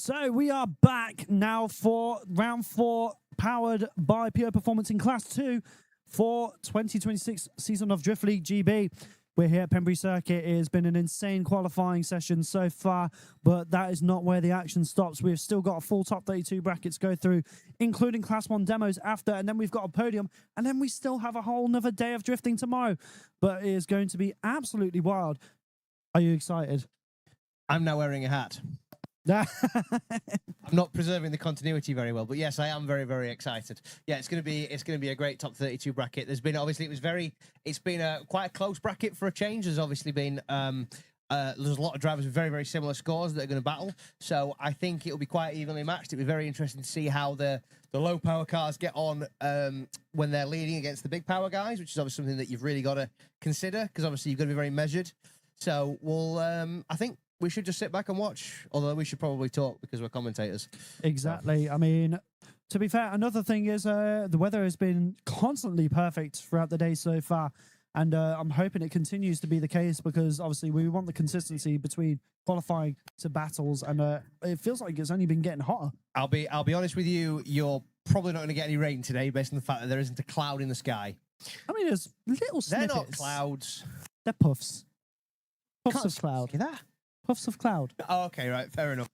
So we are back now for round 4, powered by PO Performance in Class 2 for 2026 season of Drift League GB. We're here at Pembrey Circuit. It has been an insane qualifying session so far, but that is not where the action stops. We've still got a full top 32 brackets to go through, including Class 1 demos after, and then we've got a podium, and then we still have a whole nother day of drifting tomorrow. But it is going to be absolutely wild. Are you excited? I'm now wearing a hat. I'm not preserving the continuity very well, but yes, I am very, very excited. Yeah, it's going to be a great top 32 bracket. There's been it's been quite a close bracket for a change. There's obviously been there's a lot of drivers with very, very similar scores that are going to battle. So I think it'll be quite evenly matched. It'll be very interesting to see how the low power cars get on when they're leading against the big power guys, which is obviously something that you've really got to consider because obviously you've got to be very measured. So we'll I think we should just sit back and watch, although we should probably talk because we're commentators. Exactly. I mean, to be fair, another thing is the weather has been constantly perfect throughout the day so far. And I'm hoping it continues to be the case because obviously we want the consistency between qualifying to battles. And it feels like it's only been getting hotter. I'll be honest with you. You're probably not going to get any rain today based on the fact that there isn't a cloud in the sky. I mean, there's little snippets. They're not clouds. They're puffs. Puffs of cloud. See that? Puffs of cloud. Oh, okay, right, fair enough.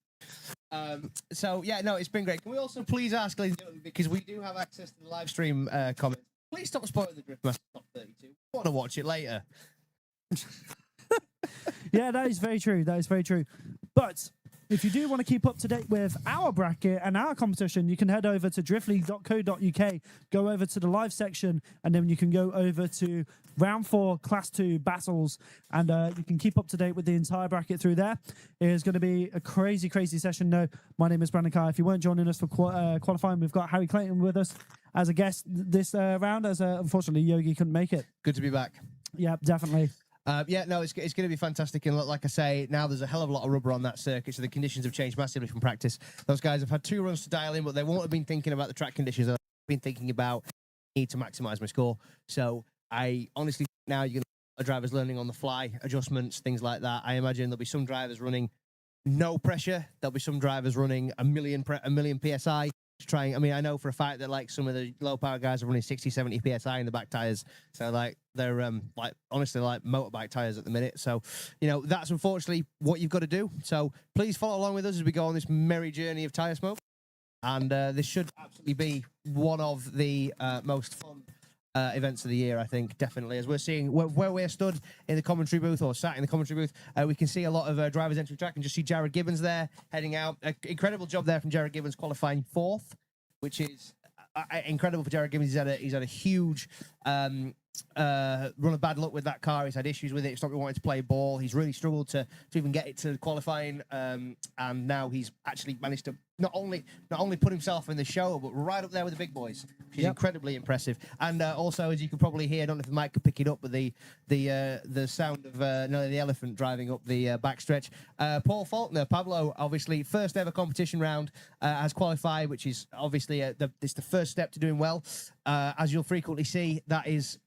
So yeah, no, it's been great. Can we also please ask, ladies and gentlemen, because we do have access to the live stream comments, please stop spoiling the Driftmaster Top 32. I want to watch it later. Yeah, that is very true. That is very true. But if you do want to keep up to date with our bracket and our competition, you can head over to driftleague.co.uk, go over to the live section, and then you can go over to round 4 class 2 battles, and you can keep up to date with the entire bracket through there. It is going to be a crazy, crazy session. No, my name is Brandon Carr. If you weren't joining us for qualifying, we've got Harry Clayton with us as a guest this round, as unfortunately Yogi couldn't make it. Good to be back. Yeah, definitely. Yeah, no, it's going to be fantastic. And like I say, now there's a hell of a lot of rubber on that circuit, so the conditions have changed massively from practice. Those guys have had 2 runs to dial in, but they won't have been thinking about the track conditions. They've been thinking about need to maximise my score. So I honestly think now you're going to have drivers learning on the fly, adjustments, things like that. I imagine there'll be some drivers running no pressure. There'll be some drivers running a million PSI. Trying, I mean, I know for a fact that like some of the low power guys are running 60, 70 PSI in the back tires. So like they're like honestly like motorbike tires at the minute. So, you know, that's unfortunately what you've got to do. So please follow along with us as we go on this merry journey of tire smoke. And this should absolutely be one of the most fun events of the year, I think, definitely. As we're seeing where we're stood in the commentary booth or sat in the commentary booth, we can see a lot of drivers entering track and just see Jared Gibbons there heading out. Incredible job there from Jared Gibbons, qualifying 4th, which is incredible for Jared Gibbons. He's had a huge run of bad luck with that car. He's had issues with it. It's not really wanting to play ball. He's really struggled to even get it to qualifying, and now he's actually managed to not only put himself in the show, but right up there with the big boys, which is incredibly impressive. And also, as you can probably hear, I don't know if the mic could pick it up, but the sound of the elephant driving up the backstretch. Paul Faulkner, Pablo, obviously first ever competition round, has qualified, which is obviously it's the first step to doing well. As you'll frequently see, that is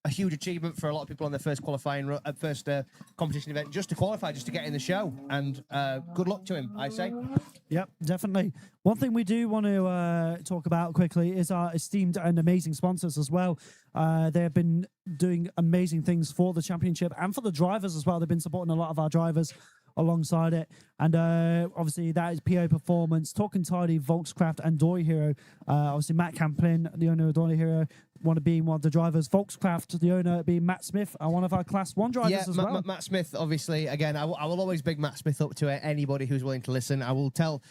a huge achievement for a lot of people on their first qualifying first competition event, just to qualify, just to get in the show. And good luck to him, I say. Yep, definitely. One thing we do want to talk about quickly is our esteemed and amazing sponsors as well. They have been doing amazing things for the championship and for the drivers as well. They've been supporting a lot of our drivers alongside it, and obviously that is PO Performance, Talking Tidy, Volkscraft, and Dory Hero. Obviously Matt Camplin, the owner of Dory Hero, one of being one of the drivers. Volkscraft, the owner, being Matt Smith, one of our Class 1 drivers as well. Matt Smith, obviously, again, I will always big Matt Smith up to anybody who's willing to listen. I will tell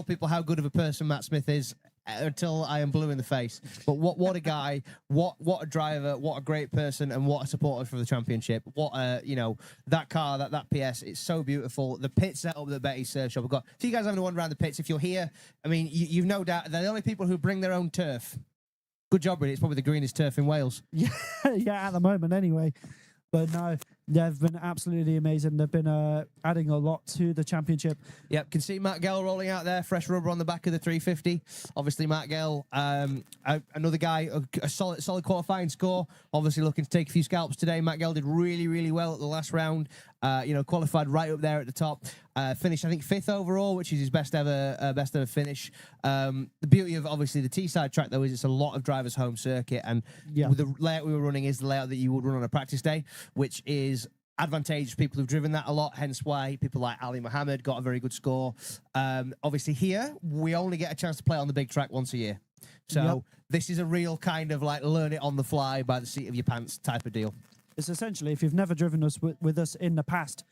people how good of a person Matt Smith is until I am blue in the face. But what a guy, what a driver, what a great person, and what a supporter for the championship. What that car, that PS, it's so beautiful. The pit setup that Betty's Surf Shop have got. So you guys having to wander around the pits, if you're here, I mean, you've no doubt they're the only people who bring their own turf. Good job, really. It's probably the greenest turf in Wales. Yeah, at the moment anyway. But no, They've been absolutely amazing. They've been adding a lot to the championship. Yep, can see Matt Gell rolling out there, fresh rubber on the back of the 350. Obviously, Matt Gell, another guy, a solid qualifying score. Obviously, looking to take a few scalps today. Matt Gell did really well at the last round. Qualified right up there at the top. Finished, I think, 5th overall, which is his best ever finish. The beauty of obviously the T-side track though is it's a lot of drivers' home circuit, and the layout we were running is the layout that you would run on a practice day, which is advantageous people who've driven that a lot, hence why people like Ali Mohammed got a very good score. Obviously here we only get a chance to play on the big track once a year, so this is a real kind of like learn it on the fly by the seat of your pants type of deal. It's essentially, if you've never driven us with us in the past,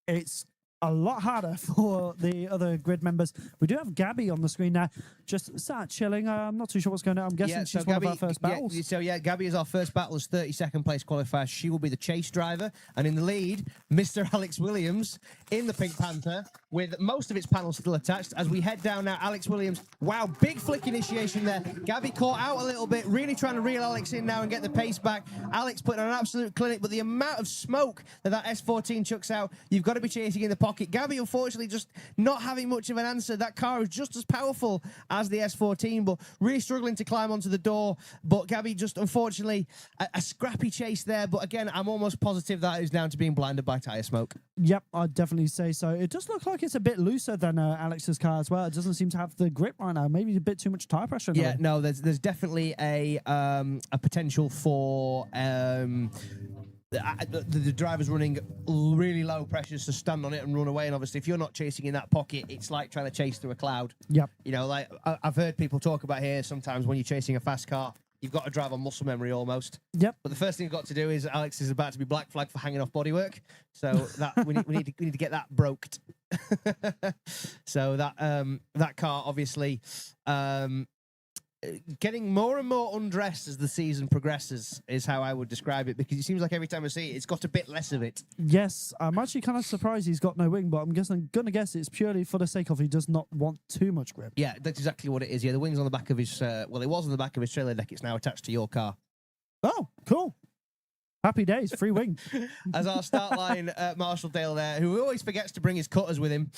it's a lot harder for the other grid members. We do have Gabby on the screen now, just sat chilling. I'm not too sure what's going on. I'm guessing she's one of our first battles. Gabby is our first battle as 32nd place qualifier. She will be the chase driver, and in the lead, Mr. Alex Williams in the Pink Panther with most of its panels still attached. As we head down now, Alex Williams, wow, big flick initiation there. Gabby caught out a little bit, really trying to reel Alex in now and get the pace back. Alex putting on an absolute clinic, but the amount of smoke that S14 chucks out, you've got to be chasing in the pocket. Gabby, unfortunately, just not having much of an answer. That car is just as powerful as the S14, but really struggling to climb onto the door. But Gabby just, unfortunately, a scrappy chase there. But again, I'm almost positive that is down to being blinded by tyre smoke. Yep, I'd definitely say so. It does look like it's a bit looser than Alex's car as well. It doesn't seem to have the grip right now. Maybe a bit too much tyre pressure. Yeah, no, there's definitely a potential for the driver's running really low pressures to stand on it and run away. And obviously, if you're not chasing in that pocket, it's like trying to chase through a cloud. Yep. You know, like I've heard people talk about here sometimes when you're chasing a fast car, you've got to drive on muscle memory almost. Yep. But the first thing you've got to do is Alex is about to be black flagged for hanging off bodywork. So that we need to get that broked. So that car obviously getting more and more undressed as the season progresses is how I would describe it, because it seems like every time I see it, it's got a bit less of it. Yes, I'm actually kind of surprised he's got no wing, but I'm gonna guess it's purely for the sake of he does not want too much grip. Yeah, that's exactly what it is. Yeah, the wing's on the back of his, well, it was on the back of his trailer deck. It's now attached to your car. Oh, cool. Happy days, free wing. As our start line, Marshall Dale there, who always forgets to bring his cutters with him.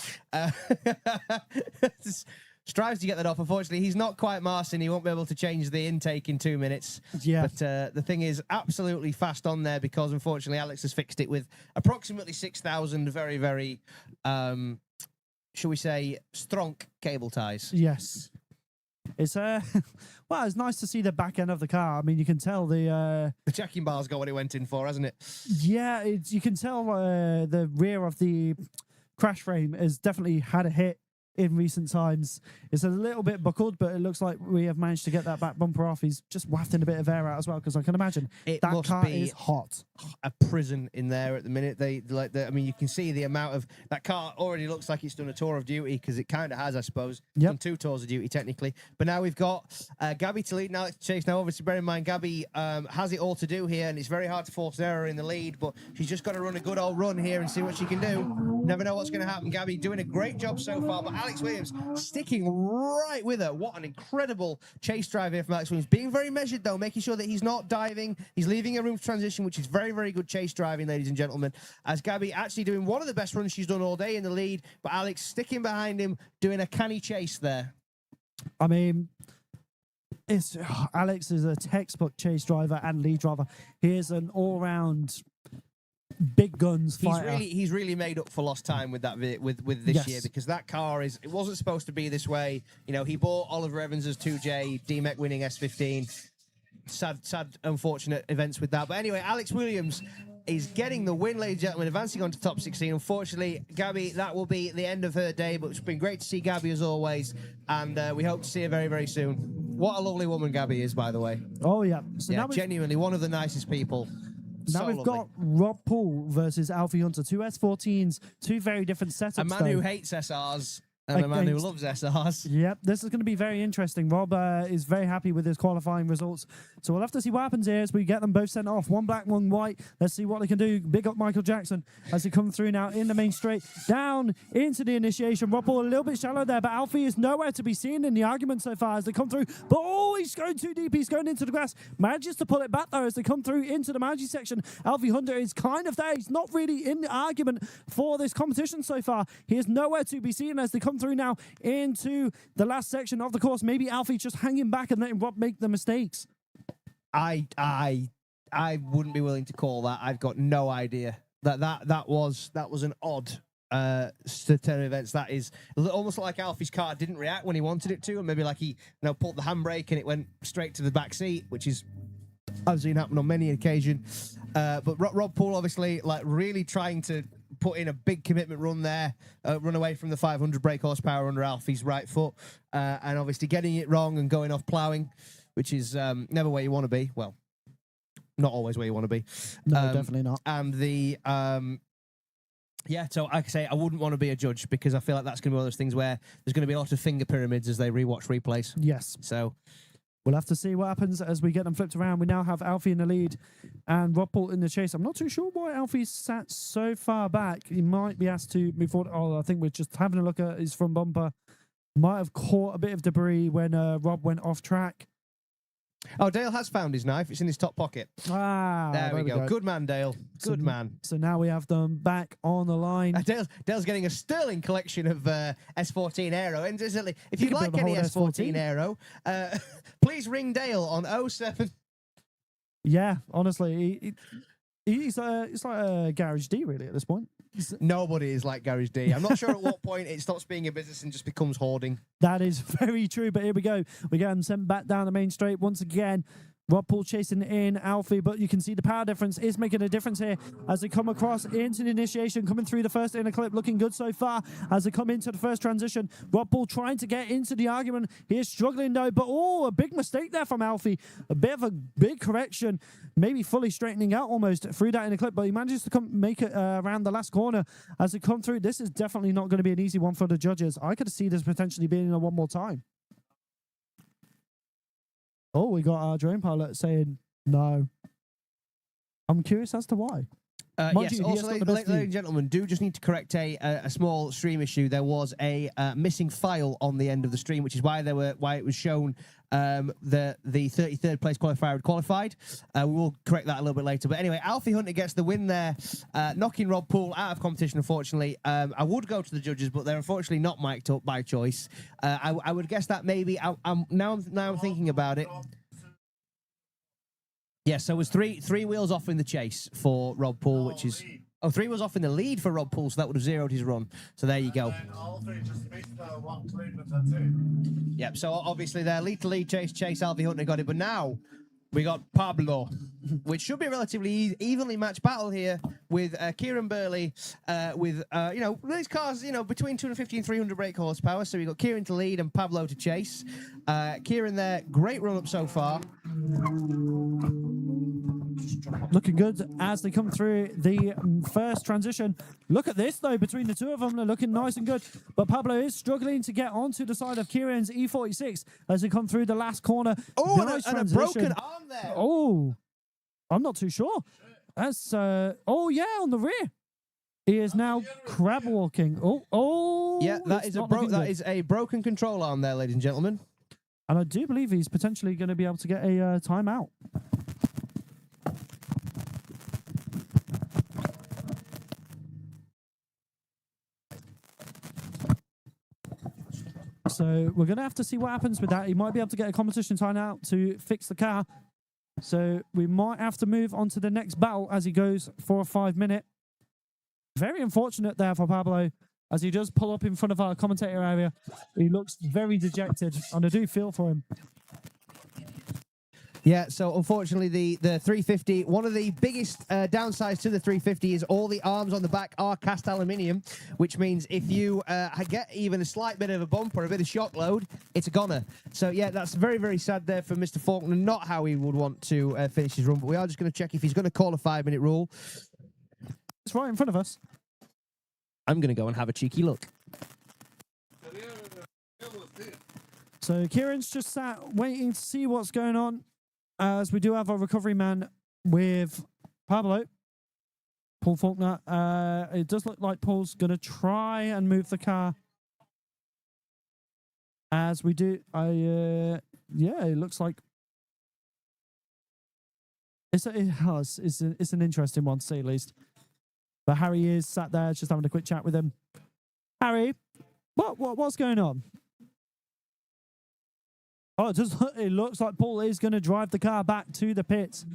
Strives to get that off. Unfortunately, he's not quite Marcin. He won't be able to change the intake in 2 minutes. Yeah. But the thing is absolutely fast on there, because unfortunately Alex has fixed it with approximately 6,000 very, very, shall we say, strong cable ties. Yes. It's well, it's nice to see the back end of the car. I mean, you can tell the jacking bar's got what it went in for, hasn't it? Yeah, you can tell the rear of the crash frame has definitely had a hit in recent times. It's a little bit buckled, but it looks like we have managed to get that back bumper off. He's just wafting a bit of air out as well, because I can imagine that car is hot. A prison in there at the minute. I mean, you can see the amount of that car already looks like it's done a tour of duty, because it kind of has, I suppose. Yep. Done 2 tours of duty technically. But now we've got Gabby to lead. Now it's Chase. Now, obviously, bear in mind, Gabby has it all to do here, and it's very hard to force an error in the lead. But she's just got to run a good old run here and see what she can do. Never know what's going to happen. Gabby doing a great job so far, but Alex Williams sticking right with her. What an incredible chase drive here from Alex Williams. Being very measured, though, making sure that he's not diving. He's leaving a room for transition, which is very, very good chase driving, ladies and gentlemen. As Gabby actually doing one of the best runs she's done all day in the lead, but Alex sticking behind him, doing a canny chase there. I mean, Alex is a textbook chase driver and lead driver. He is an all-round big guns fighter. He's really made up for lost time with that with this year, because that car it wasn't supposed to be this way. You know, he bought Oliver Evans's 2J, DMEC winning S15. Sad, unfortunate events with that. But anyway, Alex Williams is getting the win, ladies and gentlemen, advancing on to top 16. Unfortunately, Gabby, that will be the end of her day, but it's been great to see Gabby as always, and we hope to see her very, very soon. What a lovely woman Gabby is, by the way. Oh, yeah. So yeah, now genuinely one of the nicest people. Now so we've lovely. got Rob Poole versus Alfie Hunter. 2 S14s, 2 very different setups. A man who hates SRs And a man who against- loves SRs. Yep, this is going to be very interesting. Rob is very happy with his qualifying results. So we'll have to see what happens here as we get them both sent off. One black, one white. Let's see what they can do. Big up Michael Jackson as he comes through now in the main straight. Down into the initiation. Rob Paul a little bit shallow there, but Alfie is nowhere to be seen in the argument so far as they come through. But oh, he's going too deep. He's going into the grass. Manages to pull it back though as they come through into the Magi section. Alfie Hunter is kind of there. He's not really in the argument for this competition so far. He is nowhere to be seen as they come through now into the last section of the course. Maybe Alfie just hanging back and letting Rob make the mistakes. I wouldn't be willing to call that. I've got no idea. That was an odd turn of events. That is almost like Alfie's car didn't react when he wanted it to, and maybe like he pulled the handbrake and it went straight to the back seat, which is I've seen happen on many occasions. But Rob Poole obviously like really trying to put in a big commitment run there, run away from the 500 brake horsepower under Alfie's right foot, and obviously getting it wrong and going off ploughing, which is never where you want to be. Well, not always where you want to be. No, definitely not. And the yeah, so like I say, I wouldn't want to be a judge because I feel like that's going to be one of those things where there's going to be a lot of finger pyramids as they rewatch replays. Yes. So we'll have to see what happens as we get them flipped around. We now have Alfie in the lead and Rob Paul in the chase. I'm not too sure why Alfie's sat so far back. He might be asked to move forward. Oh, I think we're just having a look at his front bumper. Might have caught a bit of debris when Rob went off track. Oh, Dale has found his knife. It's in his top pocket. Ah, there we go. Good man, Dale. Good man. So now we have them back on the line. Dale's getting a sterling collection of S14 Aero. And if you'd You can like build a any whole S14 S14. Aero, please ring Dale on 07. Yeah, honestly, he's like a Garage D really at this point. Nobody is like Garage D. I'm not sure at what point it stops being a business and just becomes hoarding. That is very true, but here we go. We get him sent back down the main straight once again. Rob Paul chasing in Alfie, but you can see the power difference is making a difference here as they come across into the initiation, coming through the first inner clip, looking good so far as they come into the first transition. Rob Paul trying to get into the argument. He is struggling though, but oh, a big mistake there from Alfie. A bit of a big correction, maybe fully straightening out almost through that inner clip, but he manages to make it around the last corner as they come through. This is definitely not going to be an easy one for the judges. I could see this potentially being a one more time. Oh, we got our drone pilot saying no. I'm curious as to why. Yes, also, ladies and gentlemen, do just need to correct a small stream issue. There was a missing file on the end of the stream, which is why it was shown the 33rd place qualifier had qualified. We will correct that a little bit later. But anyway, Alfie Hunter gets the win there, knocking Rob Poole out of competition, unfortunately. I would go to the judges, but they're unfortunately not mic'd up by choice. I would guess that maybe, now I'm thinking about it. Yeah, so it was three wheels off in the chase for Rob Poole, which is... Oh, 3 wheels off in the lead for Rob Poole, so that would have zeroed his run. So there you go. Yep, so obviously there, lead to lead, chase, Alfie Hunter got it. But now we got Pablo, which should be a relatively evenly matched battle here with Kieran Burley, with, these cars, between 250 and 300 brake horsepower. So we got Kieran to lead and Pablo to chase. Kieran there, great run up so far. Looking good as they come through the first transition. Look at this, though, between the two of them. They're looking nice and good. But Pablo is struggling to get onto the side of Kieran's E46 as they come through the last corner. Oh, nice and a broken arm there. Oh, I'm not too sure. That's, oh, yeah, on the rear. He is now crab walking. Oh. Yeah, that is a broken control arm there, ladies and gentlemen. And I do believe he's potentially going to be able to get a timeout. So we're going to have to see what happens with that. He might be able to get a competition timeout to fix the car. So we might have to move on to the next battle as he goes for a 5-minute. Very unfortunate there for Pablo as he does pull up in front of our commentator area. He looks very dejected, and I do feel for him. Yeah, so unfortunately, the 350, one of the biggest downsides to the 350 is all the arms on the back are cast aluminium, which means if you get even a slight bit of a bump or a bit of shock load, it's a goner. So yeah, that's very, very sad there for Mr. Faulkner, not how he would want to finish his run, but we are just going to check if he's going to call a 5-minute rule. It's right in front of us. I'm going to go and have a cheeky look. So Kieran's just sat waiting to see what's going on, as we do have a recovery man with Pablo, Paul Faulkner. It does look like Paul's going to try and move the car. As we do, yeah, it looks like it's an interesting one to say the least. But Harry is sat there just having a quick chat with him. Harry, what's going on? Oh, it looks like Paul is going to drive the car back to the pits.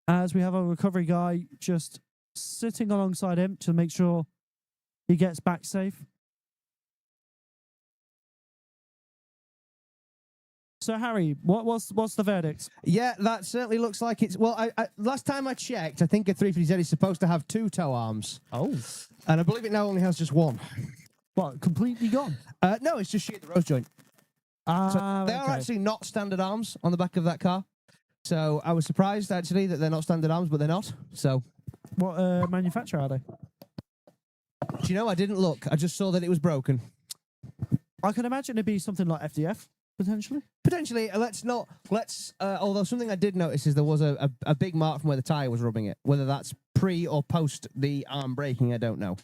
As we have a recovery guy just sitting alongside him to make sure he gets back safe. So, Harry, what's the verdict? Yeah, that certainly looks like it's... Well, I last time I checked, I think a 350Z is supposed to have 2 tow arms. Oh. And I believe it now only has just 1. What, completely gone? No, it's just sheared the rose joint. So they are okay. actually not standard arms on the back of that car. So I was surprised, actually, that they're not standard arms, but they're not. So... What manufacturer are they? Do you know, I didn't look. I just saw that it was broken. I can imagine it'd be something like FDF, potentially. Potentially, although something I did notice is there was a big mark from where the tyre was rubbing it. Whether that's pre or post the arm braking, I don't know.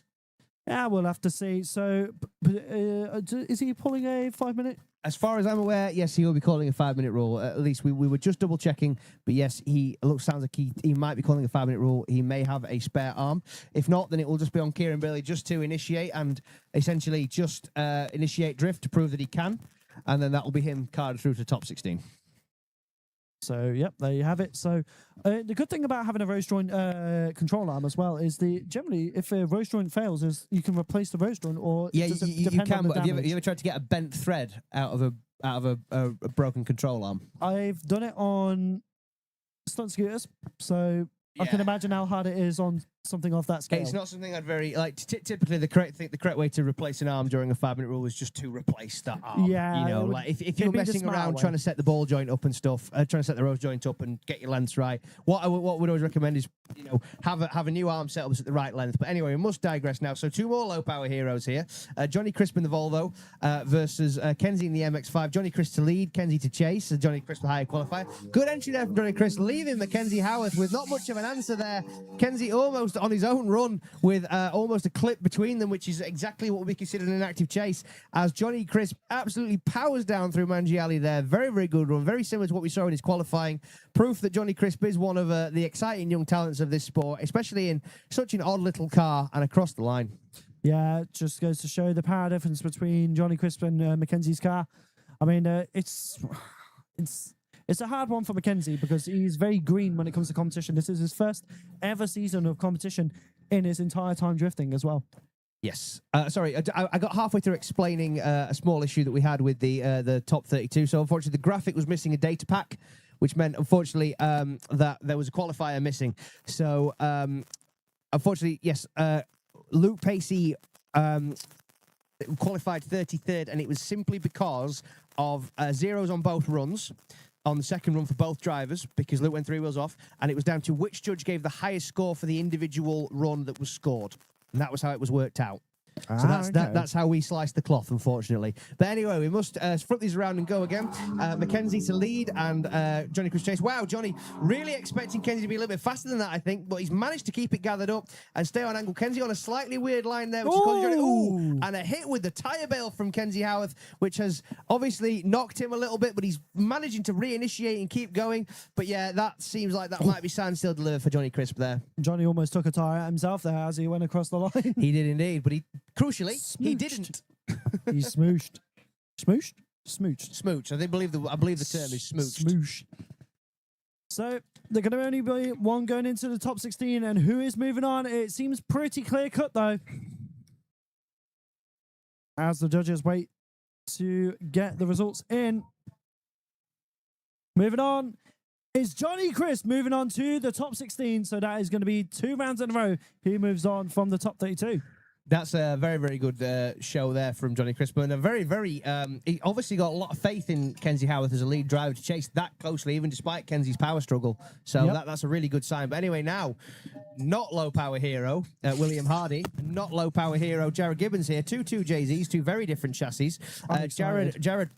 Yeah, we'll have to see. So, is he pulling a 5-minute? As far as I'm aware, yes, he will be calling a 5-minute rule. At least we were just double checking. But yes, sounds like he might be calling a 5-minute rule. He may have a spare arm. If not, then it will just be on Kieran Bailey just to initiate and essentially just initiate drift to prove that he can. And then that will be him carded through to top 16. So, yep, there you have it. So, the good thing about having a rose joint control arm as well is generally, if a rose joint fails, is you can replace the rose joint, or Yeah, does it you depend can. on the But have you damage? ever tried to get a bent thread out of a broken control arm? I've done it on stunt scooters, so I can Yeah. imagine how hard it is on something of that scale. It's not something I'd very like. Typically, the correct way to replace an arm during a 5-minute rule is just to replace that arm. Yeah, you know, it would- like if it'd you're be the messing smart around way. trying to set the ball joint up and stuff, trying to set the rose joint up and get your lengths right. What we'd always recommend is have a new arm set up at the right length. But anyway, we must digress now. So 2 more low power heroes here: Johnny Crisp in the Volvo versus Kenzie in the MX-5. Johnny Crisp to lead, Kenzie to chase. Johnny Crisp the higher qualifier. Good entry there from Johnny Crisp, leaving Mackenzie Howarth with not much of an answer there. Kenzie almost on his own run with almost a clip between them, which is exactly what would be considered an active chase, as Johnny Crisp absolutely powers down through Mangiali there. Very, very good run. Very similar to what we saw in his qualifying. Proof that Johnny Crisp is one of the exciting young talents of this sport, especially in such an odd little car and across the line. Yeah, it just goes to show the power difference between Johnny Crisp and Mackenzie's car. I mean, it's a hard one for Mackenzie because he's very green when it comes to competition. This is his first ever season of competition in his entire time drifting as well. Yes. Sorry, I got halfway through explaining a small issue that we had with the top 32. So unfortunately, the graphic was missing a data pack, which meant, unfortunately, that there was a qualifier missing. So, unfortunately, yes, Luke Pacey qualified 33rd, and it was simply because of zeros on both runs. On the second run for both drivers, because Luke went 3 wheels off, and it was down to which judge gave the highest score for the individual run that was scored. And that was how it was worked out. So that's how we sliced the cloth, unfortunately. But anyway, we must flip these around and go again. Mackenzie to lead and Johnny Chris chase. Wow, Johnny really expecting Kenzie to be a little bit faster than that, I think, but he's managed to keep it gathered up and stay on angle. Kenzie on a slightly weird line there, which is causing Johnny. Ooh, and a hit with the tyre bail from Kenzie Howarth, which has obviously knocked him a little bit, but he's managing to reinitiate and keep going. But yeah, that seems like that might be standstill delivered for Johnny Crisp there. Johnny almost took a tyre out himself there as he went across the line. He did indeed, but crucially, he Smooched. didn't. He smooshed. Smooshed? Smooched. Smooch. I believe the term is smooched. Smoosh. So they're going to only be one going into the top 16, and who is moving on? It seems pretty clear cut though. As the judges wait to get the results in. Moving on is Johnny Crisp moving on to the top 16. So that is going to be 2 rounds in a row. He moves on from the top 32. That's a very, very good show there from Johnny Crispo. And a very, very, he obviously got a lot of faith in Kenzie Howarth as a lead driver to chase that closely, even despite Kenzie's power struggle. So that's a really good sign. But anyway, now, not low power hero, William Hardy, not low power hero, Jared Gibbons here. Two JZs, two very different chassis. Jared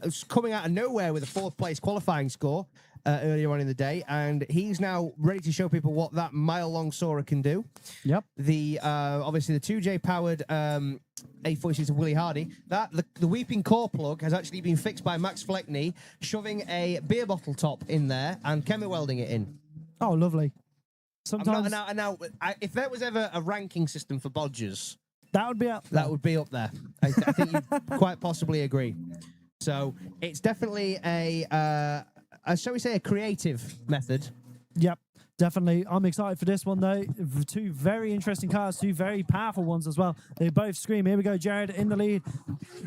was coming out of nowhere with a fourth place qualifying score earlier on in the day, and he's now ready to show people what that mile-long Sora can do. Yep. The obviously the 2J powered A46 of Willie Hardy. The weeping core plug has actually been fixed by Max Fleckney, shoving a beer bottle top in there and chemi welding it in. Oh, lovely. Sometimes if there was ever a ranking system for bodgers, that would be up there. That would be up there. I think you quite possibly agree. So it's definitely shall we say, a creative method. Yep, definitely. I'm excited for this one, though. Two very interesting cars, two very powerful ones as well. They both scream. Here we go, Jared in the lead.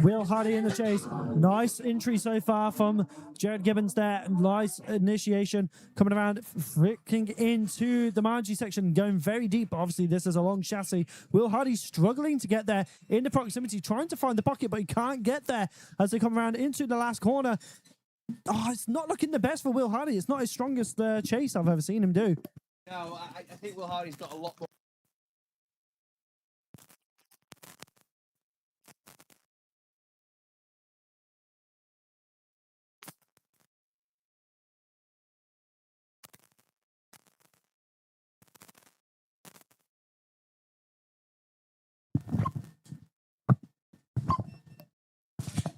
Will Hardy in the chase. Nice entry so far from Jared Gibbons there. Nice initiation. Coming around, freaking into the Margie section, going very deep. But obviously, this is a long chassis. Will Hardy struggling to get there in the proximity, trying to find the pocket, but he can't get there as they come around into the last corner. Oh, it's not looking the best for Will Hardy. It's not his strongest chase I've ever seen him do. No, I think Will Hardy's got a lot more.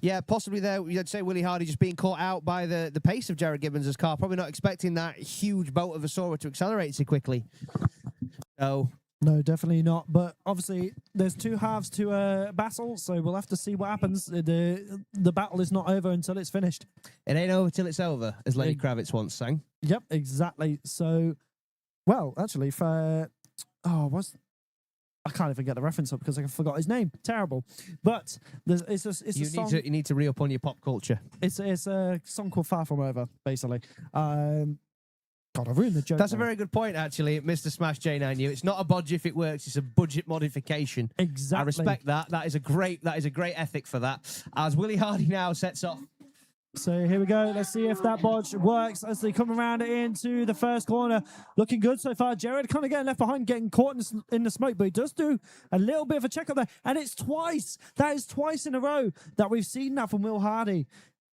Yeah, possibly there. You'd say Willie Hardy just being caught out by the pace of Jared Gibbons' car. Probably not expecting that huge boat of a Sora to accelerate so quickly. So no, definitely not. But obviously, there's two halves to a battle, so we'll have to see what happens. The battle is not over until it's finished. It ain't over till it's over, as Lenny Kravitz once sang. Yep, exactly. So, well, actually, I can't even get the reference up because I forgot his name. Terrible. But it's a song. You need to re-up on your pop culture. It's a song called Far From Over, basically. God, I ruined the joke. That's a very good point, actually, Mr. Smash J9U. It's not a bodge if it works. It's a budget modification. Exactly. I respect that. That is a great ethic for that. As Willie Hardy now sets off. So here we go. Let's see if that bodge works as they come around into the first corner. Looking good so far. Jared kind of getting left behind, getting caught in the smoke, but he does do a little bit of a check up there. And it's twice. That is twice in a row that we've seen that from Will Hardy.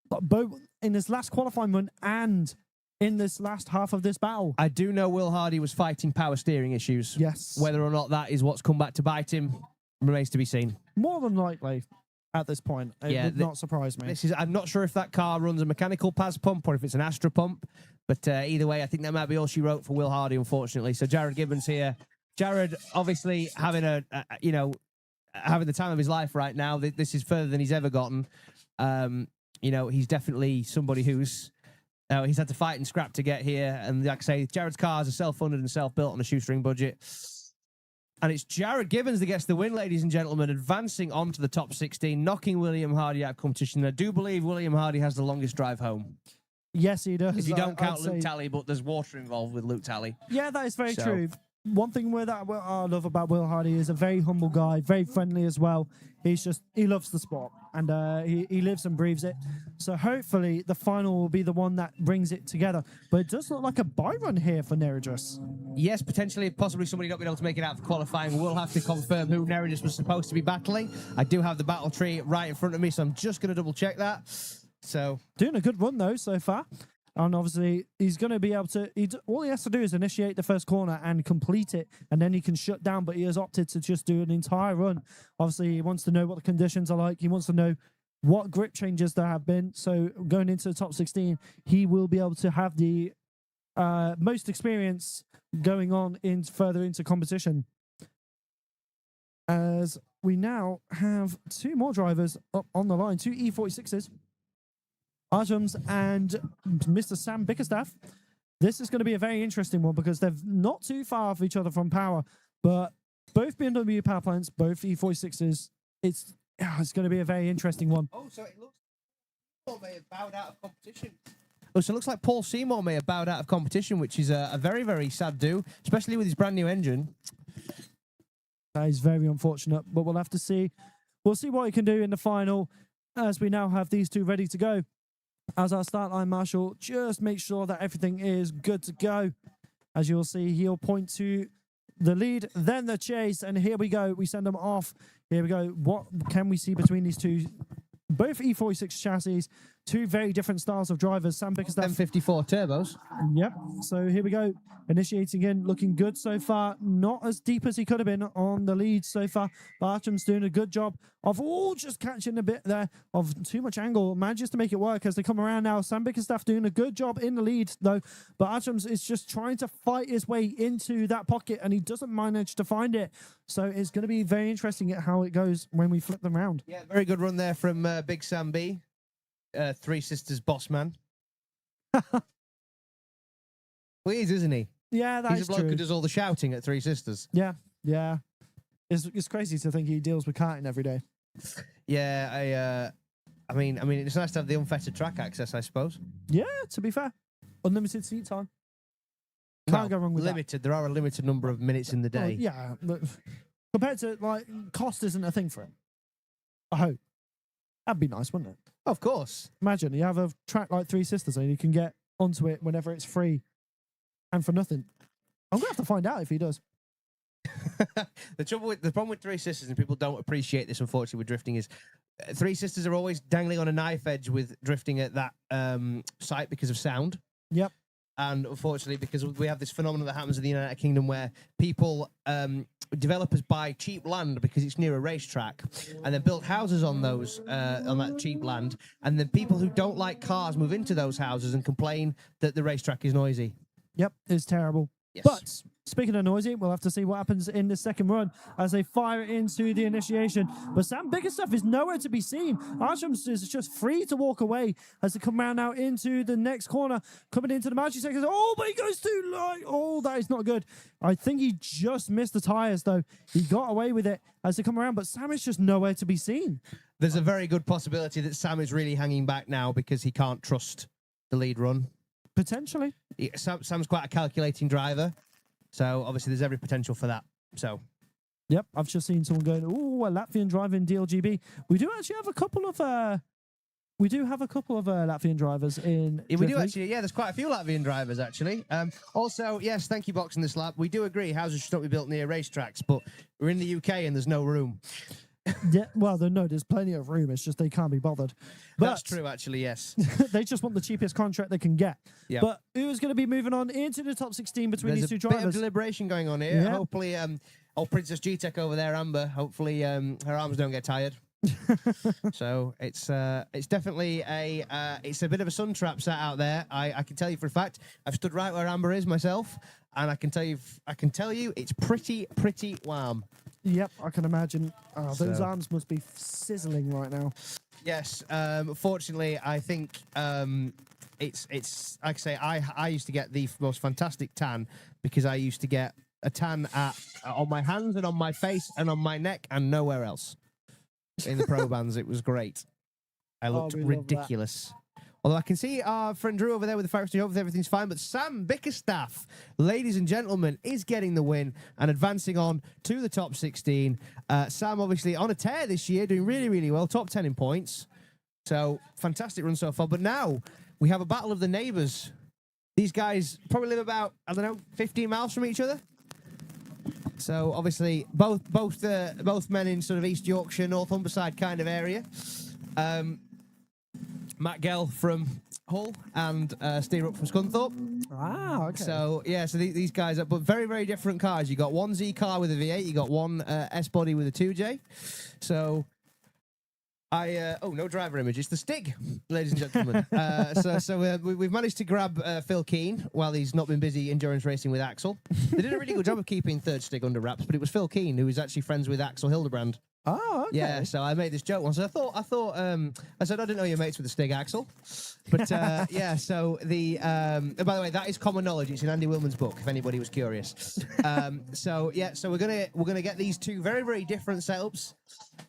Both in this last qualifying run and in this last half of this battle. I do know Will Hardy was fighting power steering issues. Yes. Whether or not that is what's come back to bite him remains to be seen. More than likely. At this point, it would not surprise me. I'm not sure if that car runs a mechanical PAS pump or if it's an Astra pump, but either way, I think that might be all she wrote for Will Hardy, unfortunately. So Jared Gibbons here. Jared obviously having having the time of his life right now. This is further than he's ever gotten. He's definitely somebody who's he's had to fight and scrap to get here. And like I say, Jared's cars are self-funded and self-built on a shoestring budget. And it's Jared Gibbons that gets the win, ladies and gentlemen, advancing on to the top 16, knocking William Hardy out of competition. I do believe William Hardy has the longest drive home. Yes, he does. If you don't count Luke Talley, but there's water involved with Luke Talley. Yeah, that is very true. One thing I love about Will Hardy is a very humble guy, very friendly as well. He loves the sport, and he lives and breathes it. So hopefully the final will be the one that brings it together. But it does look like a buy run here for Neridus. Yes, potentially, possibly somebody not being able to make it out for qualifying. We'll have to confirm who Neridus was supposed to be battling. I do have the battle tree right in front of me, so I'm just going to double check that. So doing a good run though so far. And obviously, he's going to be able to... all he has to do is initiate the first corner and complete it, and then he can shut down, but he has opted to just do an entire run. Obviously, he wants to know what the conditions are like. He wants to know what grip changes there have been. So going into the top 16, he will be able to have the most experience going on further into competition. As we now have two more drivers up on the line, two E46s. Arjums and Mr. Sam Bickerstaff. This is going to be a very interesting one because they're not too far off each other from power, but both BMW power plants, both E46s. It's going to be a very interesting one. Oh, so it looks like Paul may have bowed out of competition. Oh, so it looks like Paul Seymour may have bowed out of competition, which is a very, very sad do, especially with his brand new engine. That is very unfortunate, but we'll have to see. We'll see what he can do in the final as we now have these two ready to go. As our start line marshal, just make sure that everything is good to go. As you'll see, he'll point to the lead, then the chase, and here we go. We send them off. Here we go. What can we see between these two? Both E46 chassis, two very different styles of drivers. Sam Bickerstaff. M54 turbos. Yep. So here we go. Initiating in, looking good so far. Not as deep as he could have been on the lead so far. Bartram's doing a good job of just catching a bit there of too much angle. Manages to make it work as they come around now. Sam Bickerstaff doing a good job in the lead though. But Bartram's is just trying to fight his way into that pocket and he doesn't manage to find it. So it's going to be very interesting at how it goes when we flip them around. Yeah, very good run there from Big Sam B. Three Sisters boss man. Well, he is, isn't he? Yeah, that's true. He's a bloke who does all the shouting at Three Sisters. Yeah, yeah. It's crazy to think he deals with karting every day. Yeah, I mean, it's nice to have the unfettered track access, I suppose. Yeah, to be fair. Unlimited seat time. Can't go wrong with limited. There are a limited number of minutes in the that. day. Oh, yeah, but compared to, like, cost isn't a thing for it. I hope. That'd be nice, wouldn't it? Of course. Imagine you have a track like Three Sisters and you can get onto it whenever it's free and for nothing. I'm going to have to find out if he does. The problem with Three Sisters, and people don't appreciate this, unfortunately, with drifting, is Three Sisters are always dangling on a knife edge with drifting at that site because of sound. Yep. And unfortunately, because we have this phenomenon that happens in the United Kingdom where people, developers buy cheap land because it's near a racetrack and then build houses on those, on that cheap land. And then people who don't like cars move into those houses and complain that the racetrack is noisy. Yep, it's terrible. Yes. But speaking of noisy, we'll have to see what happens in the second run as they fire into the initiation. But Sam Bickerstaff is nowhere to be seen. Archams is just free to walk away as they come round now into the next corner, coming into the marching section. Oh, but he goes too light. Oh, that is not good. I think he just missed the tyres, though. He got away with it as they come around, but Sam is just nowhere to be seen. There's a very good possibility that Sam is really hanging back now because he can't trust the lead run. Potentially. Sam's quite a calculating driver, so obviously there's every potential for that. So, yep, I've just seen someone going, "Oh, a Latvian driver in DLGB." We do actually have a couple of Latvian drivers in. Yeah, we do actually. Yeah, there's quite a few Latvian drivers actually. Also, yes, thank you, Box in this lab. We do agree houses should not be built near racetracks, but we're in the UK and there's no room. Yeah, well, there's plenty of room. It's just they can't be bothered. But that's true, actually. Yes, they just want the cheapest contract they can get. Yeah. But who's going to be moving on into the top 16 between these two drivers? There's a bit of deliberation going on here. Yeah. Hopefully, old Princess G-Tech over there, Amber. Hopefully, her arms don't get tired. So it's definitely it's a bit of a sun trap set out there. I can tell you for a fact. I've stood right where Amber is myself, and I can tell you it's pretty warm. Yep, I can imagine. Oh, those arms must be sizzling right now. Yes. Fortunately, I think it's like I say. I used to get the most fantastic tan because I used to get a tan on my hands and on my face and on my neck and nowhere else. In the pro bands, it was great. I looked ridiculous. Although I can see our friend Drew over there with the fire extinguisher, everything's fine. But Sam Bickerstaff, ladies and gentlemen, is getting the win and advancing on to the top 16. Sam, obviously, on a tear this year, doing really, really well. Top 10 in points. So, fantastic run so far. But now, we have a battle of the neighbours. These guys probably live about, 15 miles from each other. So, obviously, both men in sort of East Yorkshire, North Humberside kind of area. Matt Gell from Hull and Steve Rupp from Scunthorpe. Ah, okay. So, yeah, so these guys are, but very, very different cars. You got one Z car with a V8, you got one S-body with a 2J. So, no driver image. It's the Stig, ladies and gentlemen. We've managed to grab Phil Keane while he's not been busy endurance racing with Axel. They did a really good job of keeping third Stig under wraps, but it was Phil Keane who was actually friends with Axel Hildebrand. Oh, okay. Yeah, so I made this joke once. I said, I didn't know you're mates with the Stig, Axel. But yeah, so by the way, that is common knowledge. It's in Andy Willman's book, if anybody was curious. So we're gonna get these two very, very different setups.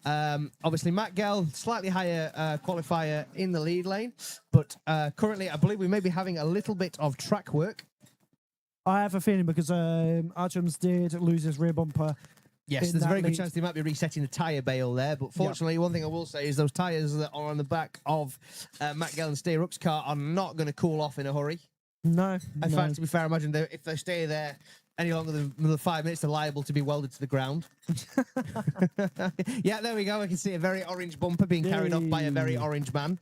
Obviously, Matt Gell, slightly higher qualifier in the lead lane, but currently, I believe we may be having a little bit of track work. I have a feeling because Archams did lose his rear bumper Yes, in there's a that very good lead. chance they might be resetting the tyre bale there. But fortunately, one thing I will say is those tyres that are on the back of Matt Gell and Steer Up's car are not going to cool off in a hurry. No, In no. fact, to be fair, I imagine if they stay there any longer than another 5 minutes, they're liable to be welded to the ground. Yeah, there we go. I can see a very orange bumper being carried off by a very orange man.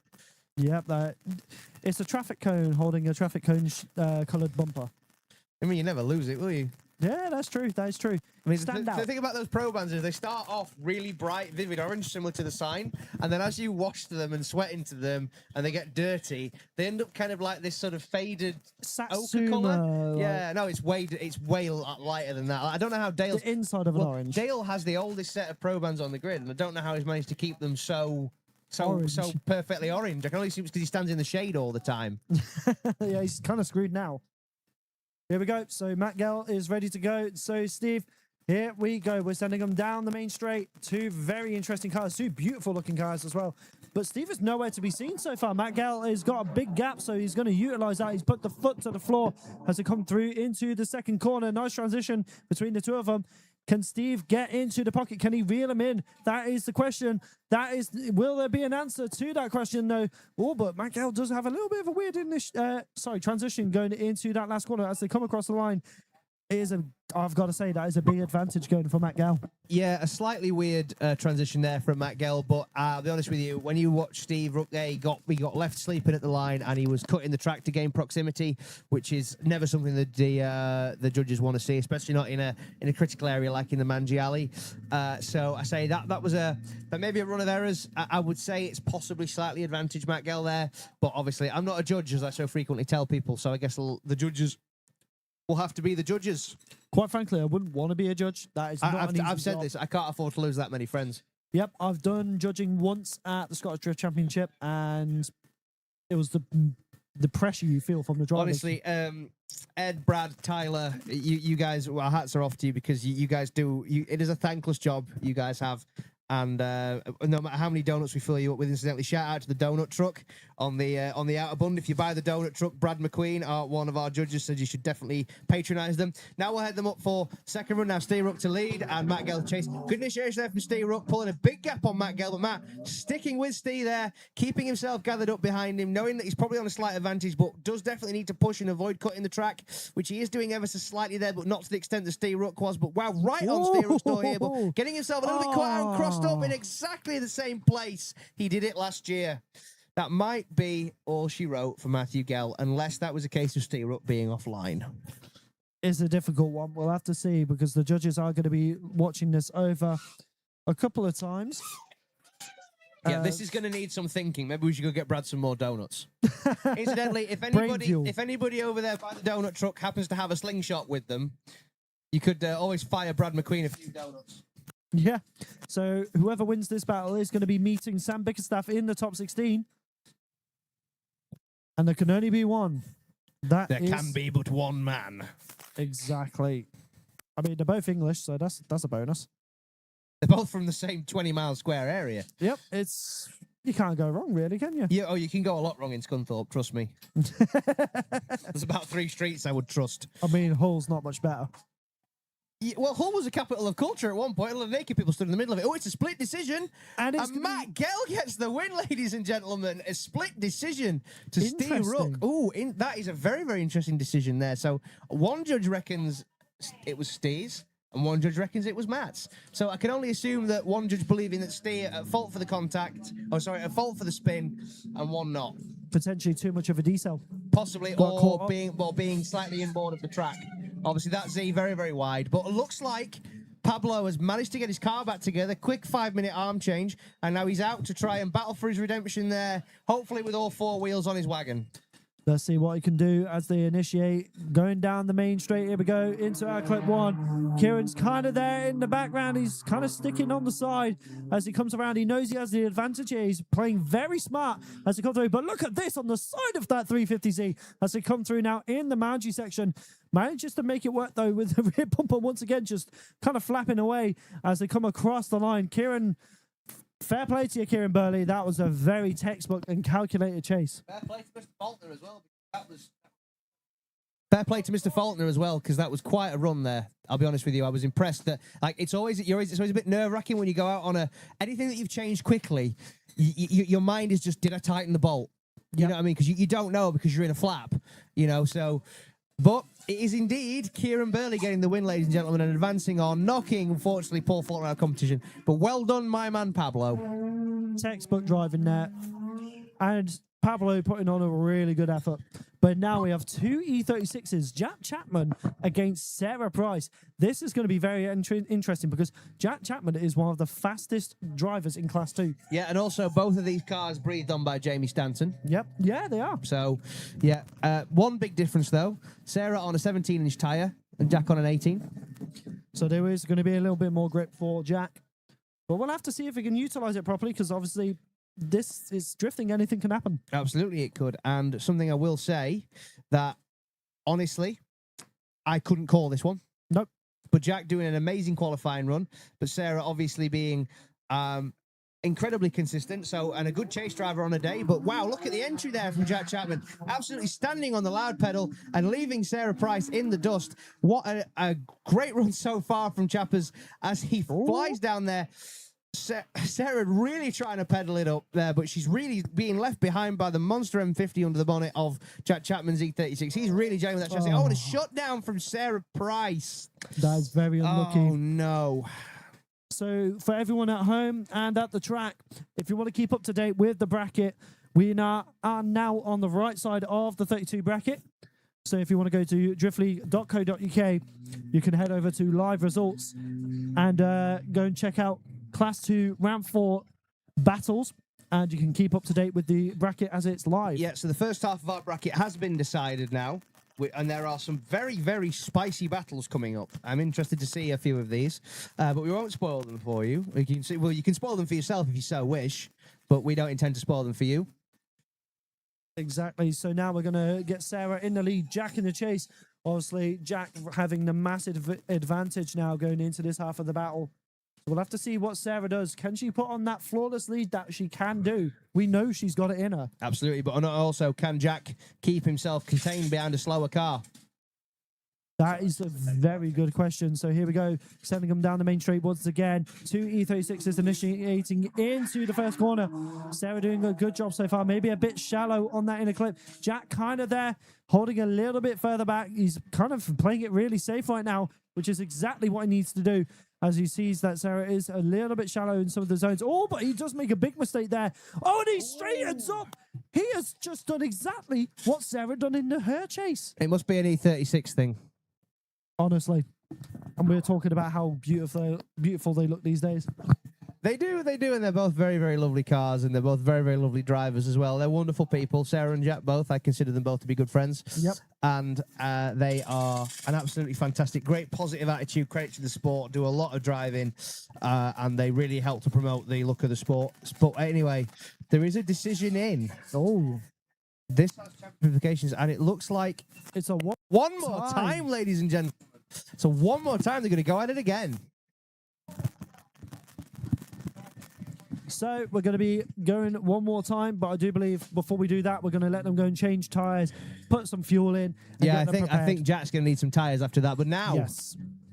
Yep, it's a traffic cone holding a traffic cone coloured bumper. I mean, you never lose it, will you? Yeah, that's true. That is true. I mean, Stand the out. thing about those Pro Bands is they start off really bright, vivid orange, similar to the sign, and then as you wash them and sweat into them, and they get dirty, they end up kind of like this sort of faded ochre colour. Satsuma, Yeah, no, it's way lighter than that. I don't know how Dale. the inside of an orange. Dale has the oldest set of Pro Bands on the grid, and I don't know how he's managed to keep them so Orange. perfectly orange. I can only assume it's because he stands in the shade all the time. Yeah, he's kind of screwed now. Here we go. So Matt Gell is ready to go. So Steve, here we go. We're sending them down the main straight. Two very interesting cars, two beautiful looking cars as well. But Steve is nowhere to be seen so far. Matt Gell has got a big gap, so he's going to utilize that. He's put the foot to the floor as they come through into the second corner. Nice transition between the two of them. Can Steve get into the pocket? Can he reel him in? That is the question. Will there be an answer to that question? No. Oh, but Matt Gell does have a little bit of a weird transition going into that last corner as they come across the line. I've got to say, that is a big advantage going for Matt Gell. Yeah, a slightly weird transition there from Matt Gell, but I'll be honest with you, when you watch Steve Rook there, he got left sleeping at the line and he was cutting the track to gain proximity, which is never something that the judges want to see, especially not in a critical area like in the Manji Alley. So I say that may be a run of errors. I would say it's possibly slightly advantage Matt Gell there, but obviously I'm not a judge, as I so frequently tell people, so I guess the judges will have to be the judges. Quite frankly, I wouldn't want to be a judge. That is not an easy I've said job. this. I can't afford to lose that many friends. Yep, I've done judging once at the Scottish Drift Championship, and it was the pressure you feel from the drivers. Honestly, Ed, Brad, Tyler, you guys, our hats are off to you because you guys do. It is a thankless job you guys have. And no matter how many donuts we fill you up with, incidentally, shout out to the donut truck on the outer bund. If you buy the donut truck, Brad McQueen, one of our judges, said you should definitely patronise them. Now we'll head them up for second run. Now Steve Rook to lead and Matt Gell to chase. Good initiation there from Steve Rook, pulling a big gap on Matt Gell, but Matt sticking with Steve there, keeping himself gathered up behind him, knowing that he's probably on a slight advantage, but does definitely need to push and avoid cutting the track, which he is doing ever so slightly there, but not to the extent that Steve Rook was. But wow, right on Steve Rook's door here, but getting himself a little bit caught out, crossed up in exactly the same place he did it last year. That might be all she wrote for Matthew Gell, unless that was a case of Steve Rook being offline. It's a difficult one. We'll have to see because the judges are going to be watching this over a couple of times. Yeah, this is going to need some thinking. Maybe we should go get Brad some more donuts. Incidentally, if anybody over there by the donut truck happens to have a slingshot with them, you could always fire Brad McQueen a few donuts. Yeah. So whoever wins this battle is going to be meeting Sam Bickerstaff in the top 16. And there can only be one. There can be but one man. Exactly. I mean, they're both English, so that's a bonus. They're both from the same 20-mile square area. Yep. You can't go wrong, really, can you? Yeah. Oh, you can go a lot wrong in Scunthorpe, trust me. There's about 3 streets I would trust. I mean, Hull's not much better. Yeah, well, Hull was a capital of culture at one point. A lot of naked people stood in the middle of it. Oh, it's a split decision. And Matt Gell gets the win, ladies and gentlemen. A split decision to Steve Rook. Oh, that is a very, very interesting decision there. So one judge reckons it was Steve's, and one judge reckons it was Matt's. So I can only assume that one judge believing that Steve at fault for the at fault for the spin, and one not. Potentially too much of a decel. Possibly, or being slightly inboard of the track. Obviously, that's very, very wide. But it looks like Pablo has managed to get his car back together. Quick 5-minute arm change. And now he's out to try and battle for his redemption there. Hopefully with all 4 wheels on his wagon. Let's see what he can do as they initiate. Going down the main straight. Here we go into our clip 1. Kieran's kind of there in the background. He's kind of sticking on the side as he comes around. He knows he has the advantage here. He's playing very smart as he comes through. But look at this on the side of that 350Z as they come through now in the Manji section. Manages to make it work, though, with the rear bumper once again just kind of flapping away as they come across the line. Kieran, fair play to you, Kieran Burley. That was a very textbook and calculated chase. Fair play to Mr. Bolter as well. That was Fair play to Mr. Faulkner as well, because that was quite a run there. I'll be honest with you. I was impressed that it's always a bit nerve-wracking when you go out on anything that you've changed quickly. Your mind is just, did I tighten the bolt? You know what I mean? Because you don't know because you're in a flap. So. But it is indeed Kieran Burley getting the win, ladies and gentlemen, and advancing on, knocking, unfortunately, Paul Faulkner out of competition. But well done, my man, Pablo. Textbook driving there. And Pablo putting on a really good effort. But now we have two E36s, Jack Chapman against Sarah Price. This is going to be very interesting because Jack Chapman is one of the fastest drivers in Class 2. Yeah, and also both of these cars breathed on by Jamie Stanton. Yep. Yeah, they are. So, yeah. One big difference, though. Sarah on a 17-inch tyre and Jack on an 18. So there is going to be a little bit more grip for Jack. But we'll have to see if we can utilise it properly because obviously this is drifting. Anything can happen. Absolutely, it could. And something I will say that, honestly, I couldn't call this one. Nope. But Jack doing an amazing qualifying run, but Sarah obviously being incredibly consistent. So, and a good chase driver on a day. But wow, look at the entry there from Jack Chapman. Absolutely standing on the loud pedal and leaving Sarah Price in the dust. What a great run so far from Chappers as he flies down there. Sarah really trying to pedal it up there, but she's really being left behind by the monster M50 under the bonnet of Jack Chapman's E36. He's really jamming that chassis. Oh, and a shutdown from Sarah Price. That is very unlucky. Oh, no. So for everyone at home and at the track, if you want to keep up to date with the bracket, we are now on the right side of the 32 bracket. So if you want to go to driftleague.co.uk, you can head over to live results and go and check out Class 2 Round 4 battles, and you can keep up to date with the bracket as it's live. Yeah, so the first half of our bracket has been decided now, and there are some very, very spicy battles coming up. I'm interested to see a few of these, but we won't spoil them for you. You can spoil them for yourself if you so wish, but we don't intend to spoil them for you. Exactly. So now we're going to get Sarah in the lead, Jack in the chase. Obviously, Jack having the massive advantage now going into this half of the battle. So we'll have to see what Sarah does. Can she put on that flawless lead that she can do? We know she's got it in her. Absolutely, but also, can Jack keep himself contained behind a slower car? That is a very good question. So here we go, sending them down the main straight once again. Two E36s initiating into the first corner. Sarah doing a good job so far. Maybe a bit shallow on that inner clip. Jack kind of there, holding a little bit further back. He's kind of playing it really safe right now, which is exactly what he needs to do, as he sees that Sarah is a little bit shallow in some of the zones. Oh, but he does make a big mistake there. Oh, and he straightens up. He has just done exactly what Sarah done in her chase. It must be an E36 thing. Honestly. And we're talking about how beautiful they look these days. They do, and they're both very, very lovely cars, and they're both very, very lovely drivers as well. They're wonderful people, Sarah and Jack both. I consider them both to be good friends. Yep. And they are an absolutely fantastic, great positive attitude, credit to the sport, do a lot of driving, and they really help to promote the look of the sport. But anyway, there is a decision in. Oh. This has implications, and it looks like it's a one more time, ladies and gentlemen. So one more time, they're going to go at it again. So we're going to be going one more time, but I do believe before we do that, we're going to let them go and change tyres, put some fuel in. Yeah, I think Jack's going to need some tyres after that. But now,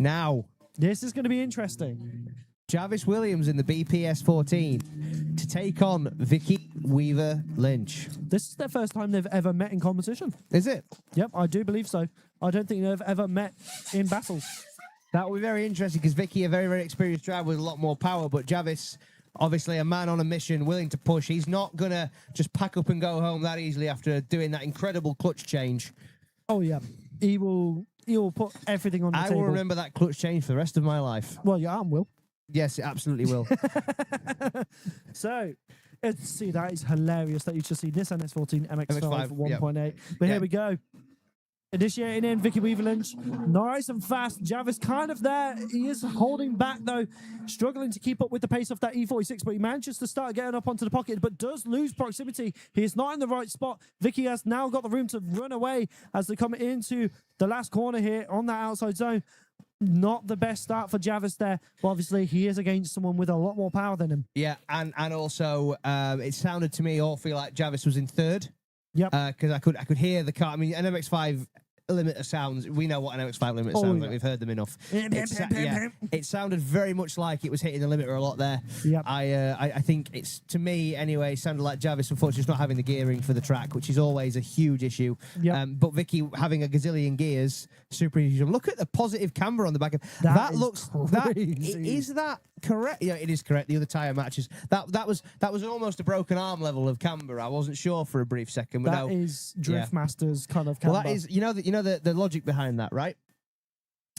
now, this is going to be interesting. Jarvis Williams in the BPS 14 to take on Vicky Weaver Lynch. This is their first time they've ever met in competition. Is it? Yep, I do believe so. I don't think they've ever met in battles. That will be very interesting because Vicky, a very, very experienced driver with a lot more power, but Jarvis, obviously a man on a mission, willing to push. He's not going to just pack up and go home that easily after doing that incredible clutch change. Oh, yeah. He will put everything on the table. I will remember that clutch change for the rest of my life. Well, your arm will. Yes, it absolutely will. So, let's see, that is hilarious that you just see Nissan S14 MX-5 1.8. Yep. But here we go. Initiating in, Vicky Weaver Lynch. Nice and fast. Jarvis kind of there. He is holding back, though. Struggling to keep up with the pace of that E46, but he manages to start getting up onto the pocket, but does lose proximity. He is not in the right spot. Vicky has now got the room to run away as they come into the last corner here on that outside zone. Not the best start for Jarvis there, but obviously he is against someone with a lot more power than him. Yeah, and also it sounded to me awfully like Jarvis was in third. Yep. Because I could hear the car. I mean, an MX-5 limiter sounds. We know what an MX-5 limiter sounds like. We've heard them enough. It sounded very much like it was hitting the limiter a lot there. Yep. I think it's, to me anyway, sounded like Jarvis unfortunately just not having the gearing for the track, which is always a huge issue. Yep. But Vicky having a gazillion gears, super easy. Look at the positive camber on the back. That looks crazy. Is that correct? Yeah, it is correct. The other tyre matches. That was almost a broken arm level of camber. I wasn't sure for a brief second. But that is Drift Masters kind of camber. Well, that is, the logic behind that, right?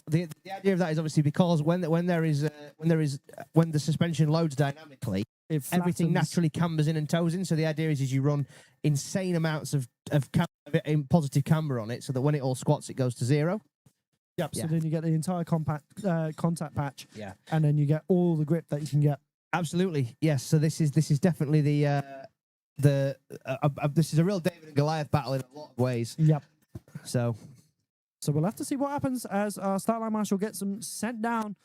The idea of that is obviously because when the suspension loads dynamically, everything naturally cambers in and toes in. So the idea is you run insane amounts of positive camber on it, so that when it all squats, it goes to zero. Yep. So then you get the entire contact patch. Yeah. And then you get all the grip that you can get. Absolutely. Yes. So this is definitely this is a real David and Goliath battle in a lot of ways. Yep. So we'll have to see what happens as our start line marshal gets them sent down.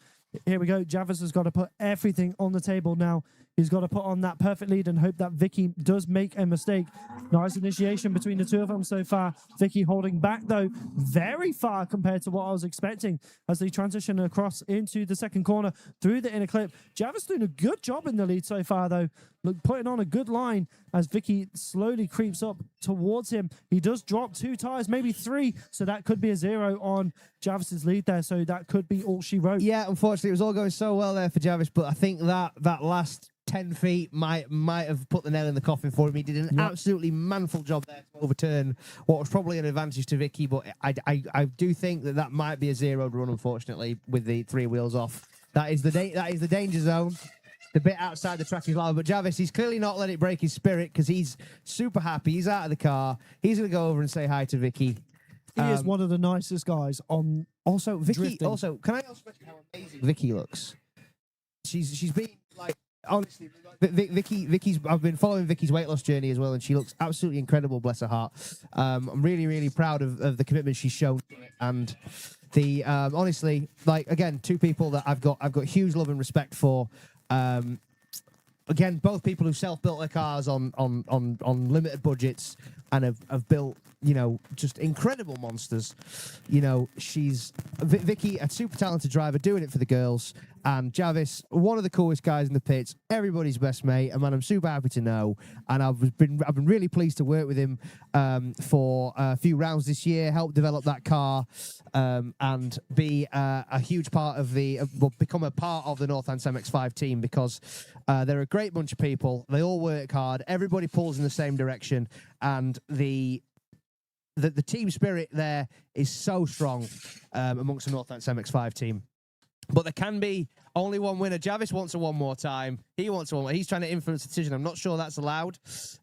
Here we go. Jarvis has got to put everything on the table now. He's got to put on that perfect lead and hope that Vicky does make a mistake. Nice initiation between the two of them so far. Vicky holding back, though, very far compared to what I was expecting as they transition across into the second corner through the inner clip. Jarvis doing a good job in the lead so far, though. Look, putting on a good line as Vicky slowly creeps up towards him. He does drop 2 tires, maybe 3, so that could be a 0 on Jarvis's lead there. So that could be all she wrote. Yeah, unfortunately, it was all going so well there for Jarvis, but I think that last 10 feet might have put the nail in the coffin for him. He did an absolutely manful job there to overturn what was probably an advantage to Vicky, but I do think that might be a 0 run, unfortunately, with the 3 wheels off. That is the danger zone. The bit outside the track is loud, but Jarvis, he's clearly not let it break his spirit because he's super happy. He's out of the car. He's going to go over and say hi to Vicky. He is one of the nicest guys on. Also, Vicky. Drifting. Also, can I also mention how amazing Vicky looks? She's been like, honestly, Vicky's. I've been following Vicky's weight loss journey as well, and she looks absolutely incredible. Bless her heart. I'm really, really proud of the commitment she's shown, and the honestly, like, again, 2 people that I've got huge love and respect for. Again, both people who self-built their cars on limited budgets and have built, just incredible monsters. She's Vicky, a super talented driver, doing it for the girls, and Jarvis, one of the coolest guys in the pits, everybody's best mate, a man I'm super happy to know, and I've been really pleased to work with him for a few rounds this year, help develop that car, and be a huge part of become a part of the Northants MX-5 team, because they're a great bunch of people. They all work hard. Everybody pulls in the same direction, and the team spirit there is so strong amongst the Northants MX-5 team. But there can be only one winner. Jarvis wants a one more time. He wants a one more. He's trying to influence the decision. I'm not sure that's allowed.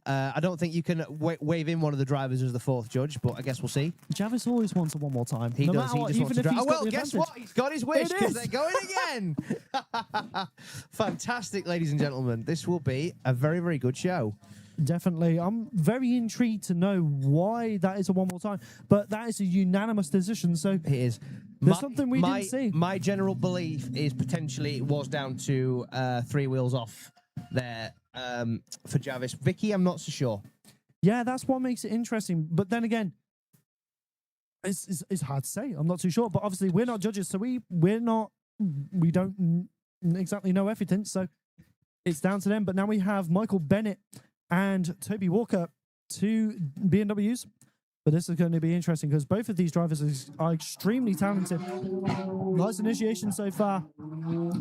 I don't think you can wave in one of the drivers as the 4th judge, but I guess we'll see. Jarvis always wants a one more time. He does. He just wants to drive. Oh, well, guess what? He's got his wish because they're going again. Fantastic, ladies and gentlemen. This will be a very, very good show. Definitely. I'm very intrigued to know why that is a one more time, but that is a unanimous decision. So it is. There's something we didn't see. My general belief is potentially it was down to 3 wheels off there for Jarvis. Vicky, I'm not so sure. Yeah, that's what makes it interesting. But then again, it's hard to say. I'm not too sure. But obviously, we're not judges, so we don't exactly know everything. So it's down to them. But now we have Michael Bennett and Toby Walker, 2 BMWs. But this is going to be interesting because both of these drivers are extremely talented. Nice initiation so far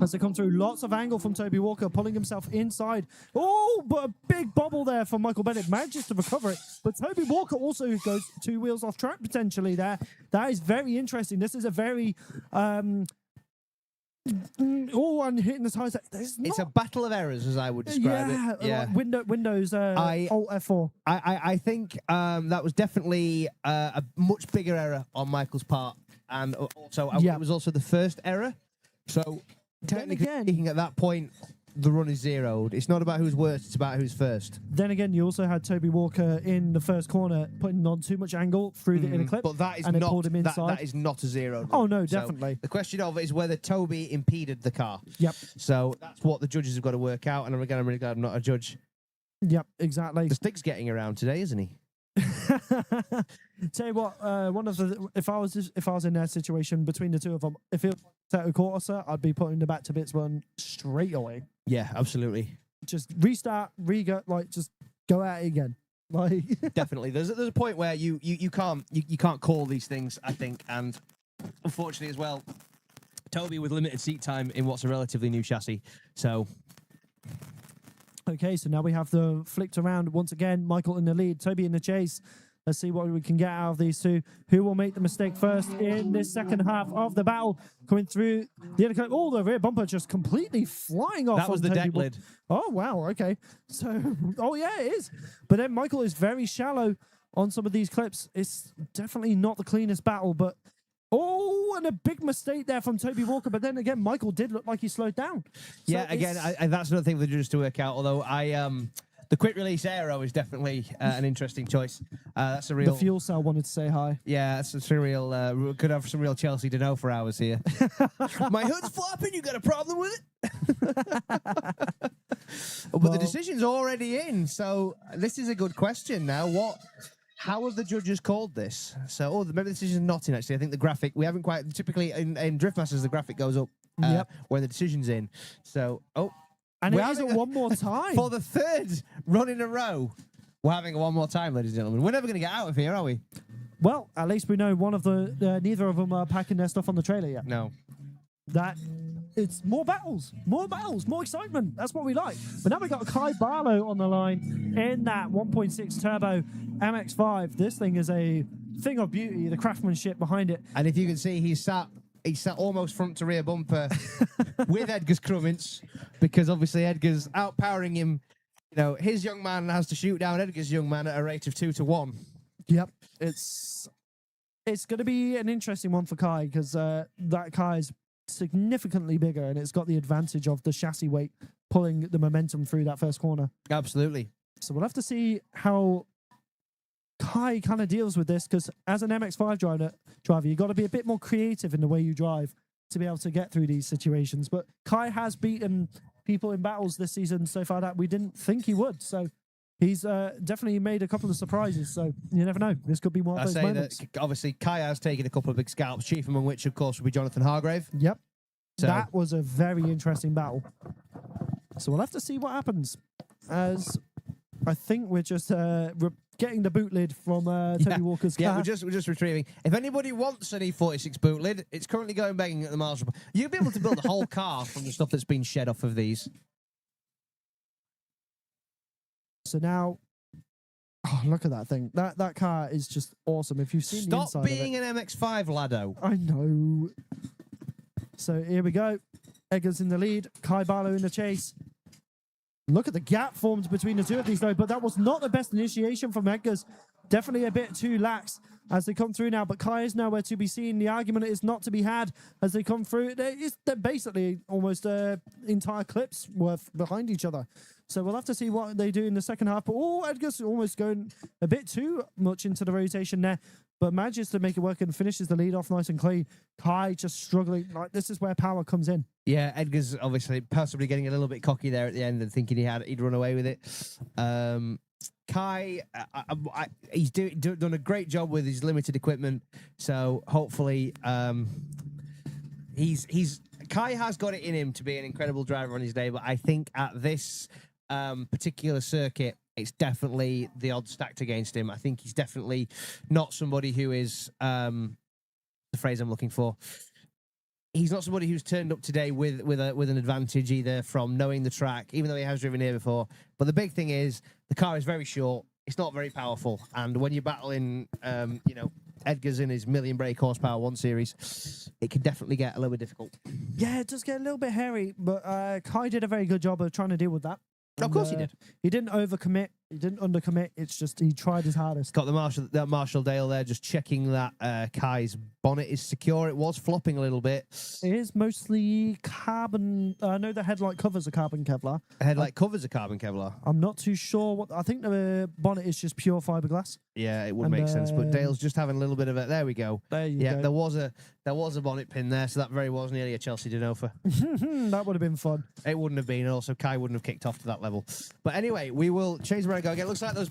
as they come through. Lots of angle from Toby Walker, pulling himself inside. Oh, but a big bobble there from Michael Bennett. Manages to recover it. But Toby Walker also goes 2 wheels off track potentially there. That is very interesting. This is a very... I'm hitting the tires. It's a battle of errors, as I would describe it. Yeah, like Windows Alt F4. I think that was definitely a much bigger error on Michael's part, and also it was also the first error. So technically speaking, at that point, the run is zeroed. It's not about who's worst; it's about who's first. Then again, you also had Toby Walker in the first corner putting on too much angle through the inner clip, but that is and pulled him inside. That is not a zero. Oh no, definitely. So the question of it is whether Toby impeded the car. Yep. So that's what the judges have got to work out. And again, I'm really glad I'm not a judge. Yep, exactly. The stick's getting around today, isn't he? Tell you what, one of the if I was in that situation between the two of them, if it was Seto Corsa, I'd be putting the back to bits one straight away. Yeah, absolutely. Just restart, re-go, like just go at it again. Like Definitely. There's a point where you can't call these things, I think, and unfortunately as well, Toby with limited seat time in what's a relatively new chassis. So okay, so now we have the flicked around once again. Michael in the lead, Toby in the chase. Let's see what we can get out of these two. Who will make the mistake first in this second half of the battle? Coming through the undercut. Oh, the rear bumper just completely flying off. that was the Toby deck lid. Oh, wow. Okay. So, oh, yeah, it is. But then Michael is very shallow on some of these clips. It's definitely not the cleanest battle, but oh, and a big mistake there from Toby Walker. But then again, Michael did look like he slowed down. So Yeah, again, that's another thing for the judges to work out. Although the quick release aero is definitely an interesting choice. That's a real the fuel cell wanted to say hi. Yeah, that's a real. We could have some real Chelsea to know for hours here. My hood's flopping. You got a problem with it? But the decision's already in. So this is a good question now. How have the judges called this? So, maybe the decision's not in, actually. I think the graphic, we haven't quite, typically in Driftmasters, the graphic goes up when the decision's in. So, and it isn't one more time. For the third run in a row, we're having one more time, ladies and gentlemen. We're never going to get out of here, are we? Well, at least we know one of neither of them are packing their stuff on the trailer yet. No. It's more battles, more excitement. That's what we like. But now we got Kai Barlow on the line in that 1.6 turbo MX-5. This thing is a thing of beauty, the craftsmanship behind it. And if you can see, he's sat almost front to rear bumper with Edgar's Crummins, because obviously Edgar's outpowering him. You know, his young man has to shoot down Edgar's young man at a rate of 2-1. Yep. It's going to be an interesting one for Kai, because that Kai is significantly bigger, and it's got the advantage of the chassis weight pulling the momentum through that first corner. Absolutely. So we'll have to see how Kai kind of deals with this, because as an MX-5 driver, you've got to be a bit more creative in the way you drive to be able to get through these situations. But Kai has beaten people in battles this season so far that we didn't think he would. So he's definitely made a couple of surprises. So you never know. This could be one of those moments. That obviously Kai has taken a couple of big scalps, chief among which, of course, would be Jonathan Hargrave. Yep. So that was a very interesting battle. So we'll have to see what happens, as I think we're just getting the boot lid from Toby Walker's car. Yeah, we're just retrieving. If anybody wants an E46 boot lid, it's currently going begging at the Marshall. You'll be able to build a whole car from the stuff that's been shed off of these. So now, look at that thing. That car is just awesome. If you've seen the inside Stop being of it, an MX-5, laddo. I know. So here we go. Eggers in the lead. Kai Barlow in the chase. Look at the gap formed between the two of these, though. But that was not the best initiation from Eggers. Definitely a bit too lax as they come through now. But Kai is nowhere to be seen. The argument is not to be had as they come through. They're basically almost entire clips worth behind each other. So we'll have to see what they do in the second half. But Edgar's almost going a bit too much into the rotation there, but manages to make it work and finishes the lead off nice and clean. Kai just struggling. Like, this is where power comes in. Yeah, Edgar's obviously possibly getting a little bit cocky there at the end and thinking he'd run away with it. Kai, he's done a great job with his limited equipment. So hopefully, Kai has got it in him to be an incredible driver on his day. But I think at this particular circuit, it's definitely the odds stacked against him. I think he's definitely not somebody who is the phrase I'm looking for. He's not somebody who's turned up today with an advantage either from knowing the track, even though he has driven here before. But the big thing is the car is very short. It's not very powerful, and when you're battling, Edgar's in his million brake horsepower 1 Series, it can definitely get a little bit difficult. Yeah, it does get a little bit hairy, but Kai did a very good job of trying to deal with that. Of course he did. He didn't overcommit. He didn't undercommit. It's just he tried his hardest. Got the Marshall Dale there just checking that Kai's Bonnet is secure. It was flopping a little bit. It is mostly carbon. I know the headlight covers are carbon Kevlar. Headlight covers a carbon Kevlar. I'm not too sure what. I think the bonnet is just pure fiberglass. Yeah, it would make sense. But Dale's just having a little bit of it. There we go. There you go. There was a bonnet pin there, so that very was nearly a Chelsea Denofa. That would have been fun. It wouldn't have been, and also Kai wouldn't have kicked off to that level. But anyway, we will change where I go again. Looks like those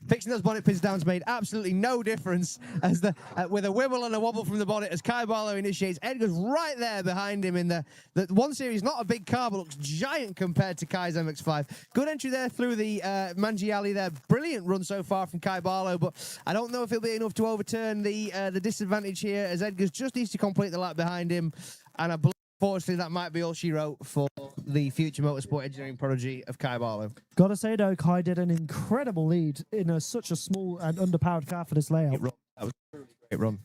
fixing those bonnet pins down's made absolutely no difference as with a wibble and a wobble from the bonnet as Kai Barlow initiates. Edgar's right there behind him in the 1 Series. Not a big car, but looks giant compared to Kai's MX-5. Good entry there through the Manji alley there. Brilliant run so far from Kai Barlow, but I don't know if he'll be enough to overturn the disadvantage here as Edgar's just needs to complete the lap behind him. And I believe, unfortunately, that might be all she wrote for the future motorsport engineering prodigy of Kai Barlow. Gotta say, though, Kai did an incredible lead in such a small and underpowered car for this layout. That was a really great run.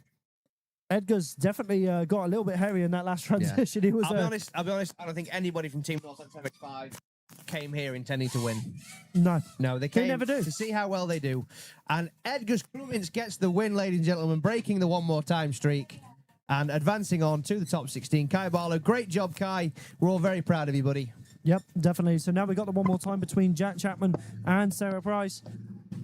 Edgar's definitely got a little bit hairy in that last transition. Yeah. He was. I'll be honest. I don't think anybody from Team North MX-5 came here intending to win. No, they came never do to see how well they do. And Edgar's Krumins gets the win, ladies and gentlemen, breaking the one more time streak and advancing on to the top 16. Kai Barlow, great job, Kai. We're all very proud of you, buddy. Yep, definitely. So now we got the one more time between Jack Chapman and Sarah Price.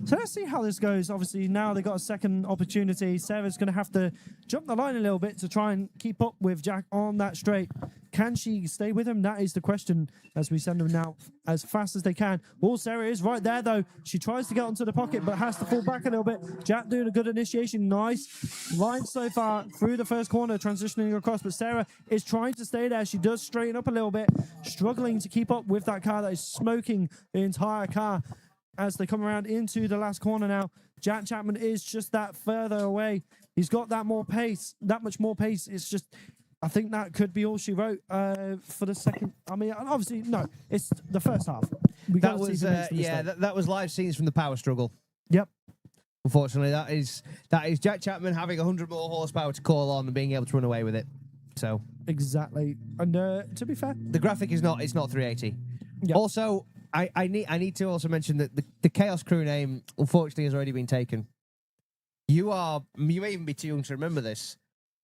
So let's see how this goes. Obviously, now they've got a second opportunity. Sarah's going to have to jump the line a little bit to try and keep up with Jack on that straight. Can she stay with him? That is the question as we send them now as fast as they can. Oh, Sarah is right there, though. She tries to get onto the pocket, but has to fall back a little bit. Jack doing a good initiation. Nice line so far through the first corner, transitioning across. But Sarah is trying to stay there. She does straighten up a little bit, struggling to keep up with that car that is smoking the entire car. As they come around into the last corner now, Jack Chapman is just that further away. He's got that more pace, that much more pace. It's just, I think that could be all she wrote for the second. I mean, obviously, no, it's the first half. That was live scenes from the power struggle. Yep. Unfortunately, that is Jack Chapman having 100 more horsepower to call on and being able to run away with it. So exactly. And to be fair, the graphic is not 380. Yep. Also, I need to also mention that the Chaos Crew name, unfortunately, has already been taken. You may even be too young to remember this.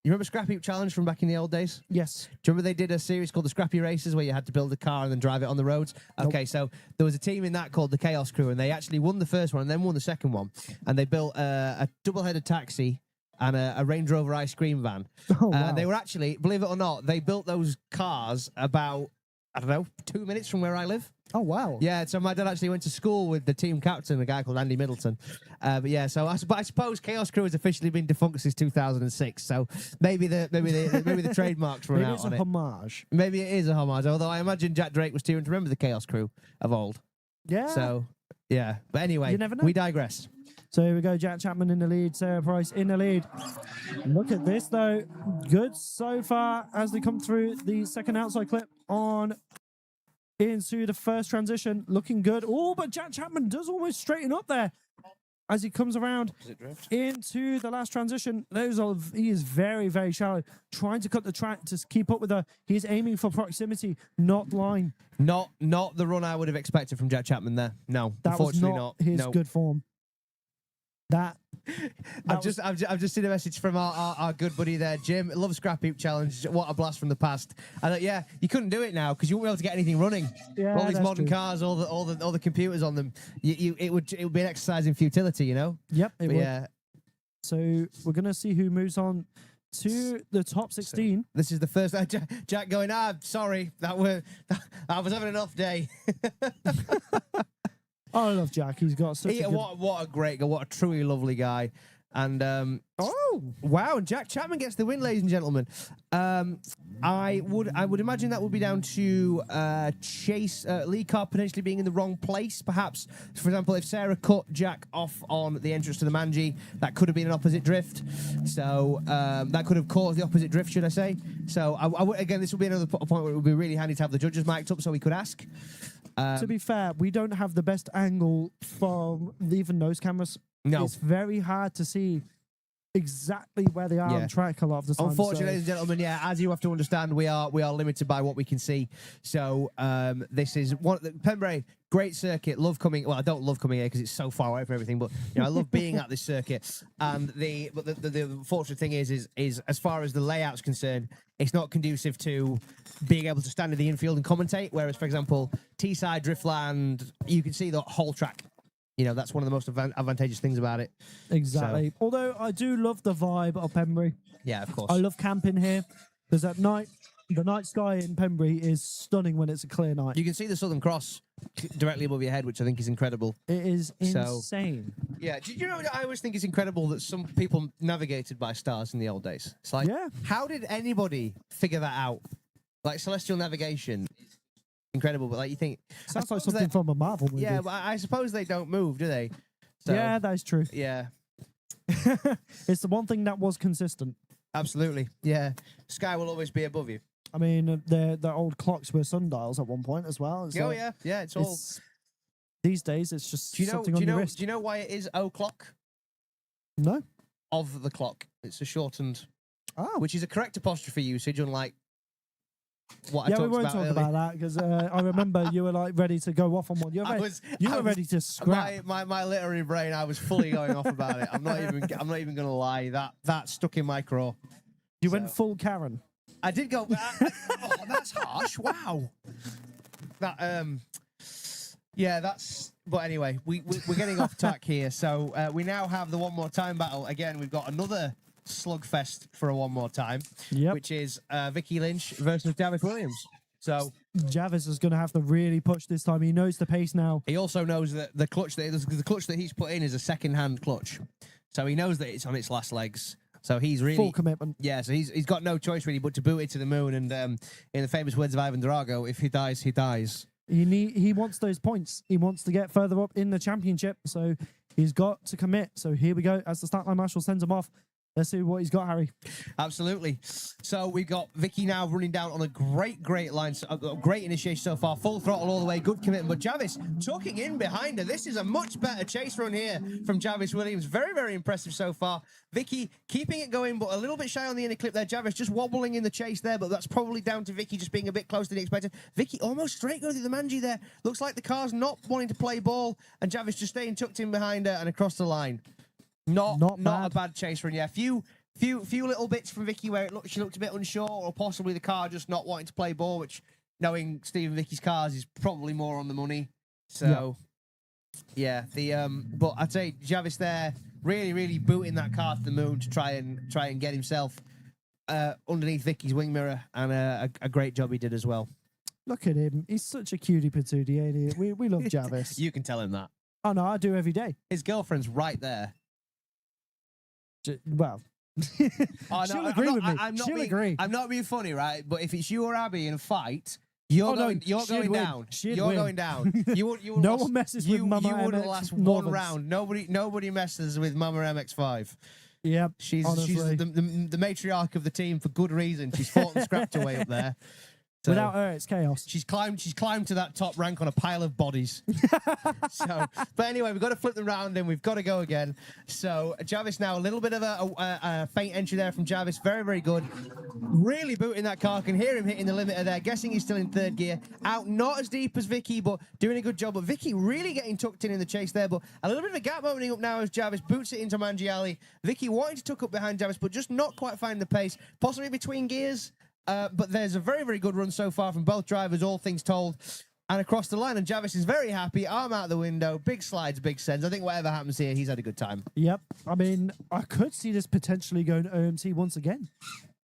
You remember Scrappy Challenge from back in the old days? Yes. Do you remember they did a series called the Scrappy Races where you had to build a car and then drive it on the roads? Okay, so there was a team in that called the Chaos Crew, and they actually won the first one and then won the second one. And they built a double-headed taxi and a Range Rover ice cream van. Oh, wow. They were actually, believe it or not, they built those cars about, 2 minutes from where I live. Oh, wow. Yeah, so my dad actually went to school with the team captain, a guy called Andy Middleton. But yeah, so I suppose Chaos Crew has officially been defunct since 2006. So maybe the trademarks run out on it. Maybe it's a homage. Maybe it is a homage. Although I imagine Jack Drake was too young to remember the Chaos Crew of old. Yeah. So yeah, but anyway, You never know. we digress. So here we go, Jack Chapman in the lead, Sarah Price in the lead. Look at this, though. Good so far as they come through the second outside clip on into the first transition. Looking good. Oh, but Jack Chapman does almost straighten up there as he comes around into the last transition. He is very, very shallow, trying to cut the track to keep up with her. He's aiming for proximity, not line. Not the run I would have expected from Jack Chapman there. No, That was unfortunately not his No. good form. I've just seen a message from our good buddy there, Jim. Love Scrap Hoop Challenge. What a blast from the past. I thought, yeah, you couldn't do it now because you won't be able to get anything running. Yeah, all these that's modern true. cars, all the computers on them. It would be an exercise in futility, you know. Yep, it But would. yeah, So we're gonna see who moves on to the top 16. this is the first. Jack going. Sorry, I was having an off day. Oh, I love Jack. He's got such a good... What a great guy. What a truly lovely guy. And wow, Jack Chapman gets the win, ladies and gentlemen. I would imagine that would be down to Chase Lee Car potentially being in the wrong place, perhaps. For example, if Sarah cut Jack off on the entrance to the Manji, that could have been an opposite drift. So that could have caused the opposite drift, should I say? So again, this will be another point where it would be really handy to have the judges mic'd up so we could ask. To be fair, we don't have the best angle from even those cameras. No. It's very hard to see exactly where they are Yeah. on track a lot of the time. Unfortunately, so- ladies and gentlemen, yeah, as you have to understand, we are limited by what we can see. So this is one Pembrey, great circuit. Love coming. Well, I don't love coming here because it's so far away from everything, but I love being at this circuit. And the unfortunate thing is as far as the layout's concerned, it's not conducive to being able to stand in the infield and commentate. Whereas, for example, Teesside, Driftland, you can see the whole track. That's one of the most advantageous things about it. Exactly. Although I do love the vibe of Pembrey. Yeah, of course. I love camping here because at night, the night sky in Pembrey is stunning when it's a clear night. You can see the Southern Cross directly above your head, which I think is incredible. It is So- insane. Yeah, do you know? I always think it's incredible that some people navigated by stars in the old days. It's like, Yeah. how did anybody figure that out? Like celestial navigation, incredible. But like you think, I Sounds like suppose something that- from a Marvel movie. Yeah, but I suppose they don't move, do they? So, Yeah, that is true. yeah, It's the one thing that was consistent. absolutely. Yeah, sky will always be above you. I mean, the old clocks were sundials at one point as well. It's Oh like- yeah, it's all. these days, it's just Do you know? something Do on you your know? wrist. Do you know why it is o'clock No? of the clock? It's a shortened, Oh. which is a correct apostrophe usage, unlike what I Yeah, we talked won't about talk earlier. about that because I remember you were like ready to go off on one. I was Ready to scrap. my literary brain. I was fully going off about it. I'm not even gonna lie. That stuck in my craw. You went so- full Karen. I did go. Oh, that's harsh. Wow. That Yeah, that's. But anyway, we're getting off track here. So we now have the one more time battle. Again, we've got another slugfest for a one more time, Yep. which is Vicky Lynch versus David Williams. So Javis is going to have to really push this time. He knows the pace now. he also knows that the clutch that he's put in is a second-hand clutch, so he knows that it's on its last legs. So he's really Full commitment. Yeah, so he's got no choice really but to boot it to the moon. And in the famous words of Ivan Drago, if he dies, he dies. He wants those points. He wants to get further up in the championship. So he's got to commit. So here we go. As the start line marshal sends him off. Let's see what he's got, Harry. Absolutely. So we've got Vicky now running down on a great line. Great initiation so far. Full throttle all the way. Good commitment. But Javis tucking in behind her. This is a much better chase run here from Javis Williams. Very, very impressive so far. Vicky keeping it going, but a little bit shy on the inner clip there. Javis just wobbling in the chase there, but that's probably down to Vicky just being a bit closer than expected. Vicky almost straight going through the Manji there. Looks like the car's not wanting to play ball, and Javis just staying tucked in behind her and across the line. Not a bad chase run. Yeah, few little bits from Vicky where she looked a bit unsure, or possibly the car just not wanting to play ball, which, knowing Steve and Vicky's cars, is probably more on the money. So yeah, but I'd say Javis there really booting that car to the moon to try and get himself underneath Vicky's wing mirror, and a great job he did as well. Look at him. He's such a cutie patootie, ain't he? We love Javis. You can tell him that. Oh, no, I do every day. His girlfriend's right there. Well, Oh, she'll agree with me. She'll agree. I'm not being funny, right? But if it's you or Abby in a fight, you're going down. You're going down. You would No one messes with Mama You wouldn't MX last Northants. one round. Nobody messes with Mama MX-5. Yep. She's honestly. the matriarch of the team for good reason. She's fought and scrapped her way up there. So Without her, it's chaos. she's climbed to that top rank on a pile of bodies. But anyway, we've got to flip them round and we've got to go again. So Javis now, a little bit of a faint entry there from Javis. Very, very good. Really booting that car. Can hear him hitting the limiter there. Guessing he's still in third gear. Out not as deep as Vicky, but doing a good job. But Vicky really getting tucked in the chase there. But a little bit of a gap opening up now as Javis boots it into Mangiali. Vicky wanting to tuck up behind Javis, but just not quite finding the pace. Possibly between gears. But there's a very, very good run so far from both drivers, all things told. And across the line, and Javis is very happy. Arm out the window. Big slides, big sends. I think whatever happens here, he's had a good time. Yep. I mean, I could see this potentially going to OMT once again.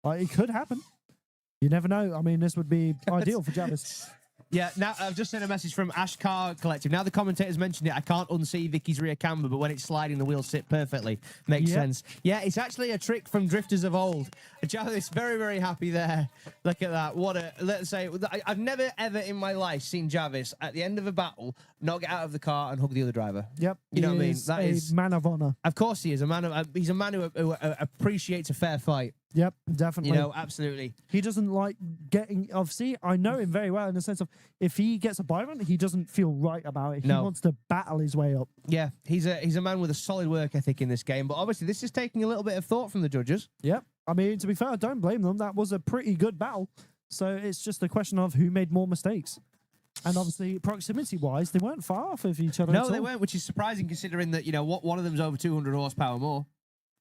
Like, it could happen. You never know. I mean, this would be ideal for Javis. Yeah, now I've just sent a message from Ash Car Collective. Now the commentators mentioned it, I can't unsee Vicky's rear camber, but when it's sliding, the wheels sit perfectly. Makes sense. Yeah, it's actually a trick from drifters of old. Javis very, very happy there. Look at that. Let's say, I've never, ever in my life seen Javis at the end of a battle not get out of the car and hug the other driver. Yep. You know what I mean? That is a man of honor. Of course he is. He's a man who appreciates a fair fight. Yep, definitely. You know, absolutely. He doesn't like getting. Obviously, I know him very well in the sense of if he gets a buy run, he doesn't feel right about it. He No. wants to battle his way up. Yeah, he's a man with a solid work ethic in this game. But obviously, this is taking a little bit of thought from the judges. Yep. I mean, to be fair, I don't blame them. That was a pretty good battle. So it's just a question of who made more mistakes. And obviously, proximity-wise, they weren't far off of each other. No, at they all. weren't, which is surprising considering that, you know, one of them's over 200 horsepower more.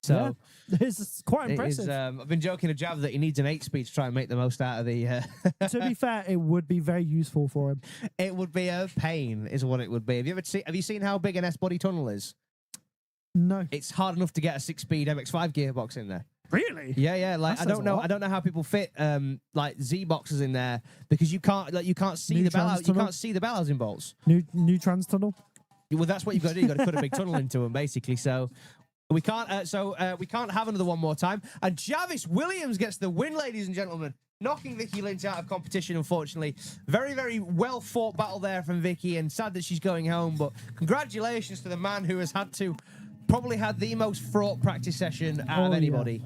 So it's quite it impressive. is, I've been joking to Jav that he needs an 8-speed to try and make the most out of the... To be fair, it would be very useful for him. It would be a pain, is what it would be. Have you seen how big an S-body tunnel is? No. It's hard enough to get a 6-speed MX-5 gearbox in there. Really? Yeah. Like That I don't says a know. lot. I don't know how people fit like Z boxes in there because you can't see the bell. You tunnel? can't see the bell housing bolts. New trans tunnel. Well, that's what you've got to do. You've got to cut a big tunnel into them, basically. So we can't. We can't have another one more time. And Javis Williams gets the win, ladies and gentlemen, knocking Vicky Lynch out of competition. Unfortunately, very, very well fought battle there from Vicky, and sad that she's going home. But congratulations to the man who has probably had the most fraught practice session out of anybody.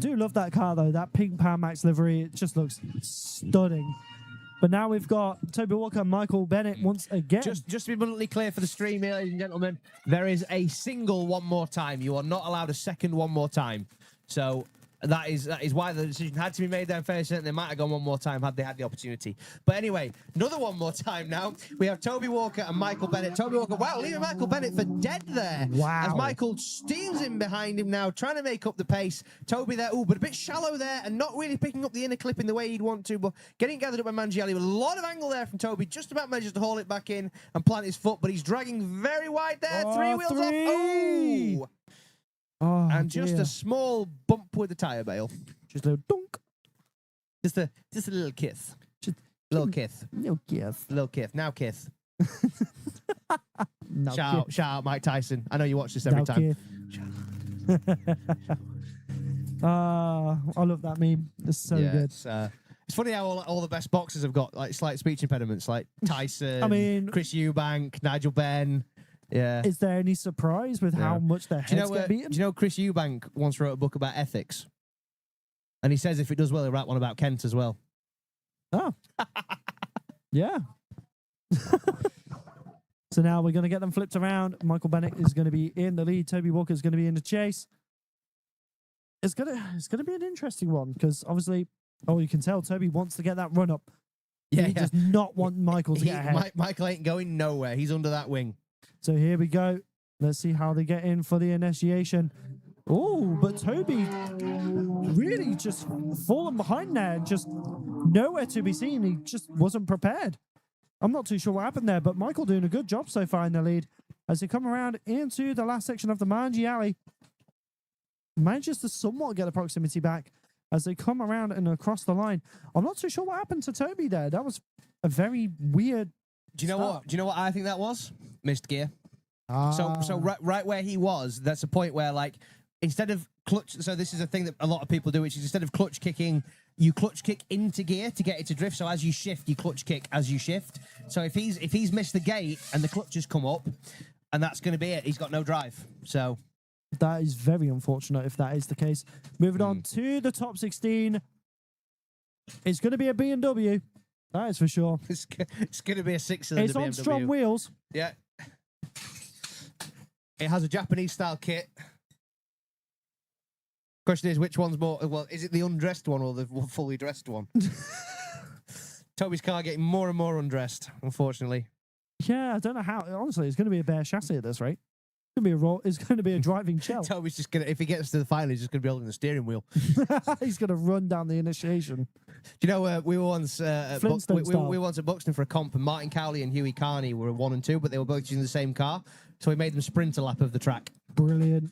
Do love that car though. That pink Power Max livery, it just looks stunning. But now we've got Toby Walker and Michael Bennett once again. Just to be abundantly clear for the stream here, ladies and gentlemen, there is a single one more time. You are not allowed a second one more time. So that is why the decision had to be made there. Fair certain they might have gone one more time had they had the opportunity. But anyway, another one more time now. We have Toby Walker and Michael Bennett. Toby Walker, wow, leaving Michael Bennett for dead there. Wow. As Michael steams in behind him now, trying to make up the pace. Toby there, but a bit shallow there and not really picking up the inner clip in the way he'd want to, but getting gathered up by Mangielli with a lot of angle there from Toby. Just about manages to haul it back in and plant his foot, but he's dragging very wide there. Oh, 3 wheels off. Oh! Oh, And just dear. a small bump with the tyre bale. Just a little dunk. Just a little kiss. Just Little kiss. no kiss. Little kiss. Now kiss. No Shout kiss. out Mike Tyson. I know you watch this every No time. kiss. I love that meme. It's so good. It's funny how all the best boxers have got like slight speech impediments, like Tyson, I mean- Chris Eubank, Nigel Benn. Yeah. Is there any surprise with how much their Do you heads know, get beaten? do you know Chris Eubank once wrote a book about ethics? And he says if it does well, he'll write one about Kent as well. Oh. Yeah. So now we're going to get them flipped around. Michael Bennett is going to be in the lead. Toby Walker is going to be in the chase. It's gonna be an interesting one because obviously, you can tell Toby wants to get that run up. He does not want Michael to get ahead. Michael ain't going nowhere. He's under that wing. So here we go. Let's see how they get in for the initiation. Oh, but Toby really just fallen behind there, just nowhere to be seen. He just wasn't prepared. I'm not too sure what happened there, but Michael doing a good job so far in the lead as they come around into the last section of the Manji Alley. Manages to somewhat get the proximity back as they come around and across the line. I'm not too sure what happened to Toby there. That was a very weird. Do you know start. what? Do you know what I think that was? Missed gear. Ah. So right where he was, that's a point where like instead of clutch. So this is a thing that a lot of people do, which is instead of clutch kicking, you clutch kick into gear to get it to drift. So as you shift, you clutch kick as you shift. So if he's missed the gate and the clutch has come up, and that's going to be it. He's got no drive. So That is very unfortunate if that is the case. Moving on to the top 16. It's going to be a BMW. That is for sure. it's going to be a 6-cylinder It's on BMW. strong wheels. Yeah. It has a Japanese style kit. Question is, which one's more? Well, is it the undressed one or the fully dressed one? Toby's car getting more and more undressed, unfortunately. Yeah, I don't know how. Honestly, it's going to be a bare chassis at this rate. It's going to be a driving shell. Toby's just going to, if he gets to the final, he's just going to be holding the steering wheel. He's going to run down the initiation. Do you know, we were once at Flintstone style. we were once at Buxton for a comp, and Martin Cowley and Huey Carney were 1 and 2, but they were both using the same car, so we made them sprint a lap of the track. Brilliant.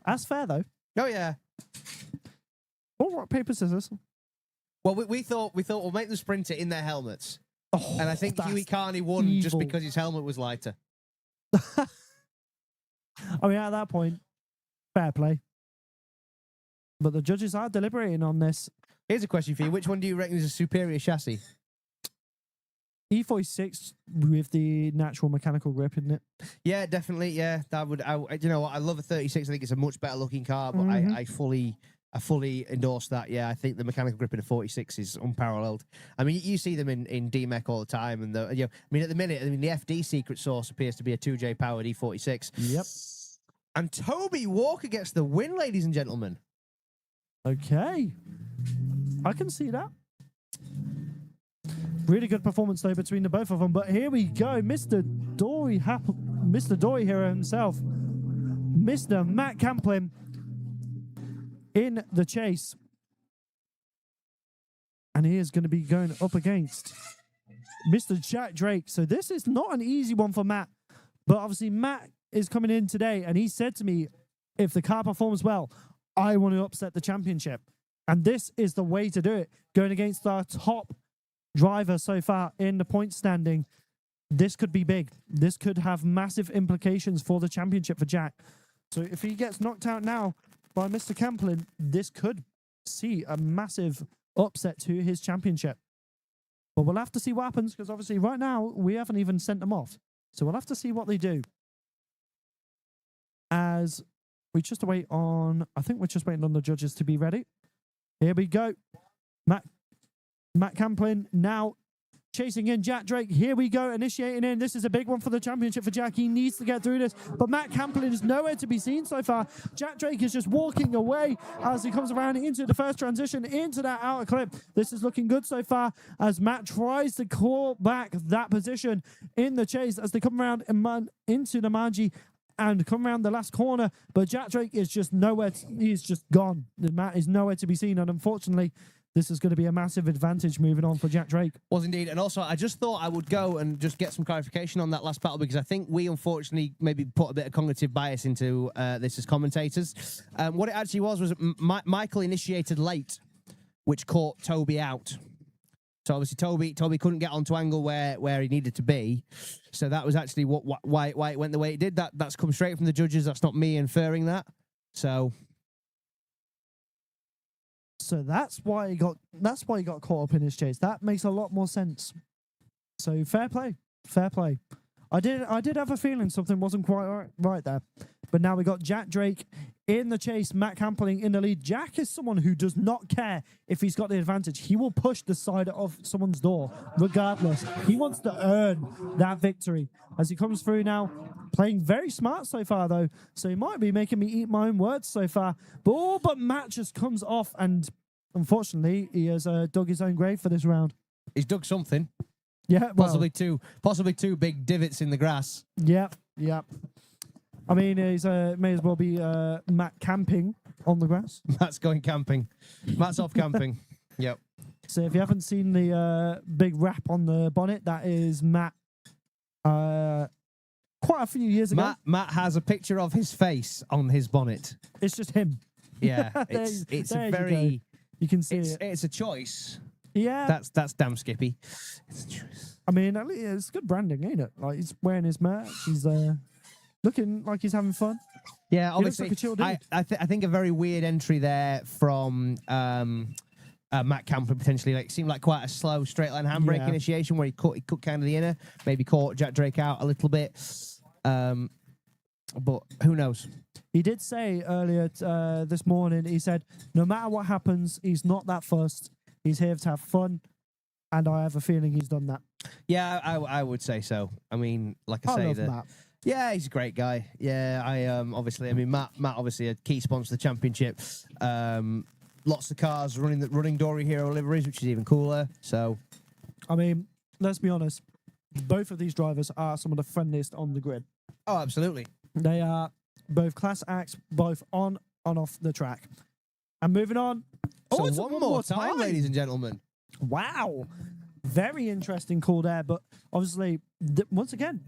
That's fair, though. Oh, yeah. All rock, paper, scissors. Well, we thought we'll make them sprint it in their helmets. Oh, And I think that's Huey Carney won just evil. because his helmet was lighter. I mean, at that point, fair play. But the judges are deliberating on this. Here's a question for you. Which one do you reckon is a superior chassis? E46 with the natural mechanical grip, isn't it? Yeah, definitely. Yeah, that would. You know what? I love a 36. I think it's a much better looking car, but Mhm. I fully I fully endorse that. Yeah, I think the mechanical grip in a 46 is unparalleled. I mean, you see them in DMEC all the time, and I mean, at the minute, the FD secret source appears to be a 2J powered E46. Yep. And Toby Walker gets the win, ladies and gentlemen. Okay. I can see that. Really good performance, though, between the both of them. But here we go. Mr. Dory Hero himself. Mr. Matt Camplin in the chase. And he is going to be going up against Mr. Jack Drake. So this is not an easy one for Matt. But obviously, Matt is coming in today, and he said to me, if the car performs well, I want to upset the championship. And this is the way to do it. Going against our top driver so far in the point standing. This could be big. This could have massive implications for the championship for Jack. So if he gets knocked out now by Mr. Camplin, this could see a massive upset to his championship. But we'll have to see what happens, because obviously right now we haven't even sent them off. So we'll have to see what they do. As we just wait on, I think we're just waiting on the judges to be ready. Here we go. Matt Camplin now chasing in Jack Drake. Here we go, initiating in. This is a big one for the championship for Jack. He needs to get through this. But Matt Camplin is nowhere to be seen so far. Jack Drake is just walking away as he comes around into the first transition, into that outer clip. This is looking good so far as Matt tries to claw back that position in the chase as they come around into the Manji and come around the last corner. But Jack Drake is just nowhere. He's just gone. Matt is nowhere to be seen. And unfortunately, this is going to be a massive advantage moving on for Jack Drake. Was indeed. And also, I just thought I would go and just get some clarification on that last battle, because I think we, unfortunately, maybe put a bit of cognitive bias into this as commentators. What it actually was Michael initiated late, which caught Toby out. So obviously Toby couldn't get onto angle where he needed to be. So that was actually why it went the way it did. That's come straight from the judges. That's not me inferring that. So that's why he got caught up in his chase. That makes a lot more sense. So fair play. I did have a feeling something wasn't quite right there. But now we got Jack Drake in the chase, Matt Camplin in the lead. Jack is someone who does not care if he's got the advantage. He will push the side of someone's door regardless. He wants to earn that victory as he comes through now. Playing very smart so far, though. So he might be making me eat my own words so far. But Matt just comes off, and unfortunately, he has dug his own grave for this round. He's dug something. Yeah, well, possibly two big divots in the grass. Yep. I mean, he's may as well be Matt camping on the grass. Matt's going camping. Matt's off camping. Yep. So if you haven't seen the big wrap on the bonnet, that is Matt. Quite a few years ago. Matt has a picture of his face on his bonnet. It's just him. Yeah, it's a very. You can see it. It's a choice. Yeah, that's damn Skippy. It's a choice. I mean, at least it's good branding, ain't it? Like, he's wearing his merch. He's looking like he's having fun. Yeah, obviously. He looks like a chill dude. I think a very weird entry there from Matt Camplin potentially. Like, seemed like quite a slow straight line handbrake initiation where he cut kind of the inner, maybe caught Jack Drake out a little bit. But who knows? He did say earlier this morning, he said, no matter what happens, he's not that fussed. He's here to have fun. And I have a feeling he's done that. Yeah, I would say so. I mean, like I say, love Matt. Yeah, he's a great guy. Yeah, obviously, I mean, Matt obviously a key sponsor of the championship. Lots of cars running Dory Hero liveries, which is even cooler. So, I mean, let's be honest. Both of these drivers are some of the friendliest on the grid. Oh, absolutely. They are both class acts, both on and off the track. And moving on. So one more time, ladies and gentlemen. Wow. Very interesting call there. But obviously, once again,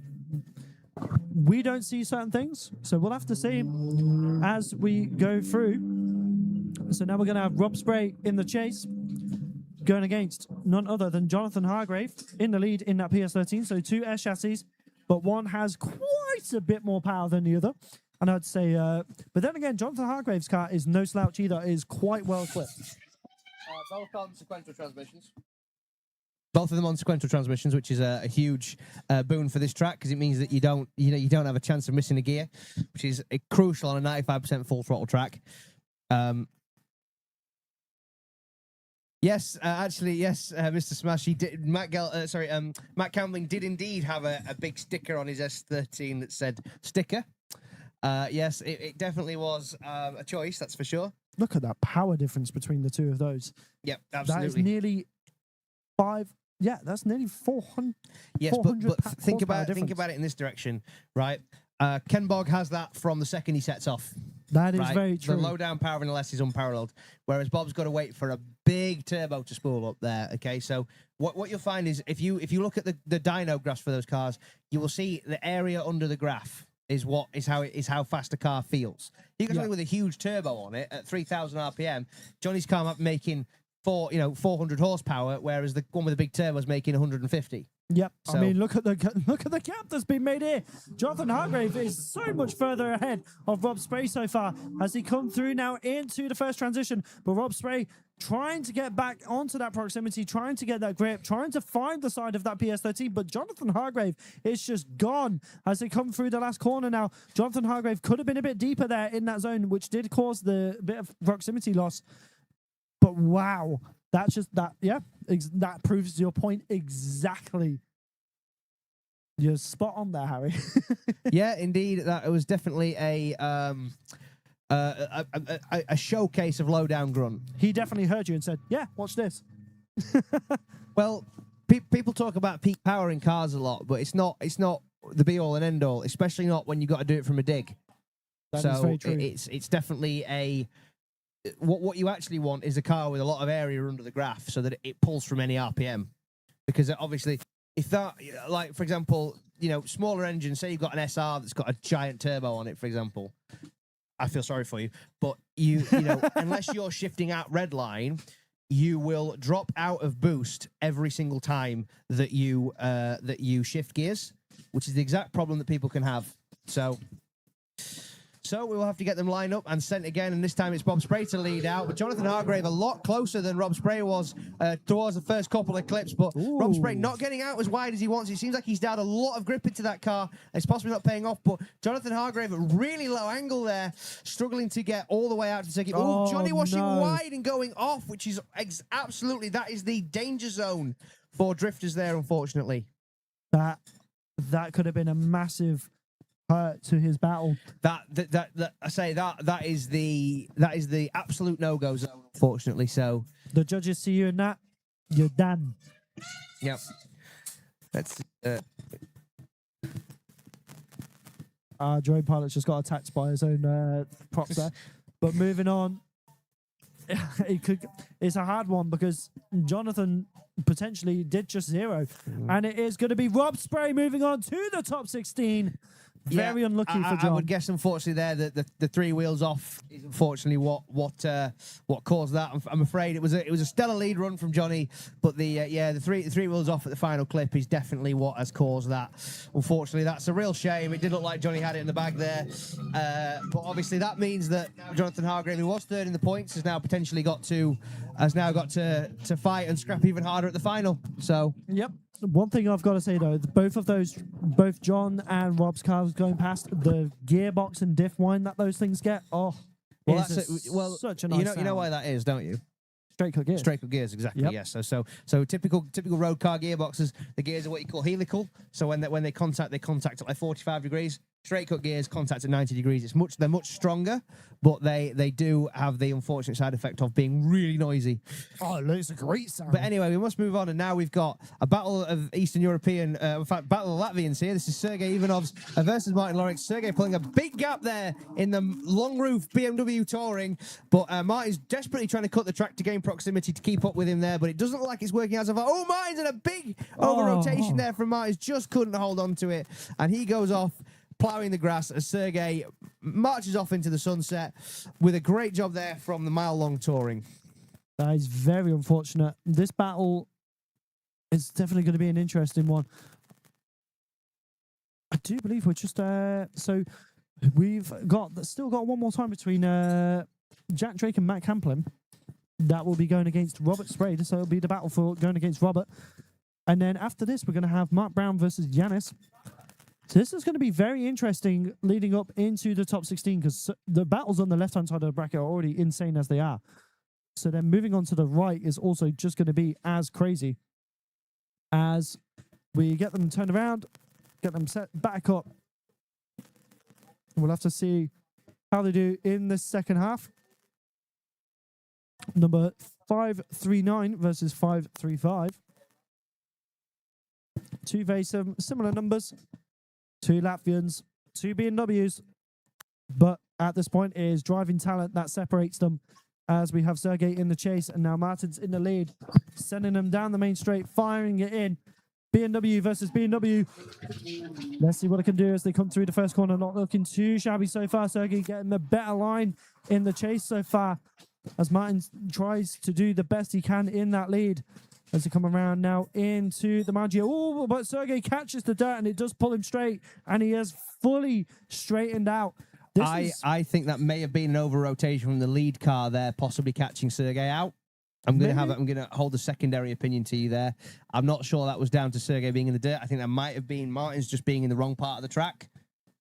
we don't see certain things. So we'll have to see as we go through. So now we're going to have Rob Spray in the chase, going against none other than Jonathan Hargrave in the lead in that PS13. So two S chassis, but one has quite a bit more power than the other. And I'd say, but then again, Jonathan Hargrave's car is no slouch either. It is quite well equipped. Both on sequential transmissions. Both of them on sequential transmissions, which is a huge boon for this track because it means that you don't have a chance of missing a gear, which is crucial on a 95% full throttle track. Yes, actually, yes, Mr. Smash. He did. Matt Campling did indeed have a big sticker on his S13 that said sticker. Yes, it definitely was a choice. That's for sure. Look at that power difference between the two of those. Yep, That absolutely. is nearly 5. Yeah, that's nearly 400. Yes, but 400 think horsepower about difference. it in this direction, right? Ken Bogg has that from the second he sets off. That is right? very true. The low down power in LS is unparalleled, whereas Bob's got to wait for a big turbo to spool up there. Okay, so what you'll find is if you look at the dyno graphs for those cars, you will see the area under the graph is how fast a car feels. You got something with a huge turbo on it at 3,000 RPM. Johnny's car might be making 400 horsepower, whereas the one with the big turbo is making 150. Yep. So- I mean, look at the gap that's been made here. Jonathan Hargrave is so much further ahead of Rob Spray so far as he come through now into the first transition. But Rob Spray trying to get back onto that proximity, trying to get that grip, trying to find the side of that PS13. But Jonathan Hargrave is just gone as they come through the last corner now. Jonathan Hargrave could have been a bit deeper there in that zone, which did cause the bit of proximity loss. But wow, that's just that. Yeah, that proves your point exactly. You're spot on there, Harry. Yeah, indeed, that was definitely a showcase of low down grunt. He definitely heard you and said, "Yeah, watch this." Well, people talk about peak power in cars a lot, but it's not the be all and end all, especially not when you've got to do it from a dig. That so is very true. It's definitely a what you actually want is a car with a lot of area under the graph so that it pulls from any RPM. Because obviously, if that, like, for example, smaller engine, say you've got an SR that's got a giant turbo on it, for example, I feel sorry for you, but you know, unless you're shifting out red line, you will drop out of boost every single time that you shift gears, which is the exact problem that people can have. So we will have to get them lined up and sent again, and this time it's Bob Spray to lead out. But Jonathan Hargrave a lot closer than Rob Spray was towards the first couple of clips, but Rob Spray not getting out as wide as he wants. It seems like he's down a lot of grip into that car. It's possibly not paying off, but Jonathan Hargrave at really low angle there, struggling to get all the way out to the circuit. Oh, Johnny washing wide and going off, which is absolutely, that is the danger zone for drifters there, unfortunately. That could have been a massive hurt to his battle. That is the absolute no-go zone, unfortunately. So the judges see you in that, you're done. Yep. That's Drone Pilot's just got attacked by his own props there. But moving on, it's a hard one because Jonathan potentially did just zero. And it is going to be Rob Spray moving on to the top 16. Very unlucky for John. I would guess, unfortunately, there that the three wheels off is unfortunately what caused that. I'm afraid it was a stellar lead run from Johnny, but the three wheels off at the final clip is definitely what has caused that. Unfortunately, that's a real shame. It did look like Johnny had it in the bag there, but obviously that means that Jonathan Hargrave, who was third in the points, has now got to fight and scrap even harder at the final. So yep. One thing I've got to say though, both John and Rob's cars going past, the gearbox and diff whine that those things get. Oh, well, such a nice you know why that is, don't you? Straight cut gears. Straight cut gears, exactly. Yep. Yes. So typical road car gearboxes. The gears are what you call helical. So when they contact at like 45 degrees. Straight cut gears contact at 90 degrees. They're much stronger, but they do have the unfortunate side effect of being really noisy. Oh, it's a great sound. But anyway, we must move on, and now we've got a battle of Eastern European, in fact, battle of Latvians here. This is Sergei Ivanovs versus Martin Lawrence. Sergei pulling a big gap there in the long roof BMW Touring, but Martin's desperately trying to cut the track to gain proximity to keep up with him there, but it doesn't look like it's working out so far. Oh, Martin's in a big over-rotation there from Martin's, just couldn't hold on to it, and he goes off, ploughing the grass as Sergei marches off into the sunset with a great job there from the mile-long Touring. That is very unfortunate. This battle is definitely going to be an interesting one. I do believe we're just so we've still got one more time between Jack Drake and Matt Camplin. That will be going against Robert Spray, so it'll be the battle for going against Robert. And then after this, we're going to have Mark Brown versus Yanis. So this is going to be very interesting leading up into the top 16 because the battles on the left-hand side of the bracket are already insane as they are. So then moving on to the right is also just going to be as crazy as we get them turned around, get them set back up. We'll have to see how they do in the second half. Number 539 versus 535. Two very similar numbers. Two Latvians, two BMWs. But at this point, it is driving talent that separates them, as we have Sergey in the chase and now Martin's in the lead, sending them down the main straight, firing it in. BMW versus BMW. Let's see what it can do as they come through the first corner. Not looking too shabby so far. Sergey getting the better line in the chase so far, as Martin tries to do the best he can in that lead. As they come around now into the Maggio. Oh, but Sergey catches the dirt and it does pull him straight, and he has fully straightened out. I think that may have been an over rotation from the lead car there, possibly catching Sergey out. I'm gonna hold a secondary opinion to you there. I'm not sure that was down to Sergey being in the dirt. I think that might have been Martin's just being in the wrong part of the track,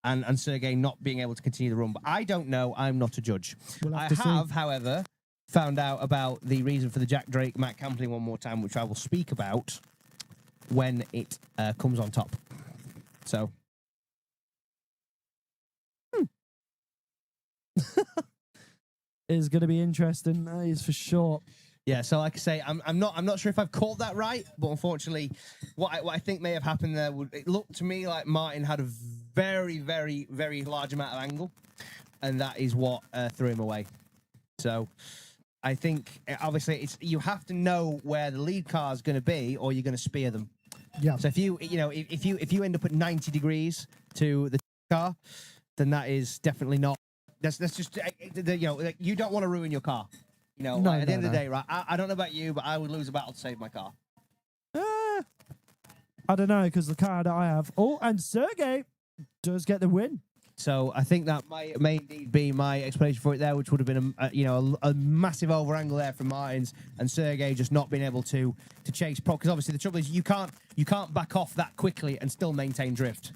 and Sergey not being able to continue the run. But I don't know. I'm not a judge. I have, however, found out about the reason for the Jack Drake Matt Campling one more time, which I will speak about when it comes on top. So. Is going to be interesting. That is for sure. Yeah, so like I say, I'm not sure if I've called that right, but unfortunately, what I think may have happened there it looked to me like Martin had a very, very, very large amount of angle, and that is what threw him away. So I think obviously you have to know where the lead car is going to be, or you're going to spear them. Yeah. So if you end up at 90 degrees to the car, then that is definitely not. That's just you don't want to ruin your car. At the end of the day, right? I don't know about you, but I would lose a battle to save my car. I don't know, because the car that I have. Oh, and Sergey does get the win. So I think that may indeed be my explanation for it there, which would have been a massive over angle there from Martins, and Sergey just not being able to chase Pro, because obviously the trouble is you can't back off that quickly and still maintain drift.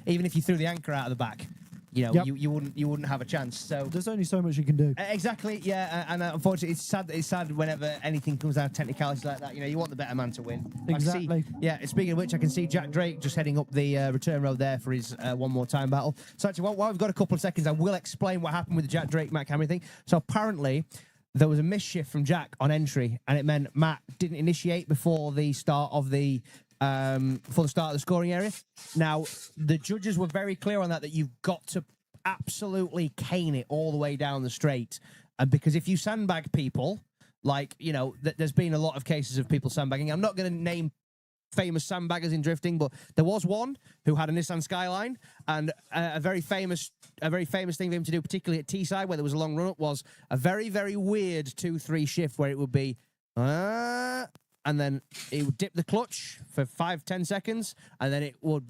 Even if you threw the anchor out of the back, you wouldn't have a chance. So there's only so much you can do. Exactly, yeah. And unfortunately, it's sad whenever anything comes down to technicalities like that. You want the better man to win. Exactly. Speaking of which, I can see Jack Drake just heading up the return road there for his one more time battle. So actually, while we've got a couple of seconds, I will explain what happened with the Jack Drake Matt Cameron thing. So apparently, there was a misshift from Jack on entry, and it meant Matt didn't initiate before the start of the scoring area. Now, the judges were very clear on that you've got to absolutely cane it all the way down the straight. And because if you sandbag people, there's been a lot of cases of people sandbagging. I'm not going to name famous sandbaggers in drifting, but there was one who had a Nissan Skyline, and a very famous thing for him to do, particularly at Teesside, where there was a long run-up, was a very, very weird 2-3 shift where it would be and then it would dip the clutch for 5-10 seconds, and then it would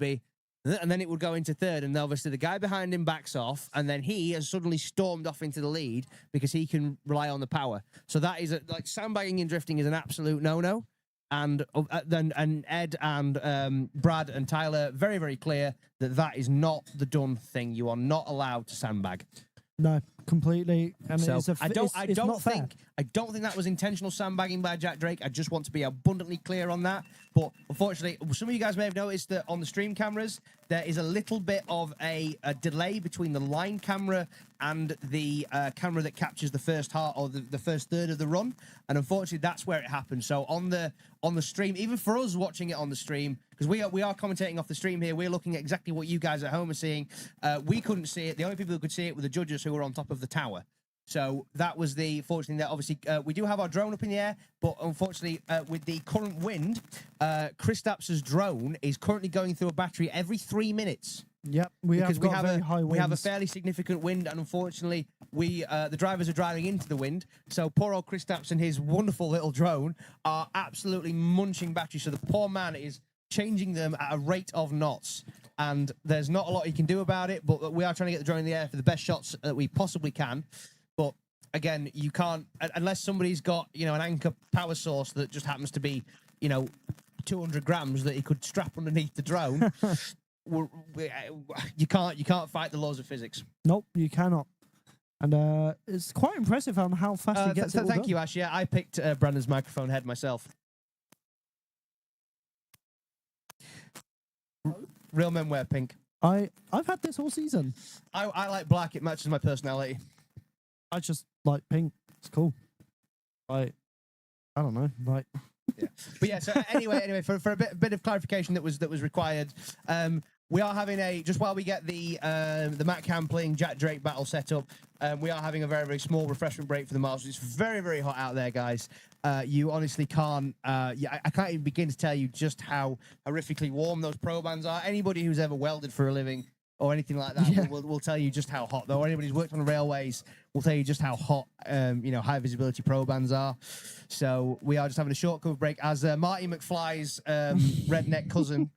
go into third, and obviously the guy behind him backs off, and then he has suddenly stormed off into the lead because he can rely on the power. So that is sandbagging in drifting is an absolute no-no. And Ed and Brad and Tyler very, very clear that is not the done thing. You are not allowed to sandbag. No, completely. And so I don't think that was intentional sandbagging by Jack Drake. I just want to be abundantly clear on that. But unfortunately, some of you guys may have noticed that on the stream cameras, there is a little bit of a delay between the line camera and the camera that captures the first half or the first third of the run. And unfortunately, that's where it happened. So on the stream, even for us watching it on the stream, because we are commentating off the stream here, we're looking at exactly what you guys at home are seeing. We couldn't see it. The only people who could see it were the judges who were on top of the tower. So that was the fortunate thing that obviously we do have our drone up in the air, but unfortunately with the current wind, Kristaps's drone is currently going through a battery every 3 minutes. Yep, we have very high winds. We have a fairly significant wind, and unfortunately, the drivers are driving into the wind. So poor old Kristaps and his wonderful little drone are absolutely munching battery. So the poor man is changing them at a rate of knots. And there's not a lot he can do about it, but we are trying to get the drone in the air for the best shots that we possibly can. But again, you can't, unless somebody's got, an anchor power source that just happens to be, 200 grams that he could strap underneath the drone. You can't fight the laws of physics. Nope, you cannot. And it's quite impressive on how fast he gets it all Thank done. you, Ash. Yeah, I picked Brandon's microphone head myself. Real men wear pink. I've had this all season. I like black. It matches my personality. I just like pink. It's cool. Like, I don't know. Like, Yeah. But yeah. So anyway, for a bit of clarification that was required. We are having just while we get the Matt Campling Jack Drake battle set up, we are having a very, very small refreshment break for the Masters. It's very, very hot out there, guys. You honestly can't. Yeah, I can't even begin to tell you just how horrifically warm those pro bands are. Anybody who's ever welded for a living or anything like that will tell you just how hot. Though anybody who's worked on railways will tell you just how hot, high visibility pro bands are. So we are just having a short cover break as Marty McFly's redneck cousin.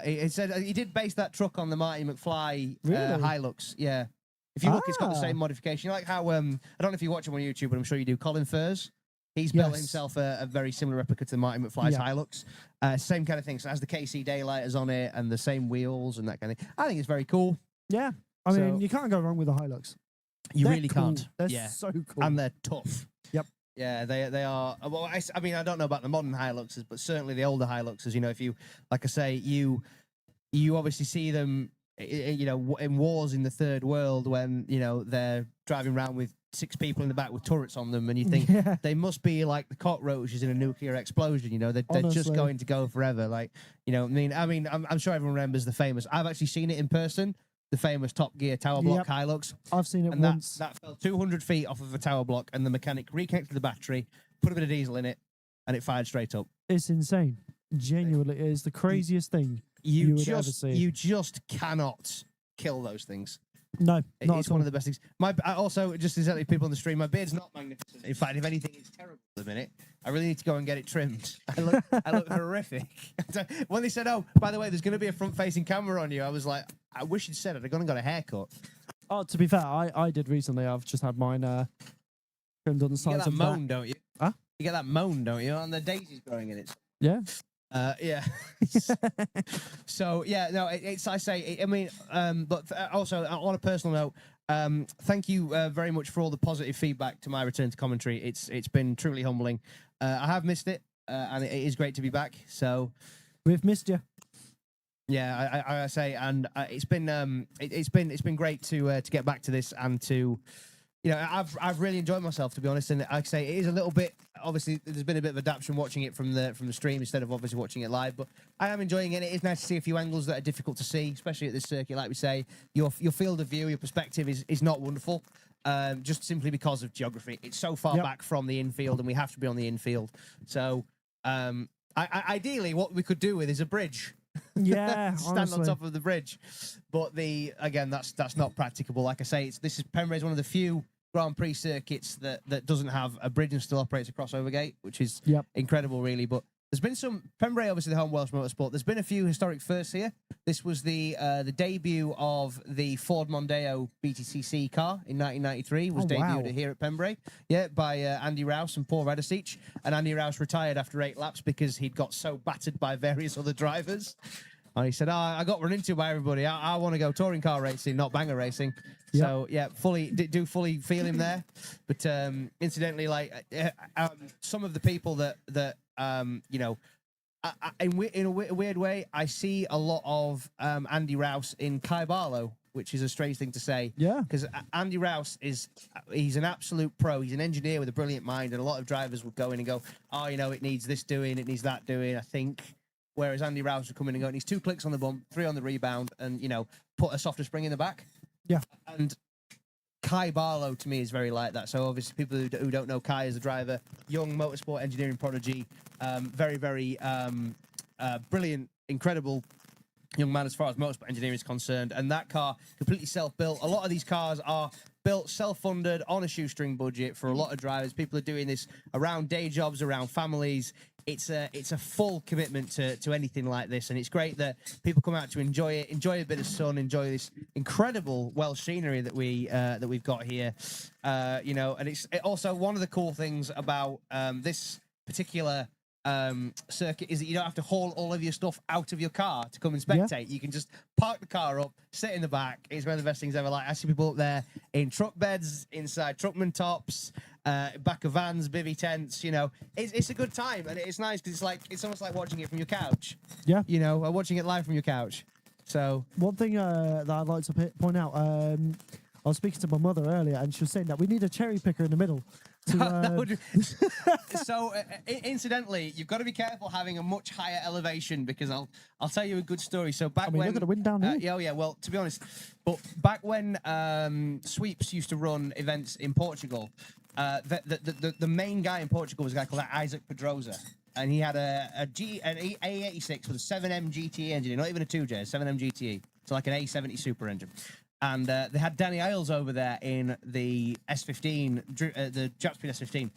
He said he did base that truck on the Marty McFly Hilux. Yeah. If you look, it's got the same modification. You like how I don't know if you watch him on YouTube, but I'm sure you do. Colin Furs. He's built himself a very similar replica to the Marty McFly's Hilux. Same kind of thing. So it has the KC daylighters on it and the same wheels and that kind of thing. I think it's very cool. yeah. I mean, you can't go wrong with the Hilux. You They're really cool. can't. They're so cool. And they're tough. Yep. Yeah, they are. Well, I mean, I don't know about the modern Hiluxes, but certainly the older Hiluxes. You know, if you, like I say, you obviously see them, in wars in the third world when they're driving around with 6 people in the back with turrets on them, and you think they must be like the cockroaches in a nuclear explosion. They're just going to go forever. Like, I'm sure everyone remembers the famous. I've actually seen it in person. The famous Top Gear tower block Hilux. I've seen it and once. That fell 200 feet off of a tower block, and the mechanic reconnected the battery, put a bit of diesel in it, and it fired straight up. It's insane. Genuinely, it is the craziest thing you would ever see. You just cannot kill those things. No, it's one of the best things. Also, just to tell you people on the stream, my beard's not magnificent. In fact, if anything, it's terrible at the minute. I really need to go and get it trimmed. I look horrific. When they said, "Oh, by the way, there's going to be a front-facing camera on you," I was like, "I wish you'd said it. I'd gone and got a haircut." Oh, to be fair, I did recently. I've just had mine trimmed on the sides. You get that moan, don't you? Huh? You get that moan, don't you? And the daisies growing in it. Yeah. Yeah. So yeah, no, but also on a personal note, thank you very much for all the positive feedback to my return to commentary. It's been truly humbling. I have missed it, and it is great to be back. So we've missed you. Yeah, I say, and it's been great to get back to this and to. I've really enjoyed myself, to be honest, and like I say, it is a little bit. Obviously, there's been a bit of adaptation watching it from the stream instead of obviously watching it live. But I am enjoying it. It is nice to see a few angles that are difficult to see, especially at this circuit. Like we say, your field of view, your perspective is not wonderful, just simply because of geography. It's so far back from the infield, and we have to be on the infield. So, ideally, what we could do with is a bridge. Yeah, stand honestly. on top of the bridge, but that's not practicable. Like I say, Pembrey is one of the few Grand Prix circuits that doesn't have a bridge and still operates a crossover gate, which is incredible, really. But there's been some Pembrey, obviously the home Welsh motorsport. There's been a few historic firsts here. This was the debut of the Ford Mondeo BTCC car in 1993. Was debuted here at Pembrey, by Andy Rouse and Paul Radicic. And Andy Rouse retired after 8 laps because he'd got so battered by various other drivers. And he said, I got run into by everybody. I want to go touring car racing, not banger racing. Yep. So, yeah, do fully feel him there. But incidentally, some of the people that in a weird way, I see a lot of Andy Rouse in Kai Barlow, which is a strange thing to say. Yeah. Because Andy Rouse he's an absolute pro. He's an engineer with a brilliant mind. And a lot of drivers would go in and go, it needs this doing, it needs that doing, I think. Whereas Andy Rouse would come in and go, it needs 2 clicks on the bump, 3 on the rebound, and, put a softer spring in the back. Yeah. And Kai Barlow, to me, is very like that. So, obviously, people who don't know Kai as a driver, young motorsport engineering prodigy, very, very brilliant, incredible young man as far as motorsport engineering is concerned. And that car, completely self-built. A lot of these cars are built self-funded on a shoestring budget for a lot of drivers. People are doing this around day jobs, around families. It's a full commitment to anything like this, and it's great that people come out to enjoy it, enjoy a bit of sun, enjoy this incredible Welsh scenery that we've got here. And it's also one of the cool things about this particular circuit is that you don't have to haul all of your stuff out of your car to come and spectate. You can just park the car up, sit in the back. It's one of the best things ever. Like, I see people up there in truck beds, inside truckman tops, back of vans, bivvy tents. You know, it's a good time, and it's nice because it's almost like watching it from your couch. Yeah. You know, watching it live from your couch. So one thing that I'd like to point out, I was speaking to my mother earlier, and she was saying that we need a cherry picker in the middle. So, incidentally, you've got to be careful having a much higher elevation, because I'll tell you a good story. So back when look at the wind down here. oh yeah, well, to be honest, but back when Sweeps used to run events in Portugal, the main guy in Portugal was a guy called Isaac Pedrosa. And he had an A86 with a 7M GTE engine, not even a 2J, a 7M GTE. So like an A70 super engine. And they had Danny Isles over there in the S15, the Jap Speed S15.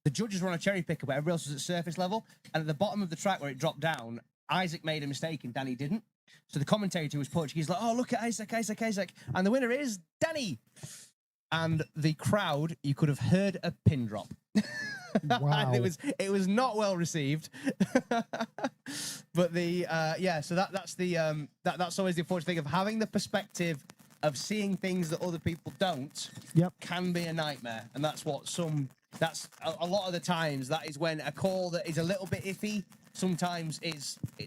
The judges were on a cherry picker, but everybody else was at surface level. And at the bottom of the track where it dropped down, Isaac made a mistake and Danny didn't. So the commentator who was Portuguese, like, oh, look at Isaac. And the winner is Danny. And the crowd, you could have heard a pin drop. Wow. And it was not well received. But so that's always the unfortunate thing of having the perspective of seeing things that other people don't. Yep. Can be a nightmare. And that's a lot of the times that is when a call that is a little bit iffy sometimes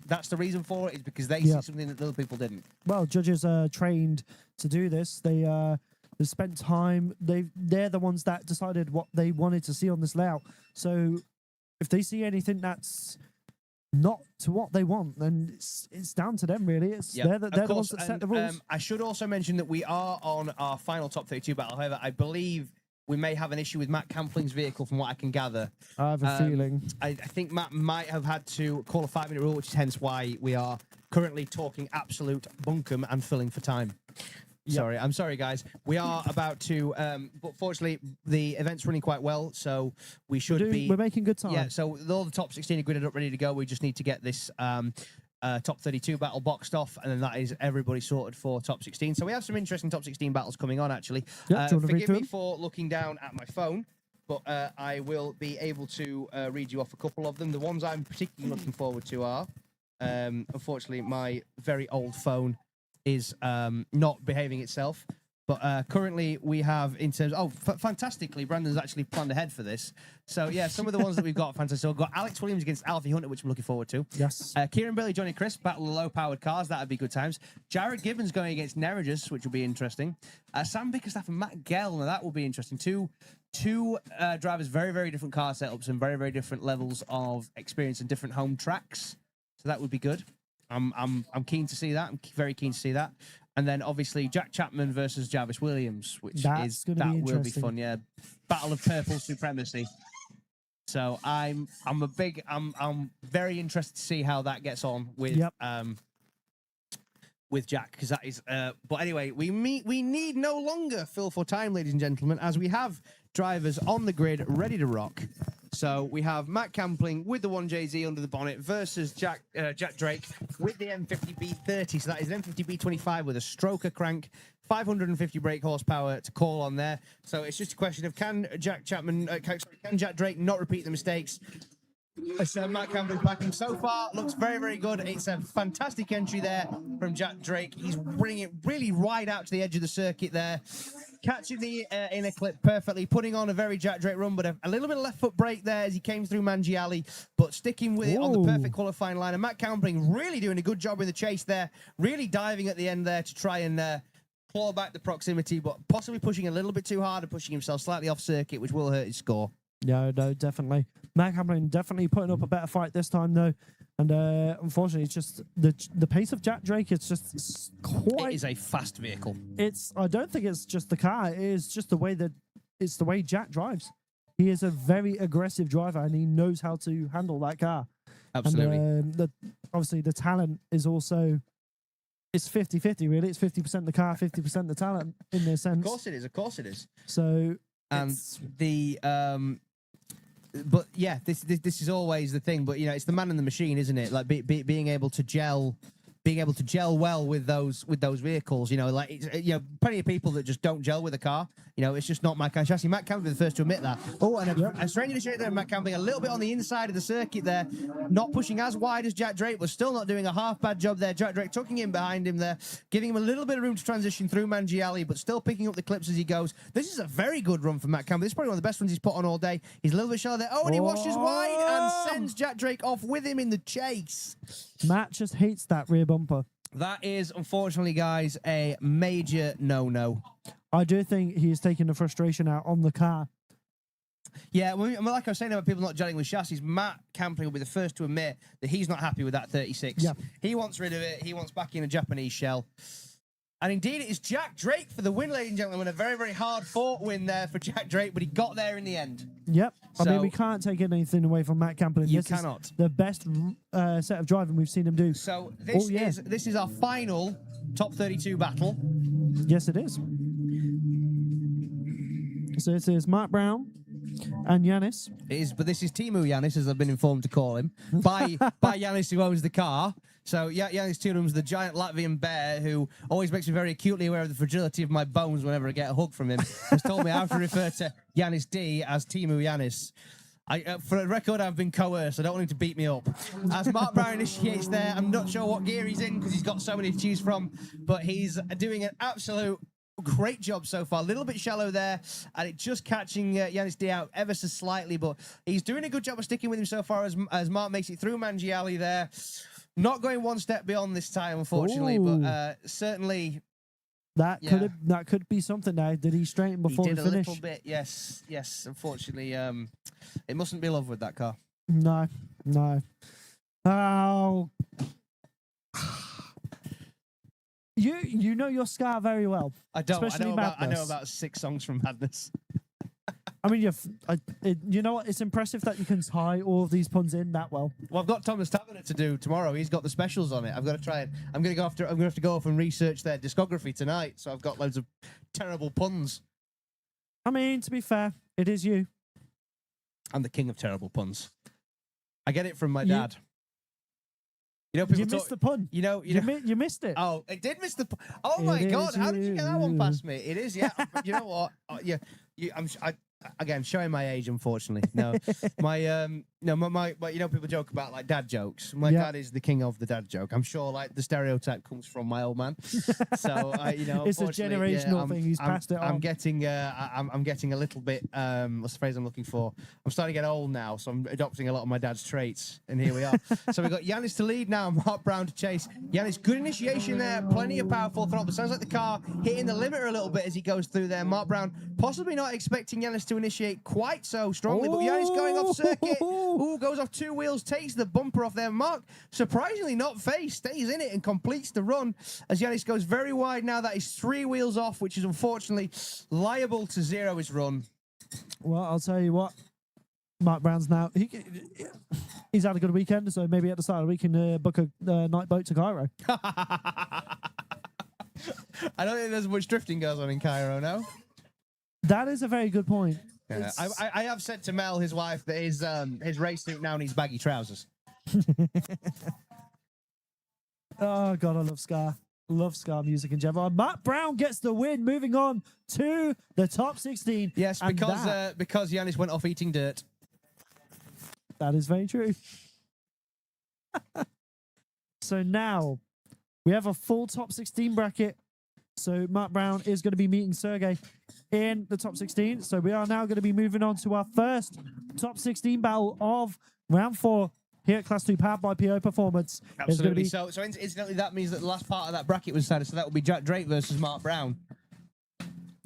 that's the reason for it, is because they see something that other people didn't. Well, judges are trained to do this. They spent time. They're the ones that decided what they wanted to see on this layout. So if they see anything that's not to what they want, then it's down to them, really. They're the ones that set the rules. I should also mention that we are on our final top 32 battle. However, I believe we may have an issue with Matt Campling's vehicle, from what I can gather. I have a feeling. I think Matt might have had to call a 5-minute rule, which is hence why we are currently talking absolute bunkum and filling for time. Sorry, I'm sorry, guys. We are about to, but fortunately, the event's running quite well, so we should we're making good time. Yeah, so all the top 16 are gridded up, ready to go. We just need to get this top 32 battle boxed off, and then that is everybody sorted for top 16. So we have some interesting top 16 battles coming on, actually. Forgive me for looking down at my phone, but I will be able to read you off a couple of them. The ones I'm particularly looking forward to are, unfortunately, my very old phone is not behaving itself. But currently we have, in terms fantastically, Brandon's actually planned ahead for this. So yeah, some of the ones that we've got, fantastic. So we've got Alex Williams against Alfie Hunter, which I'm looking forward to. Yes. Kieran Billy, Johnny Chris, battle of low-powered cars. That would be good times. Jared Gibbons going against Nerigis, which will be interesting. Sam Bickerstaff and Matt Gell, now that will be interesting. Two drivers, very, very different car setups and very, very different levels of experience and different home tracks. So that would be good. I'm keen to see that. I'm very keen to see that. And then obviously Jack Chapman versus Jarvis Williams, which will be fun. Yeah, battle of purple supremacy. So I'm very interested to see how that gets on with Jack, because that is. But anyway, we need no longer fill for time, ladies and gentlemen, as we have drivers on the grid ready to rock. So we have Matt Campling with the 1JZ under the bonnet versus Jack Drake with the M50B30. So that is an M50B25 with a stroker crank, 550 brake horsepower to call on there. So it's just a question of can Jack Drake not repeat the mistakes? Matt Campbell's backing so far looks very, very good. It's a fantastic entry there from Jack Drake. He's bringing it really right out to the edge of the circuit there, catching the inner clip perfectly, putting on a very Jack Drake run, but a little bit of left foot brake there as he came through Mangiali, but sticking with it on the perfect qualifying line. And Matt Campbell really doing a good job in the chase there, really diving at the end there to try and claw back the proximity, but possibly pushing a little bit too hard and pushing himself slightly off circuit, which will hurt his score. No, definitely. Matt Hamlin definitely putting up a better fight this time, though. And unfortunately, it's just the pace of Jack Drake. It's quite. It is a fast vehicle. I don't think it's just the car. It is just the way Jack drives. He is a very aggressive driver, and he knows how to handle that car. Absolutely. And obviously, the talent is also. It's 50-50, really. It's 50% the car, 50% the talent in this sense. Of course it is. So. And but yeah, this is always the thing. But you know, it's the man and the machine, isn't it? Like being able to gel well with those vehicles. You know, like plenty of people that just don't gel with a car. You know, it's just not my kind of chassis. Matt Campbell will be the first to admit that. Oh, and a strange initiator there, Matt Campbell, a little bit on the inside of the circuit there, not pushing as wide as Jack Drake, was still not doing a half bad job there. Jack Drake tucking in behind him there, giving him a little bit of room to transition through Mangiali, but still picking up the clips as he goes. This is a very good run for Matt Campbell. This is probably one of the best ones he's put on all day. He's a little bit shallow there. Oh, and he washes wide and sends Jack Drake off with him in the chase. Matt just hates that rear bumper. That is, unfortunately, guys, a major no-no. I do think he is taking the frustration out on the car. Yeah, well, like I was saying about people not gelling with chassis, Matt Campbell will be the first to admit that he's not happy with that 36. Yeah. He wants rid of it. He wants back in a Japanese shell. And indeed, it is Jack Drake for the win, ladies and gentlemen. A very, very hard-fought win there for Jack Drake, but he got there in the end. Yep. I mean, So- we can't take anything away from Matt Campbell. You This cannot. is the best set of driving we've seen him do. So this yeah. this is our final top 32 battle. Yes, it is. So it is Mark Brown and Yanis. It is, but this is Timu Yanis, as I've been informed to call him, by Yanis, who owns the car. So Yanis Tunum's the giant Latvian bear who always makes me very acutely aware of the fragility of my bones whenever I get a hug from him. Has told me I have to refer to Yanis D as Timu Yanis. For the record, I've been coerced. I don't want him to beat me up. As Mark Brown initiates there, I'm not sure what gear he's in because he's got so many to choose from, but he's doing an absolute great job so far. A little bit shallow there, and it just catching Yanis D out ever so slightly, but he's doing a good job of sticking with him so far as Mark makes it through Mangiali there. Not going one step beyond this time, unfortunately, but certainly That could be something now. Did he straighten before he did the a finish? little bit. Yes. Unfortunately, it mustn't be love with that car. No. Oh. You know your Scar very well. I don't. Especially I know Madness. about 6 songs from Madness. I mean, you know what? It's impressive that you can tie all of these puns in that well. Well, I've got Thomas Taverner to do tomorrow. He's got the specials on it. I've got to try it. I'm going to have to go off and research their discography tonight. So I've got loads of terrible puns. I mean, to be fair, it is you. I'm the king of terrible puns. I get it from my dad. You know, You missed the pun. You missed it. Oh, it did miss the. Oh my It God! is How did you get that one you. past me? It is, yeah. You know what? Again, showing my age, unfortunately. No, my you know, people joke about like dad jokes. My dad is the king of the dad joke. I'm sure, like the stereotype comes from my old man. So, It's a generational thing. He's passed it on. I'm getting a little bit. What's the phrase I'm looking for? I'm starting to get old now, so I'm adopting a lot of my dad's traits. And here we are. So we've got Yanis to lead now, Mark Brown to chase. Yanis, good initiation there, plenty of powerful throttle. Sounds like the car hitting the limiter a little bit as he goes through there. Mark Brown possibly not expecting Yanis to initiate quite so strongly, but Yanis going off circuit. Ooh, goes off 2 wheels, takes the bumper off there. Mark, surprisingly not phased, stays in it and completes the run as Yanis goes very wide now. That is 3 wheels off, which is unfortunately liable to zero his run. Well, I'll tell you what. Mark Brown's now. He's had a good weekend, so maybe at the start of the week he can book a night boat to Cairo. I don't think there's much drifting goes on in Cairo now. That is a very good point. Yeah. I have said to Mel, his wife, that his race suit now needs baggy trousers. Oh, God, I love Scar. Love Scar music in general. Matt Brown gets the win, moving on to the top 16. Yes, And because Yanis went off eating dirt. that is very true. So now we have a full top 16 bracket. So Matt Brown is going to be meeting Sergey in the top 16. So we are now going to be moving on to our first top 16 battle of round 4 here at Class 2, powered by PO Performance. Absolutely. So incidentally, that means that the last part of that bracket was decided. So that will be Jack Drake versus Mark Brown.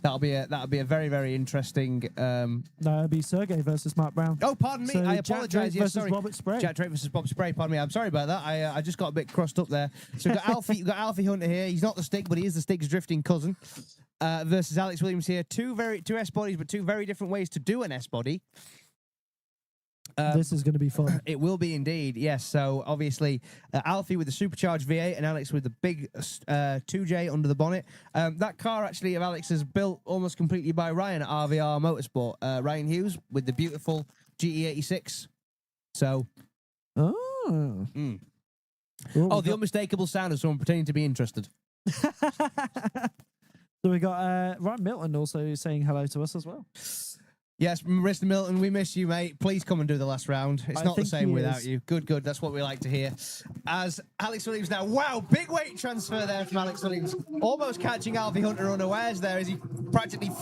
That'll be a very, very interesting. No, it'll be Sergey versus Mark Brown. Oh, pardon me. So I Jack Drake apologise. Yes, versus sorry. Robert Spray. Jack Drake versus Bob Spray. Pardon me. I'm sorry about that. I just got a bit crossed up there. So we've got Alfie Hunter here. He's not the stick, but he is the stick's drifting cousin. Versus Alex Williams here. Two S bodies, but 2 very different ways to do an S body. This is going to be fun. It will be indeed, yes. So obviously, Alfie with the supercharged V8 and Alex with the big 2J under the bonnet. That car actually of Alex is built almost completely by Ryan at RVR Motorsport. Ryan Hughes with the beautiful GE86. So, Oh. Oh, the unmistakable sound of someone pretending to be interested. So we got Ryan Milton also saying hello to us as well. Yes, Mr. Milton, we miss you, mate. Please come and do the last round. It's I not the think same he without is. you. Good, good. That's what we like to hear. As Alex Williams now, wow, big weight transfer there from Alex Williams. Almost catching Alfie Hunter unawares there as he practically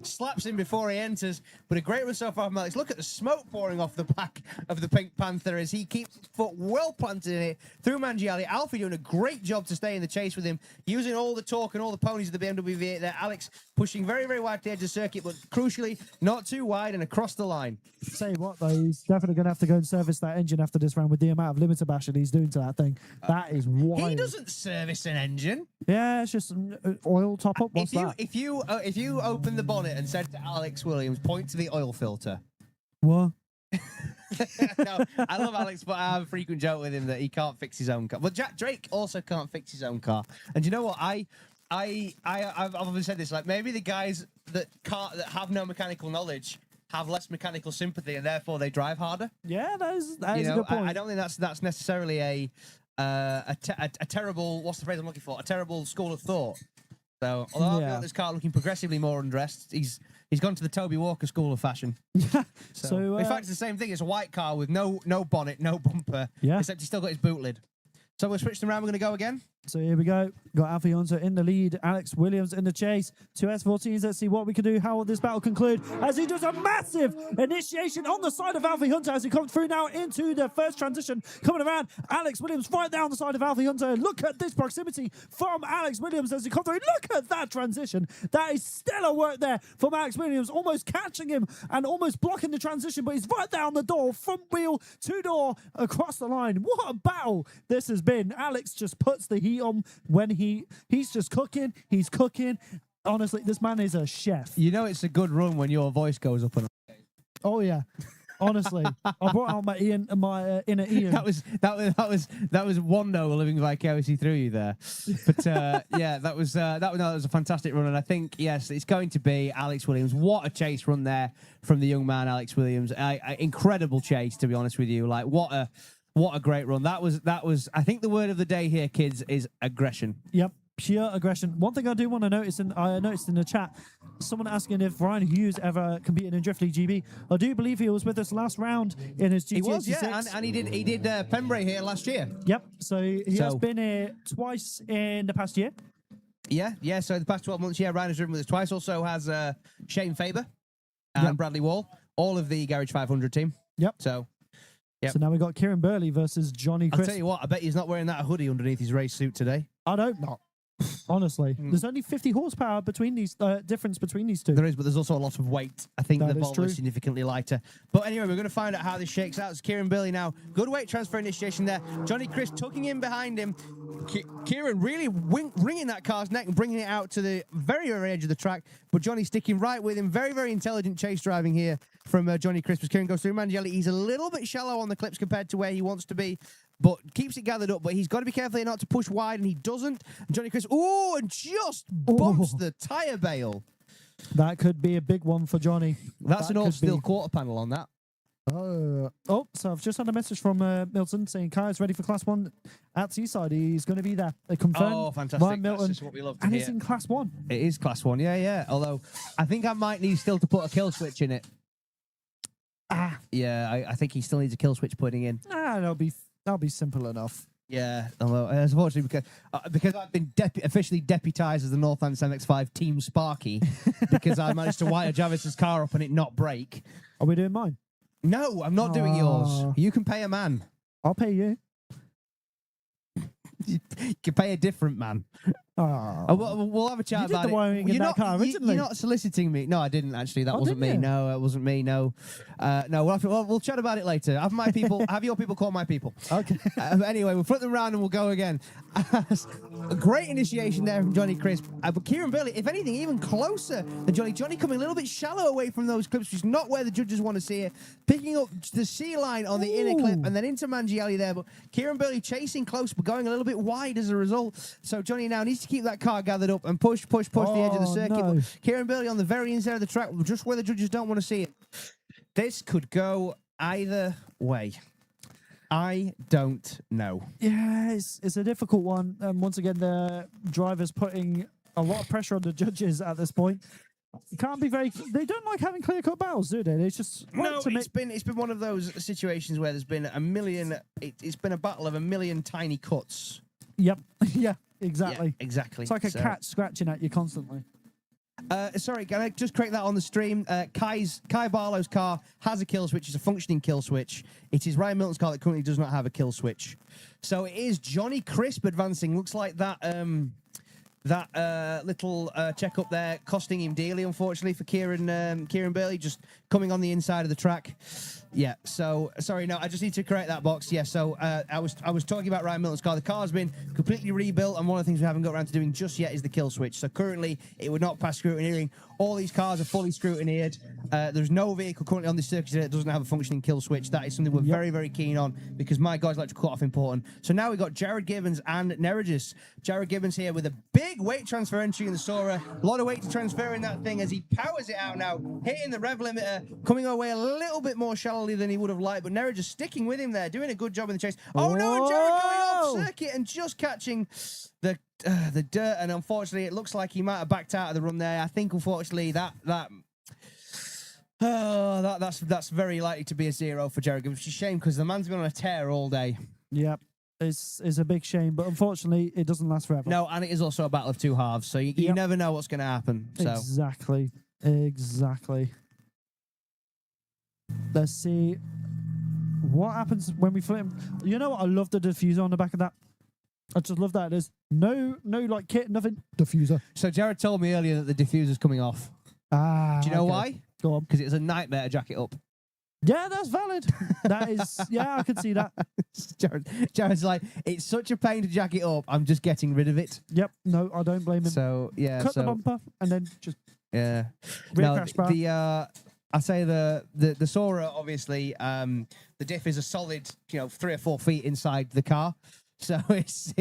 slaps him before he enters. But a great run so far from Alex. Look at the smoke pouring off the back of the Pink Panther as he keeps his foot well planted in it through Mangiali. Alfie doing a great job to stay in the chase with him, using all the torque and all the ponies of the BMW V8 there. Alex pushing very, very wide to the edge of the circuit, but crucially, not too wide and across the line. Say what though, he's definitely going to have to go and service that engine after this round with the amount of limiter bashing he's doing to that thing. That is wild. He doesn't service an engine. Yeah, it's just oil top up. What's that? If you open the bonnet and said to Alex Williams, point to the oil filter. What? No, I love Alex, but I have a frequent joke with him that he can't fix his own car. But Jack Drake also can't fix his own car. And you know what? I've often said this, like maybe the guys that have no mechanical knowledge have less mechanical sympathy and therefore they drive harder. Yeah, that is a good point. I don't think that's necessarily a terrible, what's the phrase I'm looking for? A terrible school of thought. So although I've got this car looking progressively more undressed, he's gone to the Toby Walker school of fashion. So in fact, it's the same thing. It's a white car with no bonnet, no bumper, except he's still got his boot lid. So we'll switch them around. We're going to go again. So here we go. Got Alfie Hunter in the lead. Alex Williams in the chase. Two S14s. Let's see what we can do. How will this battle conclude? As he does a massive initiation on the side of Alfie Hunter as he comes through now into the first transition. Coming around, Alex Williams right there on the side of Alfie Hunter. Look at this proximity from Alex Williams as he comes through. Look at that transition. That is stellar work there from Alex Williams. Almost catching him and almost blocking the transition, but he's right there on the door. Front wheel, two-door across the line. What a battle this has been. Alex just puts the heat on when he's just cooking. He's cooking. Honestly, this man is a chef. You know it's a good run when your voice goes up and up. Oh yeah. Honestly, I brought out my inner Ian. That was Wando living vicariously through you there. But yeah, that was a fantastic run, and I think yes, it's going to be Alex Williams. What a chase run there from the young man Alex Williams. Incredible chase, to be honest with you. Like what a great run. That was. I think the word of the day here, kids, is aggression. Yep. Pure aggression. One thing I do want to notice, and I noticed in the chat, someone asking if Ryan Hughes ever competed in Drift League GB. I do believe he was with us last round in his GT86. He was, yeah, and he did Pembrey here last year. Yep. So he has been here twice in the past year. Yeah. So the past 12 months, Ryan has driven with us twice. Also has Shane Faber and Bradley Wall, all of the Garage 500 team. Yep. So now we got Kieran Burley versus Johnny Chris. I'll tell you what, I bet he's not wearing that hoodie underneath his race suit today. I don't know. Honestly, there's only 50 horsepower between these difference between these two. There is, but there's also a lot of weight. I think That the is Volvo true. is significantly lighter. But anyway, we're going to find out how this shakes out. It's Kieran Burley now. Good weight transfer initiation there. Johnny Chris tucking in behind him. Kieran really wringing that car's neck and bringing it out to the very, very edge of the track. But Johnny sticking right with him. Very, very intelligent chase driving here from Johnny Chris. As Kieran goes through Mangielli, he's a little bit shallow on the clips compared to where he wants to be, but keeps it gathered up. But he's got to be careful here not to push wide, and he doesn't. Johnny Chris, and just bumps the tyre bale. That could be a big one for Johnny. That's That an could all-steel be. quarter panel on that. So I've just had a message from Milton saying Kai is ready for Class 1 at Seaside. He's going to be there. They confirmed. Oh, fantastic. Ryan Milton, That's just what we love to and hear. it's in Class 1. It is Class 1, yeah. Although, I think I might need still to put a kill switch in it. Yeah, I think he still needs a kill switch putting in. That'll be simple enough. Yeah, although, unfortunately, because I've been officially deputised as the Northlands MX-5 Team Sparky, because I managed to wire Jarvis's car up and it not break. Are we doing mine? No, I'm not doing yours. You can pay a man. I'll pay you. You can pay a different man. We'll have a chat You did about the wiring in that car originally. You're not soliciting me. No, I didn't actually. That wasn't me. didn't you? No, it wasn't me. No, we'll chat about it later. Have my people. Have your people call my people. Okay. Anyway, we'll flip them around and we'll go again. A great initiation there from Johnny Crisp. But Kieran Burley, if anything, even closer than Johnny. Johnny coming a little bit shallow away from those clips, which is not where the judges want to see it. Picking up the C line on the inner clip and then into Mangielli there. But Kieran Burley chasing close, but going a little bit wide as a result. So Johnny now needs to keep that car gathered up and push the edge of the circuit. No. But Kieran Burley on the very inside of the track, just where the judges don't want to see it. This could go either way. I don't know. Yeah, it's a difficult one. Once again, the drivers putting a lot of pressure on the judges at this point. It can't be very. They don't like having clear-cut battles, do they? It's just No, it's been one of those situations where there's been a million. It's been a battle of a million tiny cuts. Yep. Yeah. Exactly. Yeah, exactly. It's like a cat scratching at you constantly. Sorry, can I just correct that on the stream? Kai Barlow's car has a kill switch. It's a functioning kill switch. It is Ryan Milton's car that currently does not have a kill switch. So it is Johnny Crisp advancing. Looks like that little check up there costing him dearly, unfortunately, for Kieran Burley, just coming on the inside of the track. Yeah, so sorry, no, I just need to correct that box. Yeah, so I was talking about Ryan Milton's car. The car's been completely rebuilt, and one of the things we haven't got around to doing just yet is the kill switch. So currently, it would not pass scrutineering. All these cars are fully scrutineered. There's no vehicle currently on this circuit that doesn't have a functioning kill switch. That is something we're very, very keen on because my guys like to cut off important. So now we've got Jared Gibbons and Neregis. Jared Gibbons here with a big weight transfer entry in the Sora. A lot of weight to transfer in that thing as he powers it out now, hitting the rev limiter, coming away a little bit more shallowly than he would have liked, but Neregis sticking with him there, doing a good job in the chase. Oh no, Jared going off circuit and just catching the dirt, and unfortunately it looks like he might have backed out of the run there. I think unfortunately that's very likely to be a 0 for Jared Gibbons, which is a shame because the man's been on a tear all day. Yep. It's a big shame, but unfortunately it doesn't last forever. No, and it is also a battle of two halves, so you never know what's going to happen. So. Exactly. Let's see what happens when we flip. You know what? I love the diffuser on the back of that. I just love that. There's no like kit, nothing. Diffuser. So Jared told me earlier that the diffuser's coming off. Do you know why? Go on. Because it's a nightmare to jack it up. Yeah, that's valid. That is, yeah, I can see that. Jared's like, it's such a pain to jack it up. I'm just getting rid of it. Yep. No, I don't blame him. So yeah, cut the bumper and then just crash bar. I say the Sora, obviously, the diff is a solid, 3 or 4 feet inside the car. So it's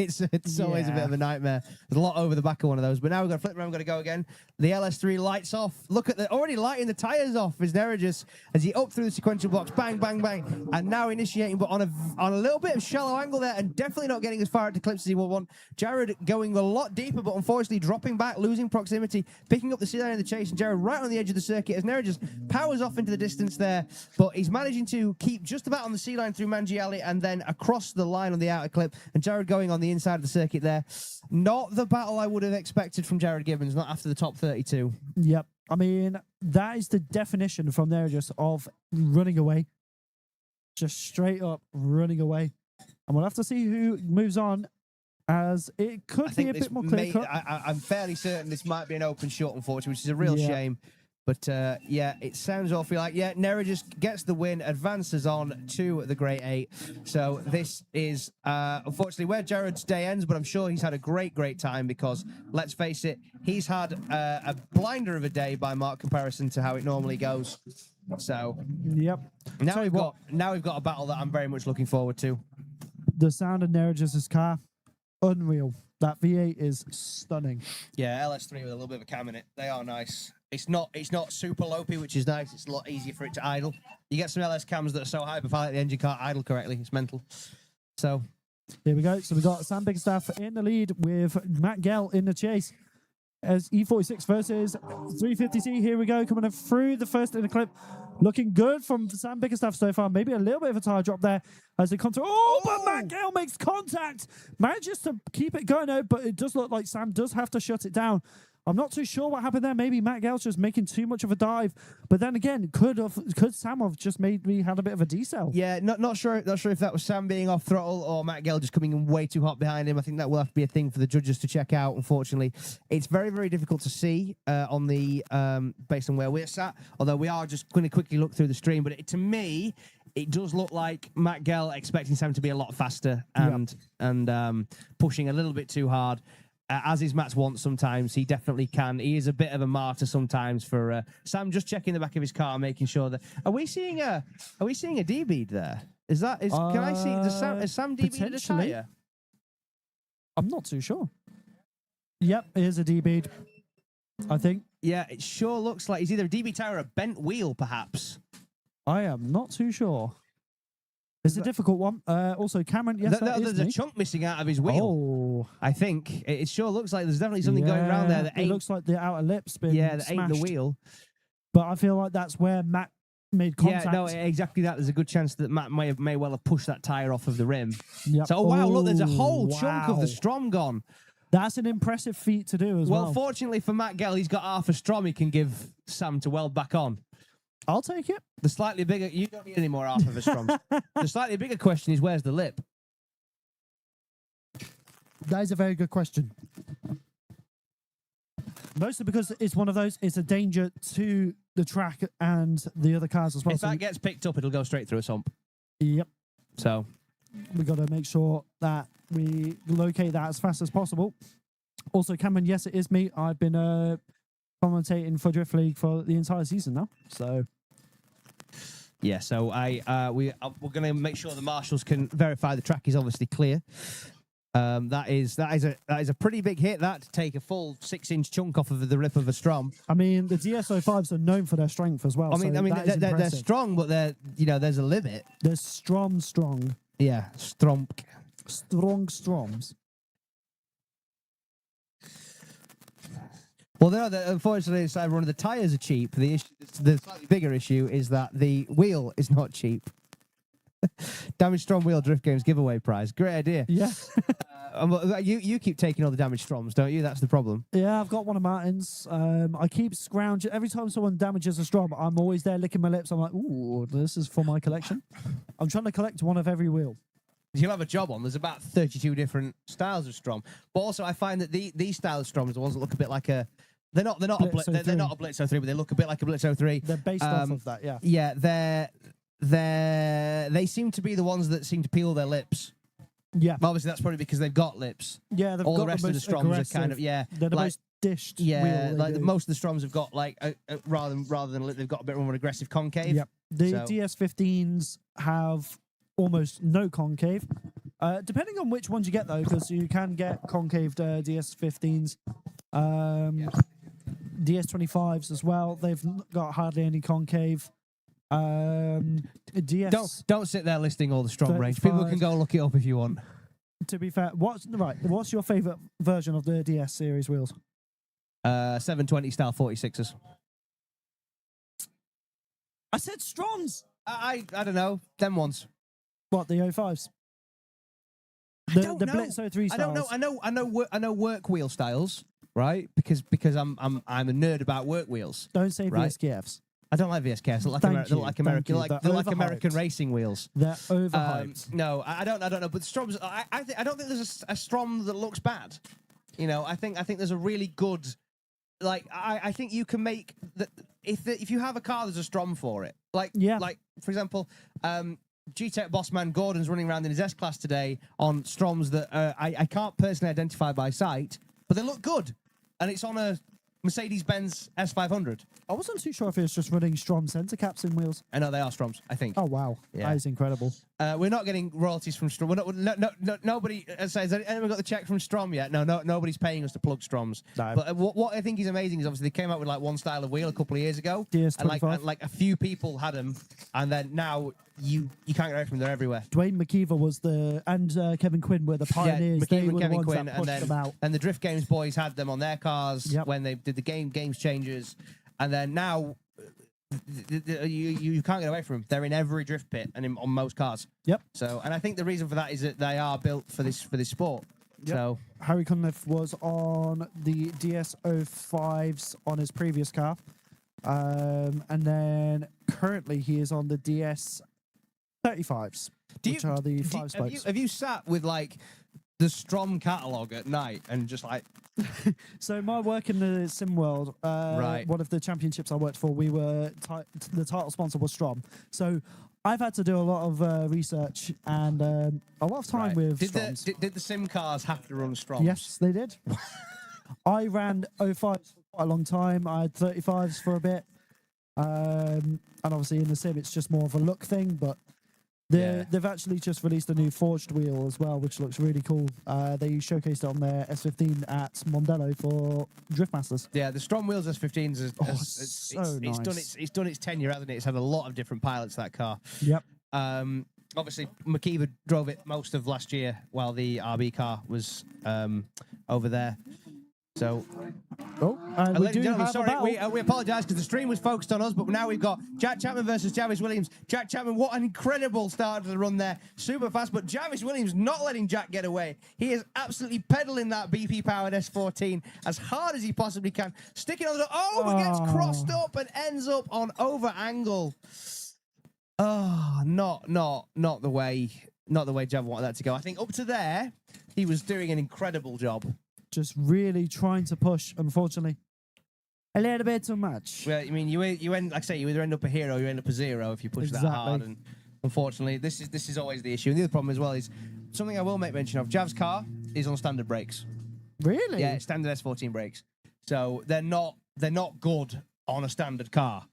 always a bit of a nightmare. There's a lot over the back of one of those. But now we've got to flip around, we've got to go again. The LS3 lights off. Look at already lighting the tyres off is Neregis as he up through the sequential blocks. Bang, bang, bang. And now initiating, but on a little bit of shallow angle there and definitely not getting as far at the clips as he would want. Jared going a lot deeper, but unfortunately dropping back, losing proximity, picking up the C-line in the chase, and Jared right on the edge of the circuit as Neregis powers off into the distance there. But he's managing to keep just about on the C-line through Mangiali and then across the line on the outer clip. And Jared going on the inside of the circuit there. Not the battle I would have expected from Jared Gibbons, not after the top 32. Yep. I mean, that is the definition from there just of running away. Just straight up running away. And we'll have to see who moves on, as it could be a bit more clear cut. I'm fairly certain this might be an open shot, unfortunately, which is a real shame. But, it sounds awfully like, Neregis gets the win, advances on to the Great 8. So this is, unfortunately, where Jared's day ends, but I'm sure he's had a great, great time because, let's face it, he's had a blinder of a day by mark comparison to how it normally goes. So, yep. Now we've got a battle that I'm very much looking forward to. The sound of Neregis' car, unreal. That V8 is stunning. Yeah, LS3 with a little bit of a cam in it. They are nice. It's not super lopey, which is nice. It's a lot easier for it to idle. You get some LS cams that are so hyperpilot the engine can't idle correctly. It's mental. So here we go. So we've got Sam Bigstaff in the lead with Matt Gell in the chase. As E46 versus 350C. Here we go, coming through the first in the clip. Looking good from Sam Bigstaff so far. Maybe a little bit of a tire drop there as they come through. But Matt Gale makes contact. Manages to keep it going out, but it does look like Sam does have to shut it down. I'm not too sure what happened there. Maybe Matt Gale's just making too much of a dive. But then again, could Sam have just had a bit of a decel? Yeah, not sure if that was Sam being off throttle or Matt Gale just coming in way too hot behind him. I think that will have to be a thing for the judges to check out, unfortunately. It's very, very difficult to see on the based on where we're sat, although we are just going to quickly look through the stream. But to me, it does look like Matt Gale expecting Sam to be a lot faster and pushing a little bit too hard. As is Matt's want sometimes, he definitely can. He is a bit of a martyr sometimes for Sam. Just checking the back of his car, making sure that are we seeing a D bead there? Can I see is Sam D bead a tire? I'm not too sure. Yep, here's a D bead. I think. Yeah, it sure looks like he's either a D bead tire or a bent wheel, perhaps. I am not too sure. It's a difficult one. Also, Cameron, yes, There's a chunk missing out of his wheel. Oh, I think it sure looks like there's definitely something going around there that it ain't. looks like the outer lip's been That ain't the smashed. wheel. But I feel like that's where Matt made contact. Yeah, no, exactly that. There's a good chance that Matt may well have pushed that tire off of the rim. Yep. So, wow, look, there's a whole wow. chunk of the Strom gone. That's an impressive feat to do as well. Well, fortunately for Matt Gell, he's got half a Strom he can give Sam to weld back on. I'll take it. The slightly bigger, you don't need any more half of a Strom. The slightly bigger question is, where's the lip? That is a very good question. Mostly because it's one of those, it's a danger to the track and the other cars as well. If that gets picked up, it'll go straight through a sump. Yep. So we got to make sure that we locate that as fast as possible. Also, Cameron, yes, it is me. I've been commentating for Drift League for the entire season now. So yeah, so we're going to make sure the marshals can verify the track is obviously clear. That is a pretty big hit. That to take a full 6-inch chunk off of the rip of a Strom. I mean, the DSO5s are known for their strength as well. I mean, they're strong, but there's a limit. They're strong. Yeah, strong Stroms. Well, no, unfortunately, it's one of the tires are cheap. The slightly bigger issue is that the wheel is not cheap. Damaged Strom Wheel Drift Games giveaway prize. Great idea. Yeah. You keep taking all the damaged Stroms, don't you? That's the problem. Yeah, I've got one of Martin's. I keep scrounging. Every time someone damages a Strom, I'm always there licking my lips. I'm like, ooh, this is for my collection. I'm trying to collect one of every wheel. You'll have a job on. There's about 32 different styles of Strom. But also, I find that these style of Stroms, the ones that look a bit like a... They're not a Blitz 03, but they look a bit like a Blitz 03. They're based off of that, yeah. Yeah, they seem to be the ones that seem to peel their lips. Yeah. Obviously, that's probably because they've got lips. Yeah, they've all got the rest of the Stroms are kind of They're the most dished. Yeah, wheel most of the Stroms have got like rather than lip, they've got a bit more of an aggressive concave. Yep. The DS15s have almost no concave. Depending on which ones you get though, because you can get concaved DS15s. DS25s as well. They've got hardly any concave. DS. Don't sit there listing all the Strom range. People can go look it up if you want. To be fair, what's your favourite version of the DS series wheels? 720 style 46s. I said Stroms. I don't know them ones. What, the 05s? The Blitz 03 styles. I know work wheel styles, right? Because I'm a nerd about work wheels. Don't say VSKFs. I don't like VSKs. They're like American racing wheels. They're overhyped. No, I don't know. But Stroms, I don't think there's a Strom that looks bad. You know, I think there's a really good. Like I think you can make that if you have a car, there's a Strom for it. Like for example, G-Tech bossman Gordon's running around in his S-Class today on Stroms that I can't personally identify by sight, but they look good, and it's on a Mercedes-Benz S500. I wasn't too sure if it was just running Strom center caps in wheels. I know they are Stroms, I think. Oh wow, yeah. That is incredible. We're not getting royalties from Strom. Nobody has anyone got the check from Strom yet? No, nobody's paying us to plug Stroms. No. But what I think is amazing is obviously they came out with like one style of wheel a couple of years ago, DS25. and like a few people had them, and then now you can't get away from them. They're everywhere. Dwayne McKeever was and Kevin Quinn were the pioneers. Yeah, they were Kevin the ones Quinn, that pushed them out. and the Drift Games boys had them on their cars Yep. when they did the games changes, and then now you can't get away from them. They're in every drift pit and on most cars. Yep. So, and I think the reason for that is that they are built for this sport. Yep. So Harry Cunliffe was on the DS05s on his previous car, and then currently he is on the DS35s, which are the 5-spokes. Have you sat with like the Strom catalogue at night and just like? So my work in the sim world, Right. one of the championships I worked for, we were the title sponsor was Strom. So I've had to do a lot of research and a lot of time with Stroms. Did the sim cars have to run Stroms? Yes, they did. I ran 05s for quite a long time. I had 35s for a bit. And obviously in the sim, it's just more of a look thing, but they've actually just released a new forged wheel as well, which looks really cool. They showcased it on their S15 at Mondello for Drift Masters. Yeah, the Strom Wheels S15s so nice. It's done its tenure, hasn't it? It's had a lot of different pilots, that car. Yep. Obviously, McKeever drove it most of last year while the RB car was over there. So, and we ladies do and gentlemen, have sorry, about... we apologise because the stream was focused on us, but now we've got Jack Chapman versus Jarvis Williams. Jack Chapman, what an incredible start to the run there. Super fast, but Jarvis Williams not letting Jack get away. He is absolutely pedaling that BP-powered S14 as hard as he possibly can. Sticking on the... but gets crossed up and ends up on over angle. Not the way Jav wanted that to go. I think up to there, he was doing an incredible job. Just really trying to push, unfortunately. A little bit too much. Well, I mean, you end, like I say, you either end up a hero or you end up a zero if you push that hard. And unfortunately, this is always the issue. And the other problem as well is something I will make mention of. Jav's car is on standard brakes. Really? Yeah, standard S14 brakes. So they're not good on a standard car.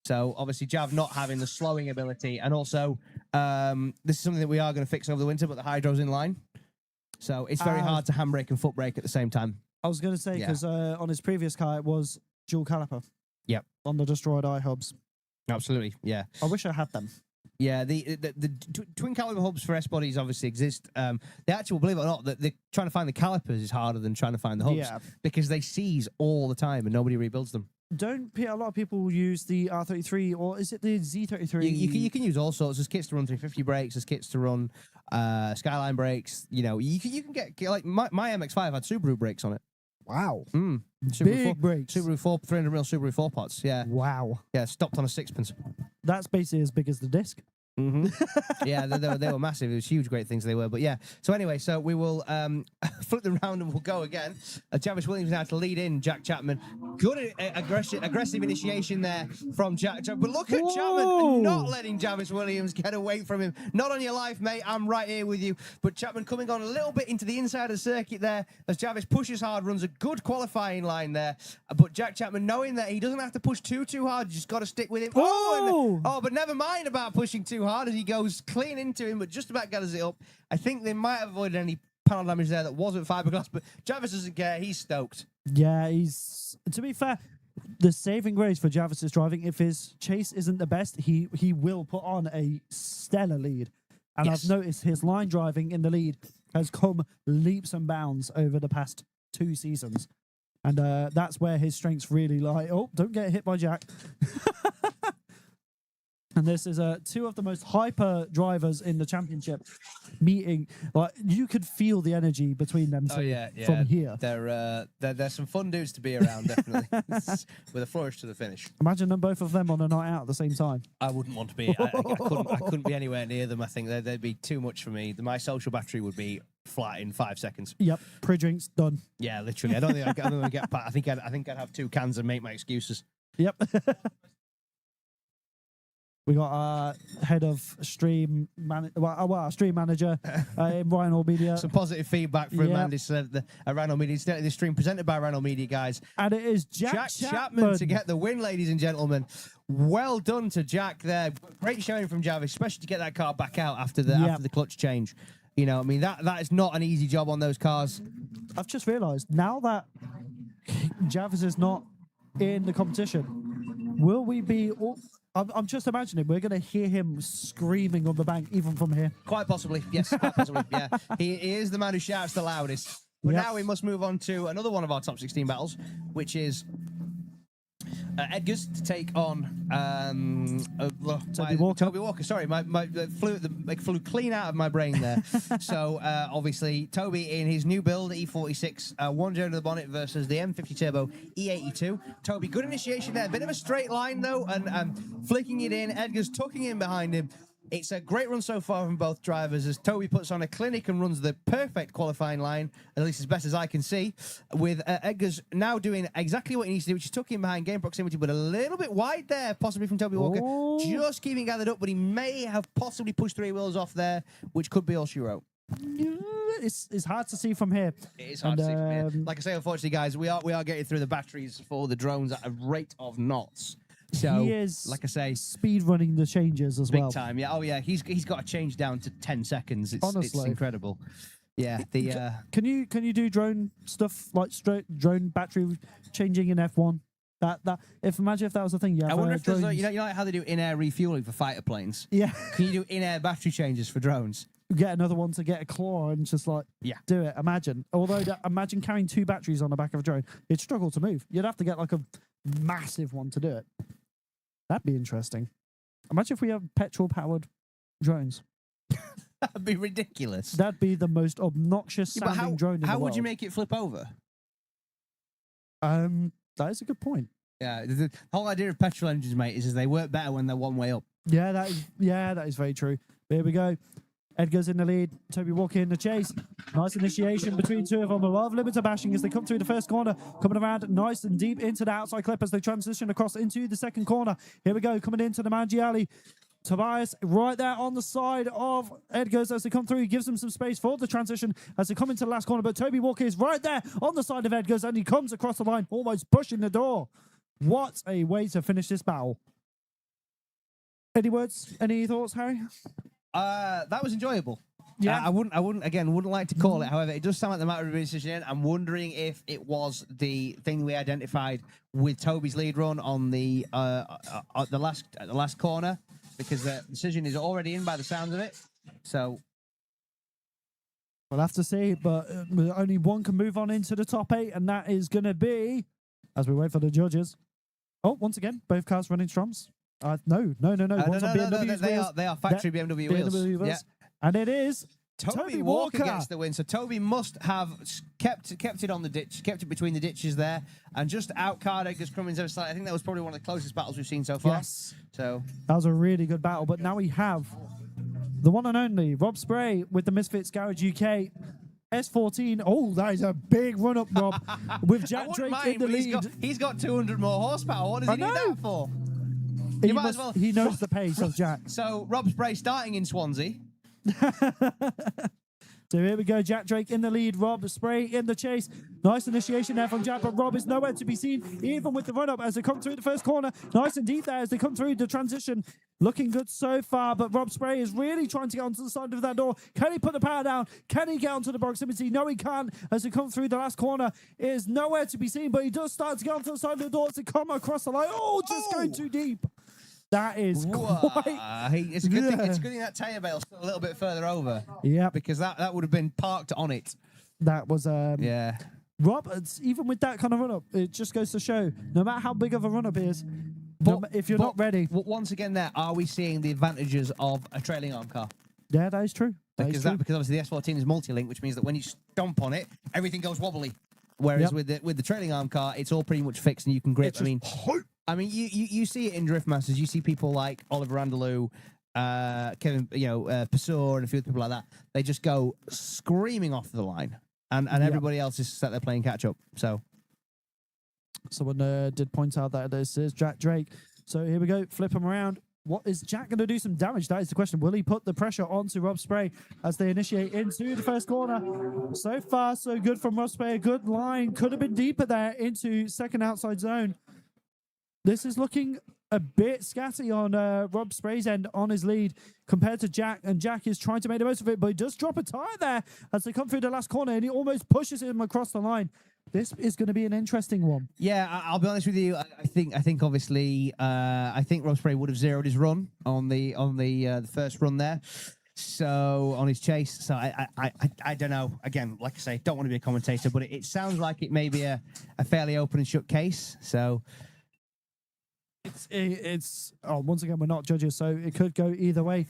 So obviously Jav not having the slowing ability, and also this is something that we are going to fix over the winter, but the hydro's in line. So it's very hard to handbrake and foot brake at the same time. I was going to say, because on his previous car, it was dual caliper. Yep. On the destroyed iHubs. Absolutely, yeah. I wish I had them. Yeah, the twin caliper hubs for S bodies obviously exist. The actual, believe it or not, that they're trying to find the calipers is harder than trying to find the hubs because they seize all the time and nobody rebuilds them. Don't a lot of people use the R33 or is it the Z33? You can use all sorts. There's kits to run 350 brakes. There's kits to run Skyline brakes. You know, you can get like my MX-5 had Subaru brakes on it. Wow. Big brakes. Subaru 300 mil Subaru 4 pots. Yeah. Wow. Yeah, stopped on a sixpence. That's basically as big as the disc. Yeah, they were massive. It was huge, great things they were. But yeah, so anyway, so we will flip them round and we'll go again. Jarvis Williams now to lead in Jack Chapman. Good aggressive initiation there from Jack Chapman. But look at Chapman not letting Jarvis Williams get away from him. Not on your life, mate. I'm right here with you. But Chapman coming on a little bit into the inside of the circuit there as Jarvis pushes hard, runs a good qualifying line there. But Jack Chapman knowing that he doesn't have to push too hard, you just got to stick with him. But never mind about pushing too hard as he goes clean into him, but just about gathers it up. I think they might have avoided any panel damage there that wasn't fiberglass, but Jarvis doesn't care. He's stoked. Yeah, to be fair, the saving grace for Jarvis's driving, if his chase isn't the best, he will put on a stellar lead. And I've noticed his line driving in the lead has come leaps and bounds over the past 2 seasons. And that's where his strengths really lie. Oh, don't get hit by Jack. And this is 2 of the most hyper drivers in the championship meeting. Like you could feel the energy between them two from here. They're some fun dudes to be around, definitely. With a flourish to the finish. Imagine them both of them on a night out at the same time. I wouldn't want to be. I couldn't be anywhere near them. I think they'd be too much for me. My social battery would be flat in 5 seconds. Yep, pre-drinks done. Yeah, literally. I don't think I'd get past. I think I'd have 2 cans and make my excuses. Yep. We got our head of stream stream manager in Rhino Media. Some positive feedback from Andy said Rhino Media. Instead, the stream presented by Rhino Media, guys. And it is Jack Chapman to get the win, ladies and gentlemen. Well done to Jack there. Great showing from Jarvis, especially to get that car back out after the clutch change. You know, I mean, that is not an easy job on those cars. I've just realised, now that Jarvis is not in the competition, will we be... I'm just imagining we're going to hear him screaming on the bank, even from here. Quite possibly, yes, quite possibly, yeah. He is the man who shouts the loudest. But now we must move on to another one of our top 16 battles, which is Edgar's to take on Toby Walker. Sorry, my flew clean out of my brain there. So obviously Toby in his new build E46, 1 under the bonnet versus the M50 Turbo E82. Toby, good initiation there. Bit of a straight line though, and flicking it in. Edgar's tucking in behind him. It's a great run so far from both drivers as Toby puts on a clinic and runs the perfect qualifying line, at least as best as I can see, with Edgar's now doing exactly what he needs to do, which is tucking behind game proximity, but a little bit wide there, possibly from Toby Walker. Just keeping gathered up, but he may have possibly pushed 3 wheels off there, which could be all she wrote. It's hard to see from here. It is hard to see from here. Like I say, unfortunately, guys, we are getting through the batteries for the drones at a rate of knots. So, he is, like I say, speed running the changes as well. Big time, yeah. Oh, yeah. He's got a change down to 10 seconds. It's incredible. Yeah. Can you do drone stuff like drone battery changing in F1? Imagine if that was the thing. Yeah, I wonder if there's, you know like how they do in-air refueling for fighter planes? Yeah. Can you do in-air battery changes for drones? Get another one to get a claw and just like do it. Imagine. Although imagine carrying 2 batteries on the back of a drone. It'd struggle to move. You'd have to get like a massive one to do it. That'd be interesting. Imagine if we have petrol-powered drones. That'd be ridiculous. That'd be the most obnoxious sounding drone in the world. How would you make it flip over? That is a good point. Yeah, the whole idea of petrol engines, mate, is they work better when they're one way up. Yeah, that is very true. Here we go. Edgar's in the lead. Toby Walker in the chase. Nice initiation between two of them. A lot of limiter bashing as they come through the first corner. Coming around nice and deep into the outside clip as they transition across into the second corner. Here we go. Coming into the Mangiali. Tobias right there on the side of Edgar's as they come through. He gives them some space for the transition as they come into the last corner. But Toby Walker is right there on the side of Edgar's and he comes across the line, almost pushing the door. What a way to finish this battle. Any words? Any thoughts, Harry? That was enjoyable. Yeah. I wouldn't like to call it. However, it does sound like the matter of a decision. I'm wondering if it was the thing we identified with Toby's lead run on the last corner, because the decision is already in by the sound of it. So we'll have to see, but only one can move on into the top 8, and that is going to be, as we wait for the judges. Oh, once again, both cars running Stroms. No. One's on BMW's wheels. They are factory BMW wheels. Yeah. And it is Toby Walker gets the win. So Toby must have kept it on the ditch, kept it between the ditches there, and just outcard Edgar's Cummins ever slightly. I think that was probably one of the closest battles we've seen so far. Yes. So that was a really good battle. But now we have the one and only Rob Spray with the Misfits Garage UK. S14. Oh, that is a big run up, Rob. With Jack Drake in the lead. He's got 200 more horsepower. What does he need that for? He knows the pace of Jack. So Rob Spray starting in Swansea. So here we go, Jack Drake in the lead, Rob Spray in the chase. Nice initiation there from Jack, but Rob is nowhere to be seen, even with the run-up as they come through the first corner. Nice and deep there as they come through the transition. Looking good so far, but Rob Spray is really trying to get onto the side of that door. Can he put the power down? Can he get onto the proximity? No, he can't. As they come through the last corner, it is nowhere to be seen, but he does start to get onto the side of the door to come across the line. Oh, just going too deep. That is quite... It's a good thing. It's a good thing that tyre bale's still a little bit further over. Yeah. Because that would have been parked on it. That was... yeah. Rob, even with that kind of run-up, it just goes to show, no matter how big of a run-up it is, if you're not ready... Once again there, are we seeing the advantages of a trailing arm car? Yeah, that is true. Because obviously the S14 is multi-link, which means that when you stomp on it, everything goes wobbly. Whereas with the trailing arm car, it's all pretty much fixed and you can grip. I mean, you see it in Drift Masters. You see people like Oliver Andalou, Kevin, Passor, and a few other people like that. They just go screaming off the line, and everybody else is sat there playing catch up. So someone did point out that this is Jack Drake. So here we go, flip him around. What is Jack going to do some damage? That is the question. Will he put the pressure onto Rob Spray as they initiate into the first corner? So far, so good from Rob Spray. A good line. Could have been deeper there into second outside zone. This is looking a bit scatty on Rob Spray's end on his lead compared to Jack, and Jack is trying to make the most of it, but he does drop a tire there as they come through the last corner, and he almost pushes him across the line. This is going to be an interesting one. Yeah, I'll be honest with you. I think obviously, I think Rob Spray would have zeroed his run on the first run there. So on his chase, so I don't know. Again, like I say, don't want to be a commentator, but it sounds like it may be a fairly open and shut case. So. It's once again, we're not judges, so it could go either way.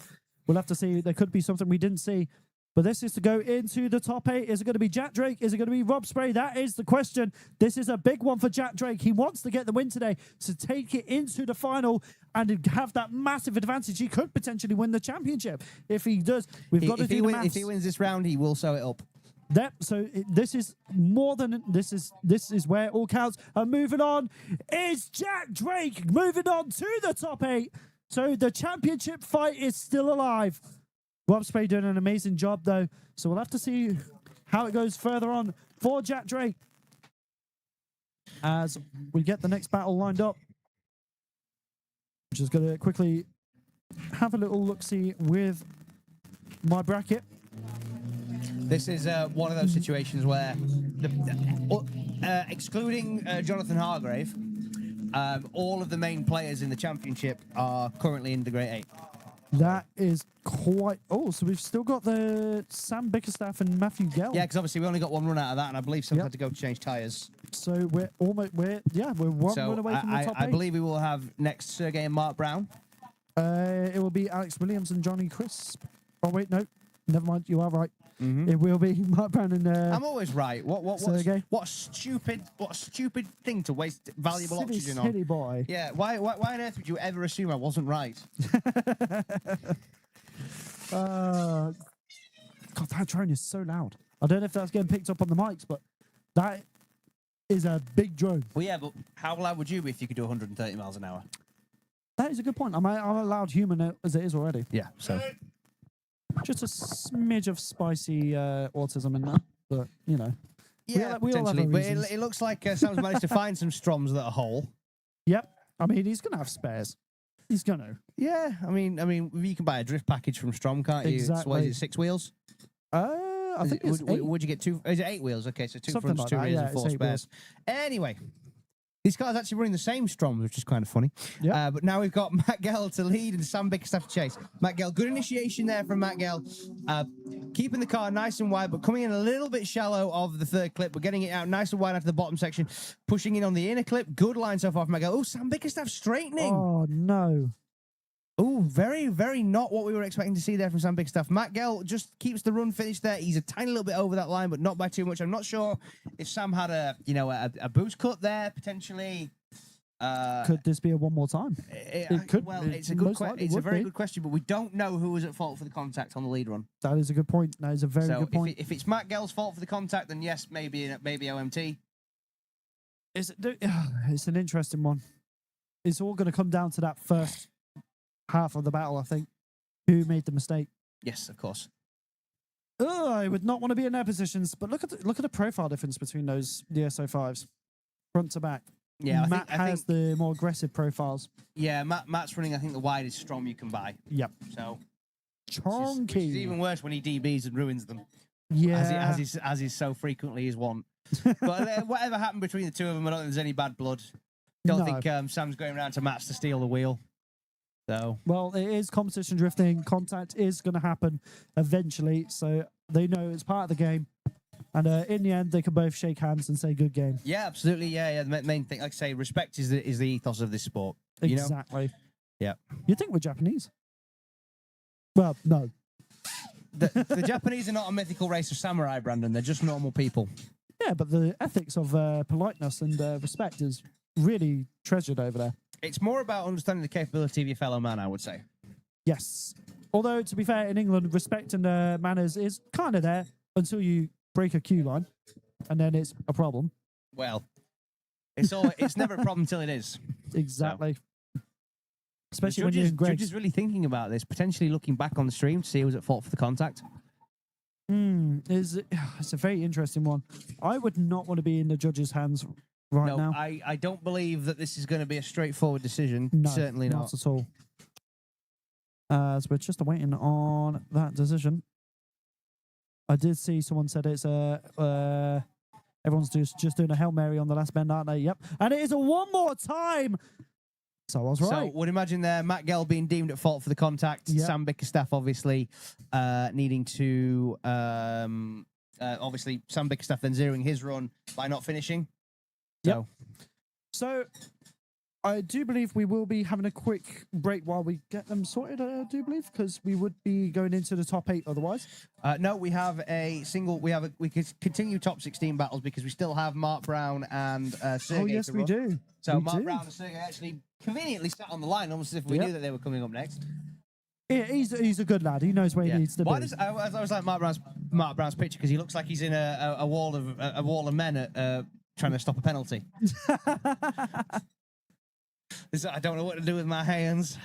We'll have to see. There could be something we didn't see. But this is to go into the top 8. Is it going to be Jack Drake? Is it going to be Rob Spray? That is the question. This is a big one for Jack Drake. He wants to get the win today to take it into the final and have that massive advantage. He could potentially win the championship. If he does, we've got to do the maths. If he wins this round, he will sew it up. This is more than this is where it all counts. And moving on is Jack Drake moving on to the top 8. So the championship fight is still alive. Rob Spray doing an amazing job though. So we'll have to see how it goes further on for Jack Drake as we get the next battle lined up. I'm just going to quickly have a little look-see with my bracket. This is one of those situations where, excluding Jonathan Hargrave, All of the main players in the championship are currently in the Great Eight. That is quite... Oh, so we've still got the Sam Bickerstaff and Matthew Gell. Yeah, because obviously we only got one run out of that, and I believe some Yep. had to go change tyres. So we're almost... We're one So run away from the top I 8. believe we will have next Sergey and Mark Brown. It will be Alex Williams and Johnny Crisp. Oh, wait, no. Never mind. You are right. Mm-hmm. It will be Mark Brown and... I'm always right. Sergey? What a stupid thing to waste valuable silly, oxygen silly on. boy. Yeah, why on earth would you ever assume I wasn't right? God, that drone is so loud. I don't know if that's getting picked up on the mics, but that is a big drone. Well, yeah, but how loud would you be if you could do 130 miles an hour? That is a good point. I'm a loud human as it is already. Yeah, so... Just a smidge of spicy autism in there, but, you know. Yeah, we all have potentially. our But reasons. it looks like Sam's managed to find some Stroms that are whole. Yep. I mean, he's going to have spares. He's going to. Yeah, I mean, you can buy a drift package from Strom, can't you? Exactly. What is it, 6 wheels? I think it's eight. Would you get 2? Is it 8 wheels? Okay, so 2 Something fronts, like 2 that, rears, yeah, and 4 it's 8 spares. Anyway, these cars actually running the same Stroms, which is kind of funny. Yeah. But now we've got Matt Gell to lead and Sam Bickerstaff to chase. Matt Gell, good initiation there from Matt Gell. Keeping the car nice and wide, but coming in a little bit shallow of the third clip, but getting it out nice and wide after the bottom section, pushing in on the inner clip. Good line so far from Matt Gell. Oh, Sam Bickerstaff straightening. Oh, no. Oh, very, very not what we were expecting to see there from Sam Bickerstaff. Matt Gell just keeps the run finished there. He's a tiny little bit over that line, but not by too much. I'm not sure if Sam had a boost cut there, potentially. Could this be a one more time? It could. Well, It it's a good most likely it's a would very be. good question, but we don't know who was at fault for the contact on the lead run. That is a good point. That is a very So good point. if it's Matt Gell's fault for the contact, then yes, maybe OMT. It's an interesting one. It's all going to come down to that first half of the battle, I think. Who made the mistake? Yes, of course. I would not want to be in their positions, but look at the profile difference between those the SO5s, front to back. Yeah, Matt I has think the more aggressive profiles. yeah, Matt's running, I think, the widest Strom you can buy. Yep. So which Chonky. is even worse when he DBs and ruins them. Yeah. As is so frequently his want. But whatever happened between the two of them, I don't think there's any bad blood. Don't No. think Sam's going around to Matt's to steal the wheel. So Well, it is competition drifting. Contact is going to happen eventually, so they know it's part of the game. And in the end, they can both shake hands and say good game. yeah, absolutely, yeah. The main thing, like I say, respect is the ethos of this sport. You know? Exactly. Yeah. You think we're Japanese? Well, no. The Japanese are not a mythical race of samurai, Brandon. They're just normal people. Yeah, but the ethics of politeness and respect is really treasured over there. It's more about understanding the capability of your fellow man, I would say. Yes. Although, to be fair, in England, respect and manners is kind of there until you break a queue line, and then it's a problem. Well, it's never a problem until it is. Exactly. Especially The when you're in Greg's. judges really thinking about this, potentially looking back on the stream to see who was at fault for the contact. It's a very interesting one. I would not want to be in the judges' hands right No, now. I don't believe that this is going to be a straightforward decision. No, Certainly not. at all. So we're just waiting on that decision. I did see someone said it's everyone's just doing a Hail Mary on the last bend, aren't they? Yep. And it is a one more time. So I was right. So would imagine there Matt Gell being deemed at fault for the contact. Yep. Sam Bickerstaff obviously needing to obviously Sam Bickerstaff then zeroing his run by not finishing. Yep. So I do believe we will be having a quick break while we get them sorted, I do believe, because we would be going into the top 8 otherwise. No, we have a single. We could continue top 16 battles because we still have Mark Brown and Sergey. Oh, yes, to we run. do. So We Mark do. Brown and Sergey actually conveniently sat on the line, almost as if we Yep. knew that they were coming up next. Yeah, he's a good lad. He knows where he needs to Why be. does I was like Mark Brown's picture because he looks like he's in a wall of men at, trying to stop a penalty. I don't know what to do with my hands.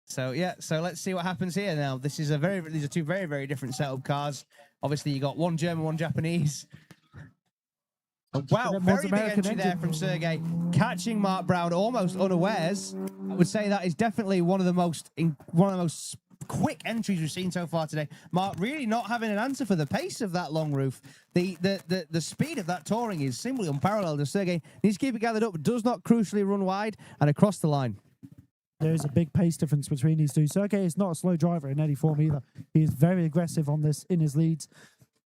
So let's see what happens here. Now these are two very, very different setup cars. Obviously you got one German, one Japanese. Oh, wow, Then very there's big American entry there engine. from Sergey, catching Mark Brown almost unawares. I would say that is definitely one of the most quick entries we've seen so far today. Mark really not having an answer for the pace of that long roof. The speed of that touring is simply unparalleled. As Sergey needs to keep it gathered up, does not crucially run wide and across the line. There is a big pace difference between these two. Sergey is not a slow driver in any form either. He is very aggressive on this in his leads.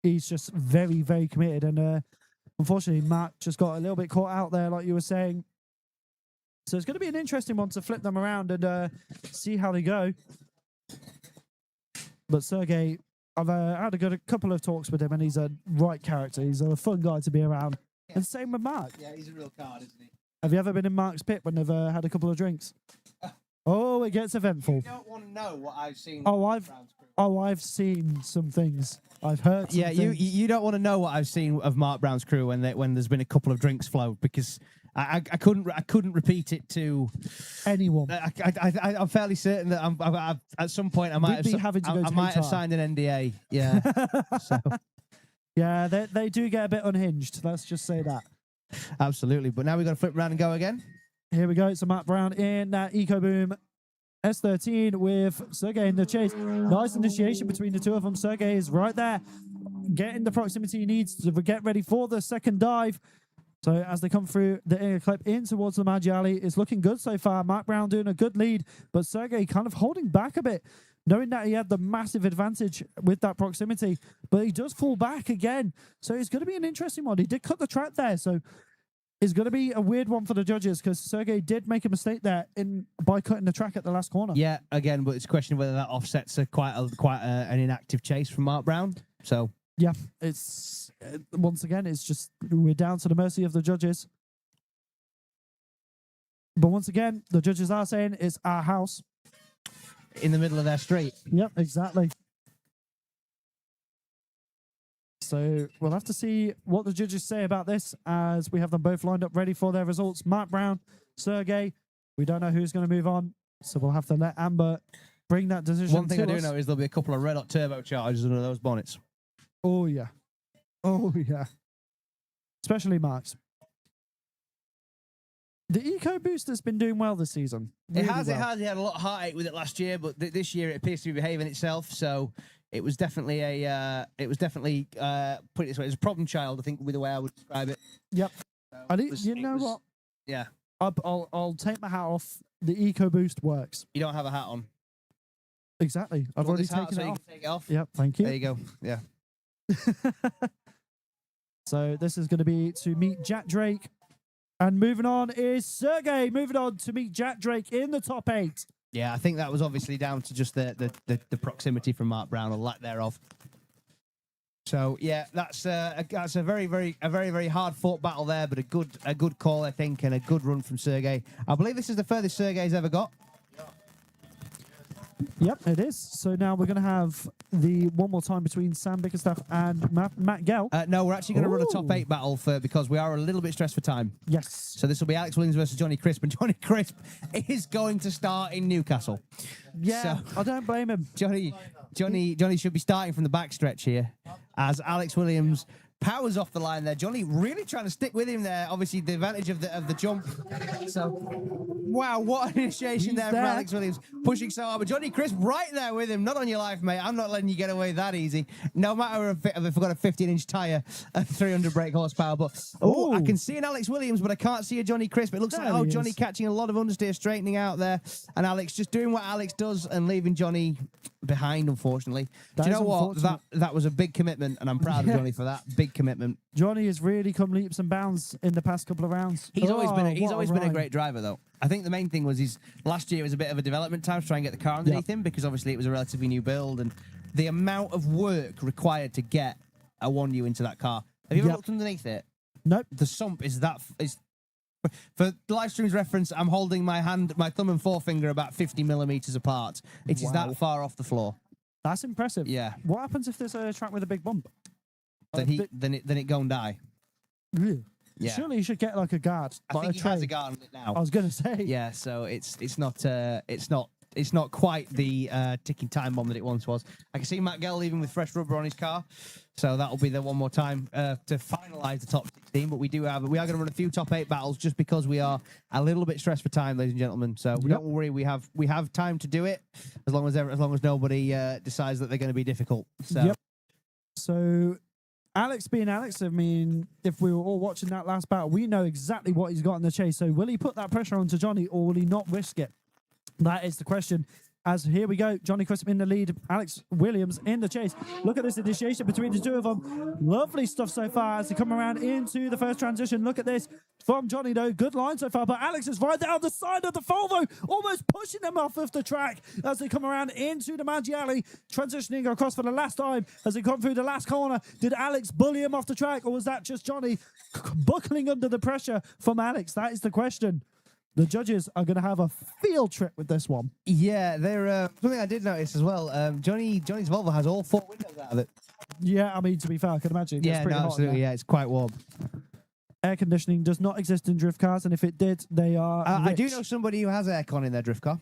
He's just very, very committed. And unfortunately, Matt just got a little bit caught out there, like you were saying. So it's going to be an interesting one to flip them around and see how they go. But Sergey, I've had a couple of talks with him, and he's a right character. He's a fun guy to be around. Yeah. And same with Mark. Yeah, he's a real card, isn't he? Have you ever been in Mark's pit when they've had a couple of drinks? Oh, it gets eventful. You don't want to know what I've seen. I've seen some things. I've heard. Some things. You don't want to know what I've seen of Mark Brown's crew when there's been a couple of drinks flowed, because I couldn't repeat it to anyone. I'm fairly certain that at some point I might have signed an NDA. Yeah. So. Yeah, they do get a bit unhinged. Let's just say that. Absolutely. But now we've got to flip around and go again. Here we go. So Matt Brown in that EcoBoom S13 with Sergey in the chase. Nice initiation between the two of them. Sergey is right there, getting the proximity he needs to get ready for the second dive. So as they come through the inner clip in towards the Magi Alley, it's looking good so far. Matt Brown doing a good lead, but Sergey kind of holding back a bit, knowing that he had the massive advantage with that proximity, but he does fall back again. So it's going to be an interesting one. He did cut the track there, so it's going to be a weird one for the judges, because Sergey did make a mistake there by cutting the track at the last corner. Yeah, again, but it's a question of whether that offsets quite an inactive chase from Mark Brown. So yeah, it's once again, it's just we're down to the mercy of the judges. But once again, the judges are saying it's our house in the middle of their street. Yep, exactly. So we'll have to see what the judges say about this as we have them both lined up ready for their results. Matt Brown, Sergey. We don't know who's going to move on, so we'll have to let Amber bring that decision. One thing I do know is there'll be a couple of red hot turbochargers under those bonnets. Oh yeah, oh yeah. Especially Mark's. The EcoBoost has been doing well this season. Really it has. He had a lot of heartache with it last year, but this year it appears to be behaving itself. So it was definitely put it this way, it's a problem child, I think, with the way I would describe it. Yep. So what? Yeah. I'll take my hat off. The EcoBoost works. You don't have a hat on. Exactly. I've already taken it off. Take it off. Yep. Thank you. There you go. Yeah. So this is going to be to meet Jack Drake. And moving on is Sergey, moving on to meet Jack Drake in the top 8. Yeah, I think that was obviously down to just the proximity from Mark Brown, or lack thereof. So yeah, that's a very hard fought battle there, but a good call, I think, and a good run from Sergey. I believe this is the furthest Sergey's ever got. Yep, it is. So now we're going to have the one more time between Sam Bickerstaff and Matt Gell. No, we're actually going to run a top 8 battle because we are a little bit stressed for time. Yes. So this will be Alex Williams versus Johnny Crisp, and Johnny Crisp is going to start in Newcastle. Yeah, so, I don't blame him. Johnny should be starting from the backstretch here, as Alex Williams powers off the line there. Johnny really trying to stick with him there. Obviously, the advantage of the jump. So, wow, what an initiation there from Alex Williams. Pushing so hard. But Johnny Crisp right there with him. Not on your life, mate. I'm not letting you get away that easy. No matter if I've got a 15-inch tyre at 300 brake horsepower. But, I can see an Alex Williams, but I can't see a Johnny Crisp. It looks like, Johnny catching a lot of understeer, straightening out there. And Alex just doing what Alex does and leaving Johnny behind, unfortunately. Do you know what? That was a big commitment, and I'm proud of Johnny for that. Big commitment. Johnny has really come leaps and bounds in the past couple of rounds. He's always been a great driver, though. I think the main thing was last year was a bit of a development time to try and get the car underneath him, because obviously it was a relatively new build, and the amount of work required to get a 1U into that car. Have you ever looked underneath it? Nope. The sump is for live stream's reference, I'm holding my thumb and forefinger about 50 millimeters apart. It is that far off the floor. That's impressive. Yeah. What happens if there's a track with a big bump? Then it go and die. Really? Yeah. Surely you should get like a guard. I think he has a guard on it now. I was gonna say. Yeah. So it's not it's not quite the ticking time bomb that it once was. I can see Matt Gell leaving with fresh rubber on his car, so that'll be there one more time to finalise the top 16. But we are going to run a few top 8 battles just because we are a little bit stressed for time, ladies and gentlemen. So don't worry, we have time to do it as long as nobody decides that they're going to be difficult. So. Yep. So Alex being Alex, I mean, if we were all watching that last battle, we know exactly what he's got in the chase. So will he put that pressure onto Johnny or will he not risk it? That is the question. As here we go, Johnny Crisp in the lead, Alex Williams in the chase. Look at this initiation between the two of them. Lovely stuff so far as they come around into the first transition. Look at this from Johnny, though. Good line so far, but Alex is right down the side of the Volvo, almost pushing them off of the track as they come around into the Maggi Alley, transitioning across for the last time as they come through the last corner. Did Alex bully him off the track, or was that just Johnny buckling under the pressure from Alex? That is the question. The judges are going to have a field trip with this one. Yeah, they're something I did notice as well. Johnny's Volvo has all 4 windows out of it. Yeah, I mean, to be fair, I can imagine. Yeah, no, absolutely. Yeah, it's quite warm. Air conditioning does not exist in drift cars, and if it did, they are. I do know somebody who has aircon in their drift car.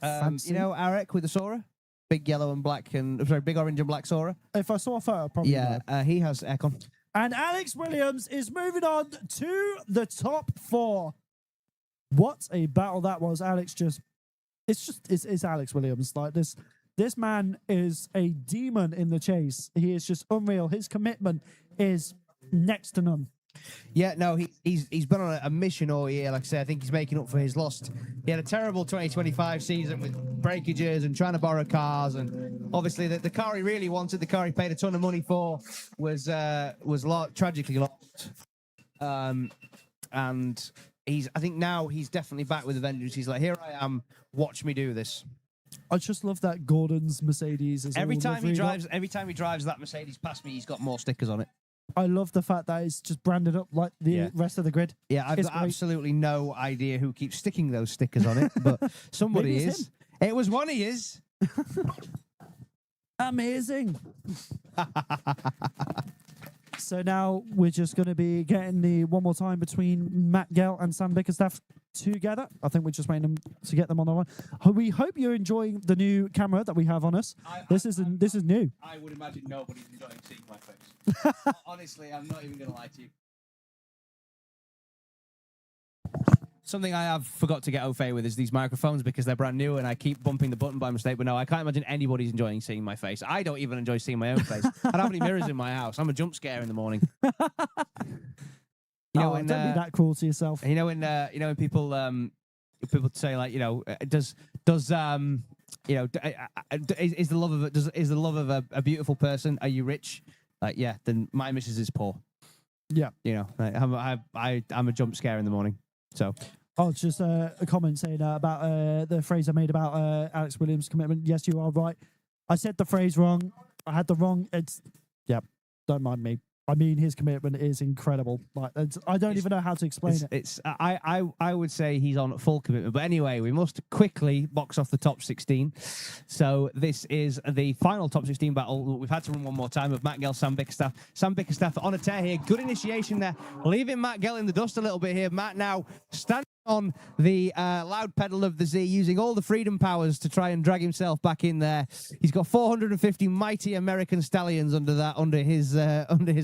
Fancy. You know Arek with the Sora? Big yellow and black and big orange and black Sora. If I saw a photo, I'd probably know. He has aircon. And Alex Williams is moving on to the top 4. What a battle that was. Alex it's Alex Williams. Like this man is a demon in the chase. He is just unreal. His commitment is next to none. Yeah, no, he's been on a mission all year. Like I say, I think he's making up for his lost. He had a terrible 2025 season with breakages and trying to borrow cars, and obviously the car he really wanted, the car he paid a ton of money for, was tragically lost. And I think now he's definitely back with a vengeance. He's like, here I am, watch me do this. I just love that Gordon's Mercedes is every time he drives that Mercedes past me, he's got more stickers on it. I love the fact that it's just branded up like the rest of the grid. Yeah, I've got absolutely no idea who keeps sticking those stickers on it, but somebody is. It was one of his. Amazing. So now we're just going to be getting the one more time between Matt Gell and Sam Bickerstaff together. I think we're just waiting them to get them on the line. We hope you're enjoying the new camera that we have on us. This is new. I would imagine nobody's enjoying seeing my face. Honestly, I'm not even going to lie to you. Something I have forgot to get au fait with is these microphones because they're brand new and I keep bumping the button by mistake. But no, I can't imagine anybody's enjoying seeing my face. I don't even enjoy seeing my own face. I don't have any mirrors in my house. I'm a jump scare in the morning. Don't be that cruel to yourself. You know when people say like, is the love of a beautiful person? Are you rich? Like, yeah, then my missus is poor. Yeah, I'm a jump scare in the morning. So, it's just a comment saying about the phrase I made about Alex Williams' commitment. Yes, you are right. I said the phrase wrong. I had the wrong. Don't mind me. I mean, his commitment is incredible. Like, I don't even know how to explain it. I would say he's on full commitment. But anyway, we must quickly box off the top 16. So this is the final top 16 battle. We've had to run one more time of Matt Gell, Sam Bickerstaff. Sam Bickerstaff on a tear here. Good initiation there. Leaving Matt Gell in the dust a little bit here. Matt now standing on the loud pedal of the Z, using all the freedom powers to try and drag himself back in there. He's got 450 mighty American stallions under his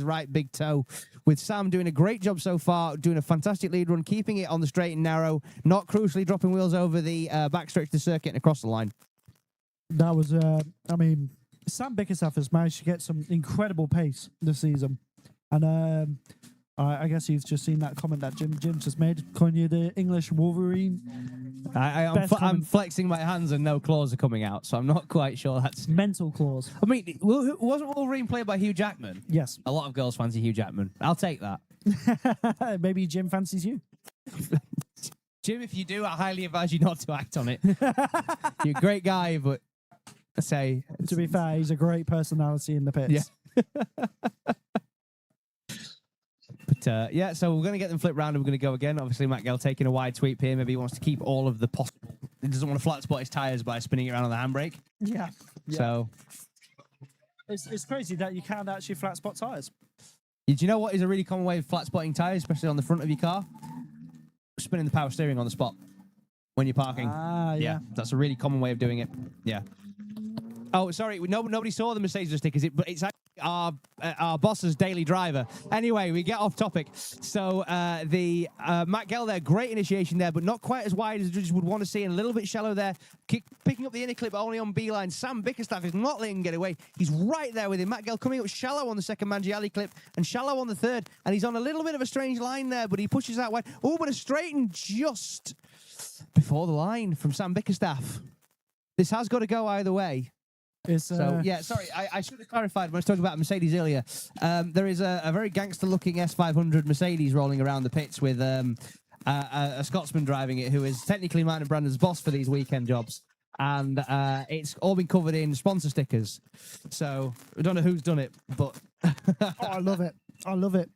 right big toe, with Sam doing a great job so far, doing a fantastic lead run, keeping it on the straight and narrow, not crucially dropping wheels over the backstretch of the circuit and across the line. That was, Sam Bickerstaff has managed to get some incredible pace this season, and I guess you've just seen that comment that Jim just made, calling you the English Wolverine. I'm flexing my hands and no claws are coming out, so I'm not quite sure that's... Mental claws. I mean, wasn't Wolverine played by Hugh Jackman? Yes. A lot of girls fancy Hugh Jackman. I'll take that. Maybe Jim fancies you. Jim, if you do, I highly advise you not to act on it. You're a great guy, but I say... To be fair, he's a great personality in the pits. Yeah. But so we're going to get them flipped round and we're going to go again. Obviously, Matt Gell taking a wide sweep here. Maybe he wants to keep all of the possible. He doesn't want to flat spot his tyres by spinning it around on the handbrake. Yeah. So it's crazy that you can't actually flat spot tyres. Do you know what is a really common way of flat spotting tyres, especially on the front of your car? Spinning the power steering on the spot. when you're parking. Ah, yeah. That's a really common way of doing it. Yeah. Oh, sorry. Nobody saw the Mercedes stickers. It's actually our boss's daily driver. Anyway, we get off topic. So the Matt Gell there, great initiation there, but not quite as wide as judges would want to see, and a little bit shallow there. Picking up the inner clip only on B-line. Sam Bickerstaff is not letting him get away. He's right there with him. Matt Gell coming up shallow on the second Mangiali clip and shallow on the third, and he's on a little bit of a strange line there, but he pushes out wide. Oh, but a straighten just before the line from Sam Bickerstaff. This has got to go either way. So, yeah, sorry, I should have clarified when I was talking about Mercedes earlier. There is a very gangster-looking S500 Mercedes rolling around the pits with a Scotsman driving it who is technically mine and Brandon's boss for these weekend jobs. And it's all been covered in sponsor stickers. So, I don't know who's done it, but... Oh, I love it. I love it.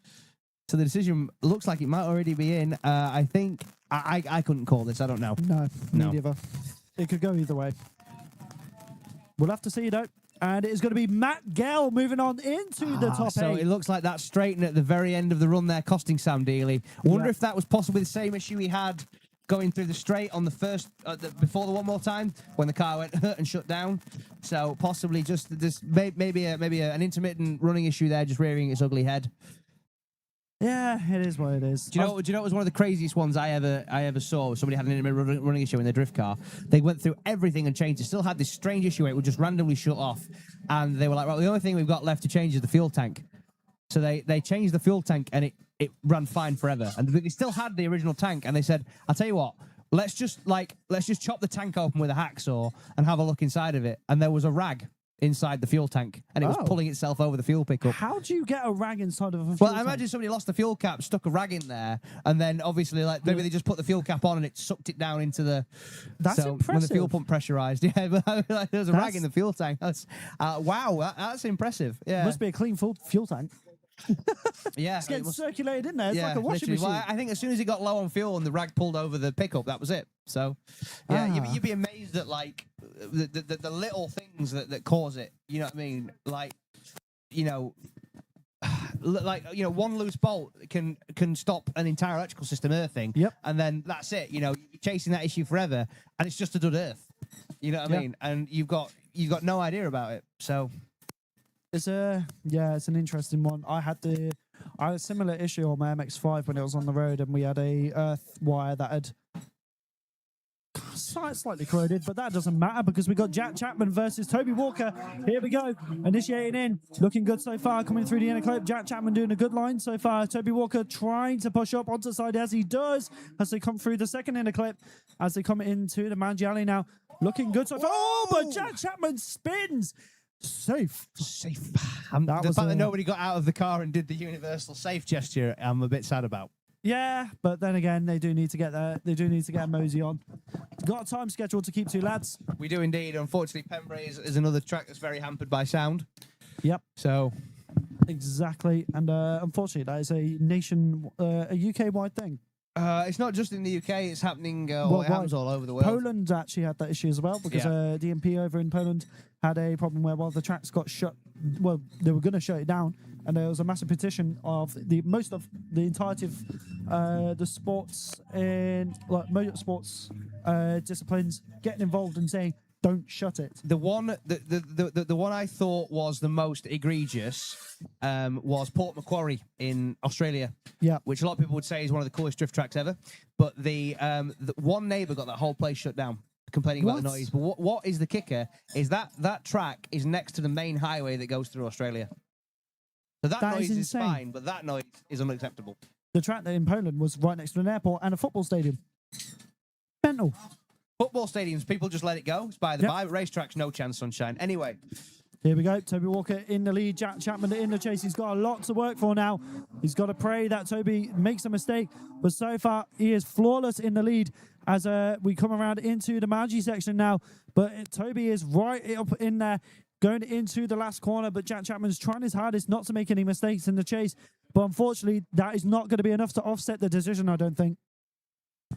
So the decision looks like it might already be in. I think... I couldn't call this. I don't know. No, No. neither. It could go either way. We'll have to see, though. And it is going to be Matt Gell moving on into the top so 8. it looks like that straighten at the very end of the run there, costing Sam Dealey. Wonder Yeah. if that was possibly the same issue he had going through the straight on the first, before the one more time, when the car went and shut down. So possibly just this, maybe an intermittent running issue there, just rearing its ugly head. Yeah, it is what it is. Do you know it was one of the craziest ones I ever saw? Somebody had an intermittent running issue in their drift car. They went through everything and changed it. Still had this strange issue where it would just randomly shut off. And they were like, right, the only thing we've got left to change is the fuel tank. So they changed the fuel tank and it ran fine forever. And they still had the original tank. And they said, I'll tell you what, let's just chop the tank open with a hacksaw and have a look inside of it. And there was a rag inside the fuel tank, and it was pulling itself over the fuel pickup. How do you get a rag inside of a fuel Well, I tank? imagine somebody lost the fuel cap, stuck a rag in there, and then obviously, like, maybe they just put the fuel cap on and it sucked it down into the... That's so impressive. when the fuel pump pressurized. Yeah, but like, there's a rag in the fuel tank. That's, wow, that's impressive. Yeah. Must be a clean fuel tank. Yeah. It's getting circulated in there. It's like a washing literally. machine. Well, I think as soon as it got low on fuel and the rag pulled over the pickup, that was it. So, yeah, you'd be amazed at, like, the little things that cause it. You know what I mean? Like, one loose bolt can stop an entire electrical system earthing. Yep. And then that's it. You're chasing that issue forever, and it's just a dud earth. You know what I mean? And you've got no idea about it. So. It's an interesting one. I had a similar issue on my MX-5 when it was on the road, and we had a earth wire that had slightly corroded, but that doesn't matter because we got Jack Chapman versus Toby Walker. Here we go, initiating in, looking good so far, coming through the inner clip. Jack Chapman doing a good line so far. Toby Walker trying to push up onto the side as he does, as they come through the second inner clip, as they come into the Mangiali now. Looking good so far. Oh, but Jack Chapman spins. Safe. The fact that nobody got out of the car and did the universal safe gesture, I'm a bit sad about. Yeah, but then again, they do need to get there. They do need to get a mosey on. Got a time schedule to keep to, lads. We do indeed. Unfortunately, Pembrey is another track that's very hampered by sound. Yep. So. Exactly. And unfortunately, that is a UK-wide thing. It's not just in the UK, it's happening, it happens all over the world. Poland actually had that issue as well because DMP over in Poland had a problem where while the tracks got shut, well, they were going to shut it down, and there was a massive petition of most of the entirety of the sports and motorsports disciplines getting involved and saying, don't shut it. The one I thought was the most egregious was Port Macquarie in Australia. Yeah, which a lot of people would say is one of the coolest drift tracks ever. But the one neighbour got that whole place shut down, complaining about the noise. But what is the kicker is that track is next to the main highway that goes through Australia. So that noise is fine, but that noise is unacceptable. The track in Poland was right next to an airport and a football stadium. Mental. Football stadiums, people just let it go. It's by the by. Racetracks, no chance, sunshine. Anyway. Here we go. Toby Walker in the lead. Jack Chapman in the chase. He's got a lot to work for now. He's got to pray that Toby makes a mistake. But so far, he is flawless in the lead as we come around into the Mangi section now. But Toby is right up in there, going into the last corner. But Jack Chapman's trying his hardest not to make any mistakes in the chase. But unfortunately, that is not going to be enough to offset the decision, I don't think.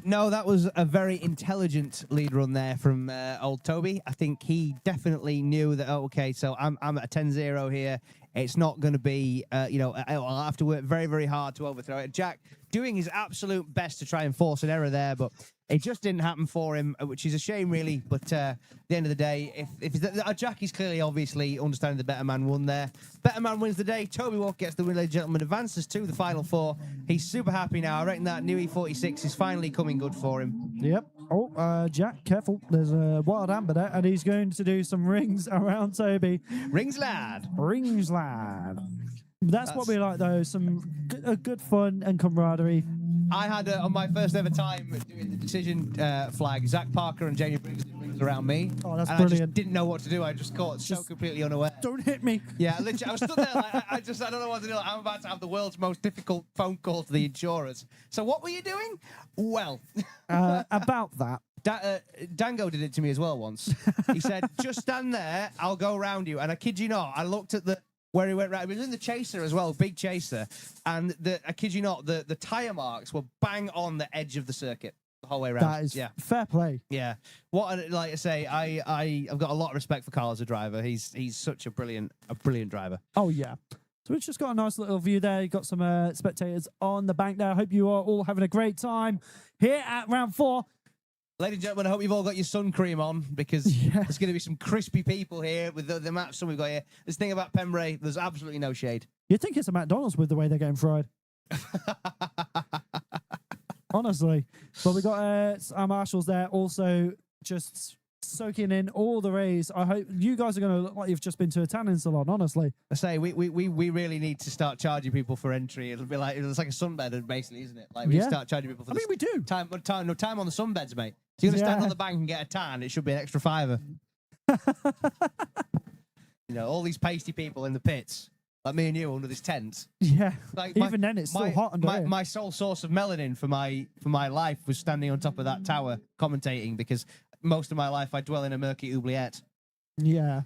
No, that was a very intelligent lead run there from old Toby. I think he definitely knew that, so I'm at a 10-0 here. It's not going to be, I'll have to work very, very hard to overthrow it. Jack doing his absolute best to try and force an error there, but it just didn't happen for him, which is a shame, really. But at the end of the day, if Jackie's clearly, obviously, understanding the better man won there. Better man wins the day. Toby Walker gets the win, ladies and gentlemen, advances to the final four. He's super happy now. I reckon that new E46 is finally coming good for him. Yep. Oh, Jack, careful. There's a wild amber there, and he's going to do some rings around Toby. Rings lad. Rings lad. That's what we like, though. Some good fun and camaraderie. I had, on my first ever time doing the decision flag, Zach Parker and Jamie Briggs did rings around me. Oh, that's and brilliant. I just didn't know what to do. I just caught so completely unaware. Don't hit me. Yeah, literally, I was stood there like, I don't know what to do. Like, I'm about to have the world's most difficult phone call to the insurers. So what were you doing? Well. About that. Dango did it to me as well once. He said, just stand there, I'll go around you. And I kid you not, I looked at where he went right. He was in the chaser as well, big chaser. And I kid you not, the tyre marks were bang on the edge of the circuit the whole way around. That is fair play. Yeah. Like I say, I've got a lot of respect for Carl as a driver. He's such a brilliant driver. Oh, yeah. So we've just got a nice little view there. You've got some spectators on the bank there. I hope you are all having a great time here at round 4. Ladies and gentlemen, I hope you've all got your sun cream on because there's going to be some crispy people here with the amount of sun we've got here. This thing about Pembrey, there's absolutely no shade. You'd think it's a McDonald's with the way they're getting fried. Honestly. But we got our marshals there also just soaking in all the rays. I hope you guys are going to look like you've just been to a tanning salon, honestly. I say, we really need to start charging people for entry. It'll be like, it's like a sunbed, basically, isn't it? Like, we start charging people for this. we do. Time on the sunbeds, mate. So you're going to stand on the bank and get a tan, it should be an extra $5. You know, all these pasty people in the pits, like me and you under this tent. Yeah. Like Even then, it's still hot under here. My sole source of melanin for my life was standing on top of that tower commentating because most of my life I dwell in a murky oubliette. Yeah.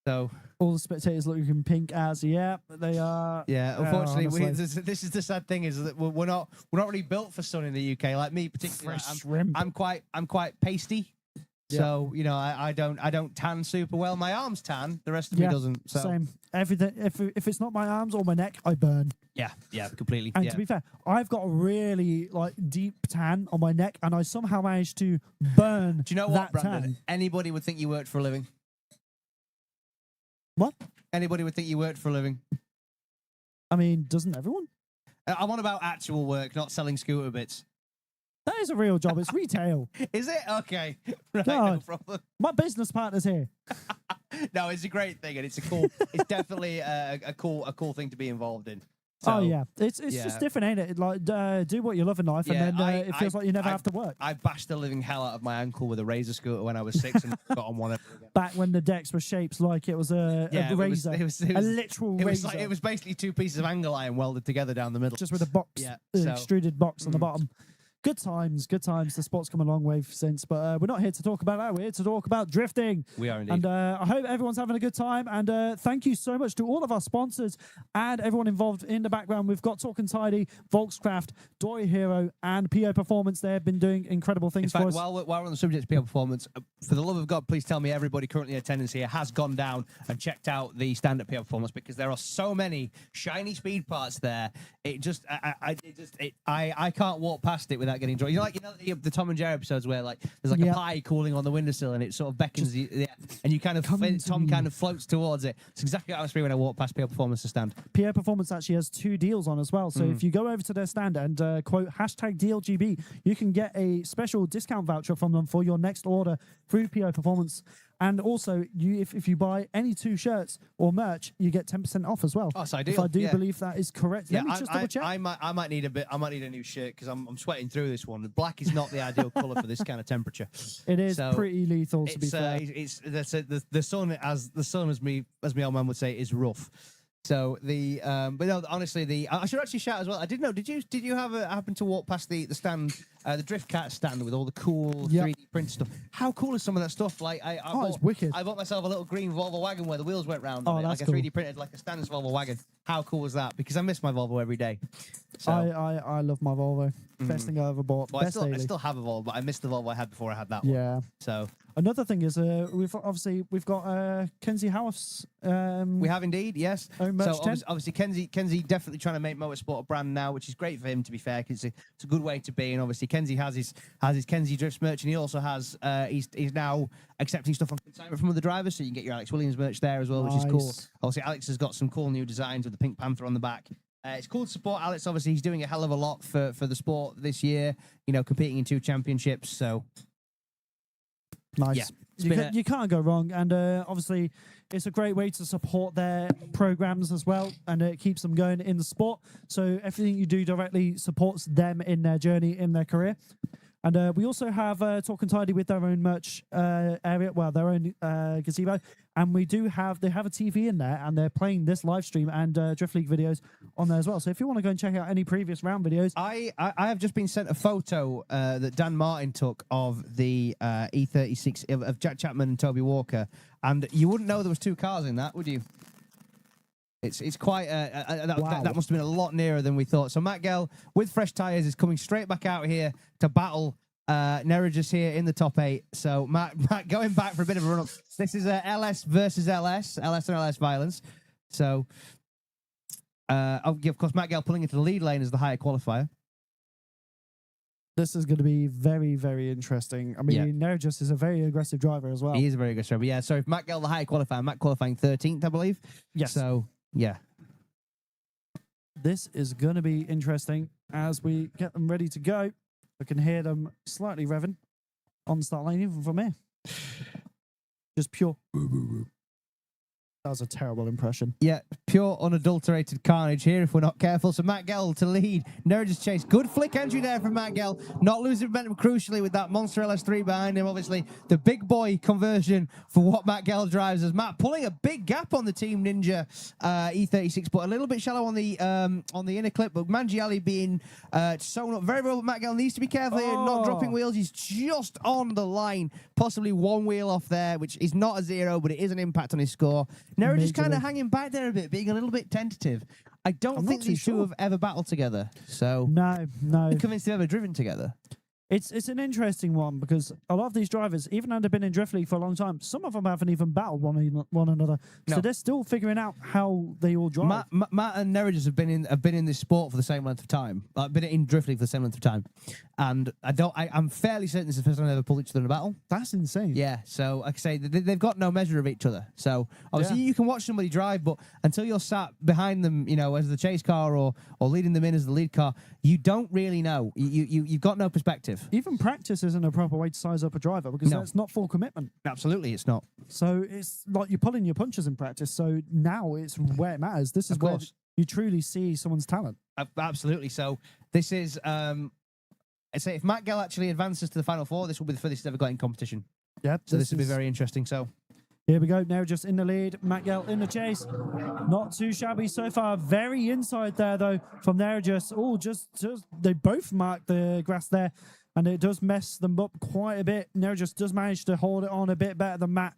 So all the spectators looking pink as they are. Yeah, unfortunately, honestly. this is the sad thing is that we're not really built for sun in the UK. Like me particularly, I'm quite pasty. Yeah. So you know, I don't tan super well. My arms tan, the rest of me doesn't. So. Same. Everything. If it's not my arms or my neck, I burn. Yeah, completely. And to be fair, I've got a really deep tan on my neck, and I somehow managed to burn. Do you know that what, Brandon? tan. Anybody would think you worked for a living. What? Anybody would think you worked for a living. I mean, doesn't everyone? I'm on about actual work, not selling scooter bits. That is a real job. It's retail. Is it? Okay. Right, God. no problem. My business partner's here. No, it's a great thing, and it's it's definitely a cool thing to be involved in. So, oh yeah, it's just different, ain't it? Like do what you love in life, and then it feels like you never have to work. I bashed the living hell out of my ankle with a razor scooter when I was 6 and got on one. Back when the decks were shaped like it was a razor, it was a literal razor. It was basically 2 pieces of angle iron welded together down the middle, just with a box, extruded box on the bottom. Good times, good times. The sport's come a long way since, but we're not here to talk about that. We're here to talk about drifting. We are indeed. And I hope everyone's having a good time. And thank you so much to all of our sponsors and everyone involved in the background. We've got Talk and Tidy, Volkscraft, Dory Hero, and PO Performance. They have been doing incredible things for us. While we're on the subject of PO Performance, for the love of God, please tell me everybody currently in attendance here has gone down and checked out the stand-up PO Performance because there are so many shiny speed parts there. It just, I can't walk past it without getting drunk. You know the Tom and Jerry episodes where like there's like a pie cooling on the windowsill and it sort of beckons you, and you kind of Tom kind of floats towards it. It's exactly what I was feeling when I walked past PO Performance to stand. PO Performance actually has 2 deals on as well. So if you go over to their stand and quote #DLGB, you can get a special discount voucher from them for your next order through PO Performance. And also, if you buy any 2 shirts or merch, you get 10% off as well. Oh, so I do. If I do believe that is correct. Yeah, Let me just double check. I might need a new shirt because I'm sweating through this one. Black is not the ideal color for this kind of temperature. It is pretty lethal, to be fair. The sun, as my old man would say, is rough. So but no, honestly, I should actually shout as well. I didn't know. Did you happen to walk past the stand, the Drift Cat stand with all the cool 3D print stuff? How cool is some of that stuff? Like it's wicked. I bought myself a little green Volvo wagon where the wheels went round. Oh, on it, that's like a cool. 3D printed like a standard Volvo wagon. How cool was that? Because I miss my Volvo every day. So, I love my Volvo. Best thing I ever bought. well, I Best still daily. have a Volvo, but I miss the Volvo I had before I had that one. Yeah. So Another thing is we've got Kenzie House. we have indeed, yes. Own merch So tent. obviously Kenzie definitely trying to make motorsport a brand now, which is great for him, to be fair, because it's a good way to be. And obviously Kenzie has his Kenzie Drifts merch, and he also has he's now accepting stuff on consignment from other drivers, so you can get your Alex Williams merch there as well, which is cool. Nice. Obviously Alex has got some cool new designs with the Pink Panther on the back. It's cool to support Alex. Obviously, he's doing a hell of a lot for the sport this year. You know, competing in 2 championships. So Nice. Yeah, You can't go wrong. And obviously, it's a great way to support their programs as well. And it keeps them going in the sport. So everything you do directly supports them in their journey, in their career. And we also have Talk and Tidy with their own merch area, well, their own gazebo. And they have a TV in there, and they're playing this live stream and Drift League videos on there as well. So if you want to go and check out any previous round videos. I have just been sent a photo that Dan Martin took of the E36 of Jack Chapman and Toby Walker, and you wouldn't know there was 2 cars in that, would you? It's quite Wow. that must have been a lot nearer than we thought. So Matt Gell with fresh tyres is coming straight back out here to battle Nerejus here in the top 8. So Matt going back for a bit of a run up. This is LS versus LS and LS violence. So of course Matt Gell pulling into the lead lane as the higher qualifier. This is going to be very, very interesting. I mean, Nerejus is a very aggressive driver as well. He is a very good driver. Yeah, so if Matt Gell the higher qualifier, Matt qualifying 13th, I believe. Yes. So yeah. This is going to be interesting as we get them ready to go. I can hear them slightly revving on the start lane, even from here. Just pure. That was a terrible impression. Yeah, pure unadulterated carnage here if we're not careful. So Matt Gell to lead. Nerejus chase. Good flick entry there from Matt Gell. Not losing momentum crucially with that monster LS3 behind him. Obviously, the big boy conversion for what Matt Gell drives as Matt pulling a big gap on the Team Ninja E36, but a little bit shallow on the inner clip. But Mangiali being sewn up very well. Matt Gell needs to be careful here, not dropping wheels. He's just on the line, possibly 1 wheel off there, which is not a 0, but it is an impact on his score. Nerejus kind of hanging back there a bit, being a little bit tentative. I don't think these two have ever battled together. So No. I'm convinced they've ever driven together. It's an interesting one because a lot of these drivers, even though they've been in Drift League for a long time, some of them haven't even battled one another. No. So they're still figuring out how they all drive. Matt and Nerejus have been in this sport for the same length of time. I've been in Drift League for the same length of time, and I'm fairly certain this is the first time they ever pulled each other in a battle. That's insane. Yeah, so like I say, they've got no measure of each other. So obviously you can watch somebody drive, but until you're sat behind them, as the chase car or leading them in as the lead car, you don't really know. You've got no perspective. Even practice isn't a proper way to size up a driver because that's not full commitment. Absolutely, it's not. So it's like you're pulling your punches in practice. So now it's where it matters. This is where you truly see someone's talent. Absolutely. So this is, I'd say if Matt Gell actually advances to the Final 4, this will be the furthest he's ever got in competition. Yep. So this will be very interesting. So here we go. Now just in the lead. Matt Gell in the chase. Not too shabby so far. Very inside there though from Nerejus. Oh, just they both mark the grass there. And it does mess them up quite a bit. Nerejus does manage to hold it on a bit better than Matt.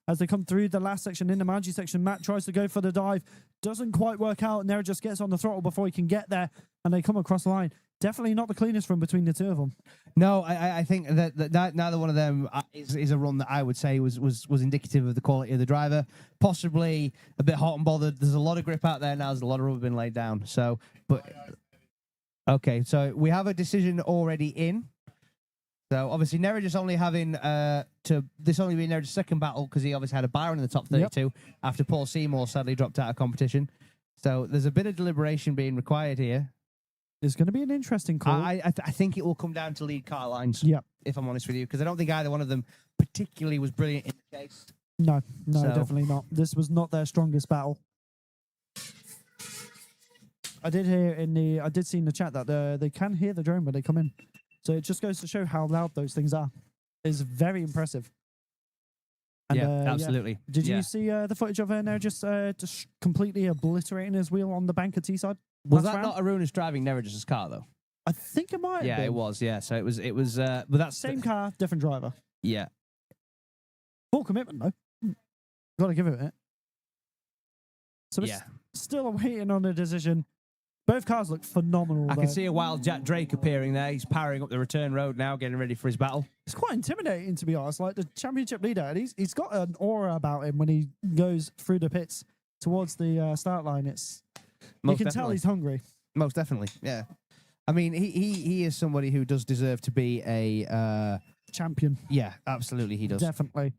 As they come through the last section, in the Manji section, Matt tries to go for the dive. Doesn't quite work out. Nerejus gets on the throttle before he can get there. And they come across the line. Definitely not the cleanest run between the two of them. No, I think that neither one of them is a run that I would say was indicative of the quality of the driver. Possibly a bit hot and bothered. There's a lot of grip out there now. There's a lot of rubber been laid down. So, but okay, so we have a decision already in. So obviously Nerejus only having this only being Nerejus' second battle because he obviously had a Byron in the top 32 after Paul Seymour sadly dropped out of competition. So there's a bit of deliberation being required here. It's going to be an interesting call. I think it will come down to lead car lines. Yeah. If I'm honest with you, because I don't think either one of them particularly was brilliant in the case. No, So- definitely not. This was not their strongest battle. I did see in the chat that they can hear the drone when they come in. So it just goes to show how loud those things are. It's very impressive. And, absolutely. Did you see the footage of Nerejus just completely obliterating his wheel on the bank at Teesside? Was last that round? not Arunas driving Nerejus' car though? I think it might have Yeah, been. it was. Yeah, so it was. But that's Same car, different driver. Yeah. Full commitment, though. Got to give it. So it's Still waiting on a decision. Both cars look phenomenal. I though. can see a wild Jack Drake appearing there. He's powering up the return road now, getting ready for his battle. It's quite intimidating, to be honest. Like the championship leader, and he's got an aura about him when he goes through the pits towards the start line. You can tell he's hungry. Most definitely, yeah. I mean, he is somebody who does deserve to be a Champion. Yeah, absolutely, he does. Definitely.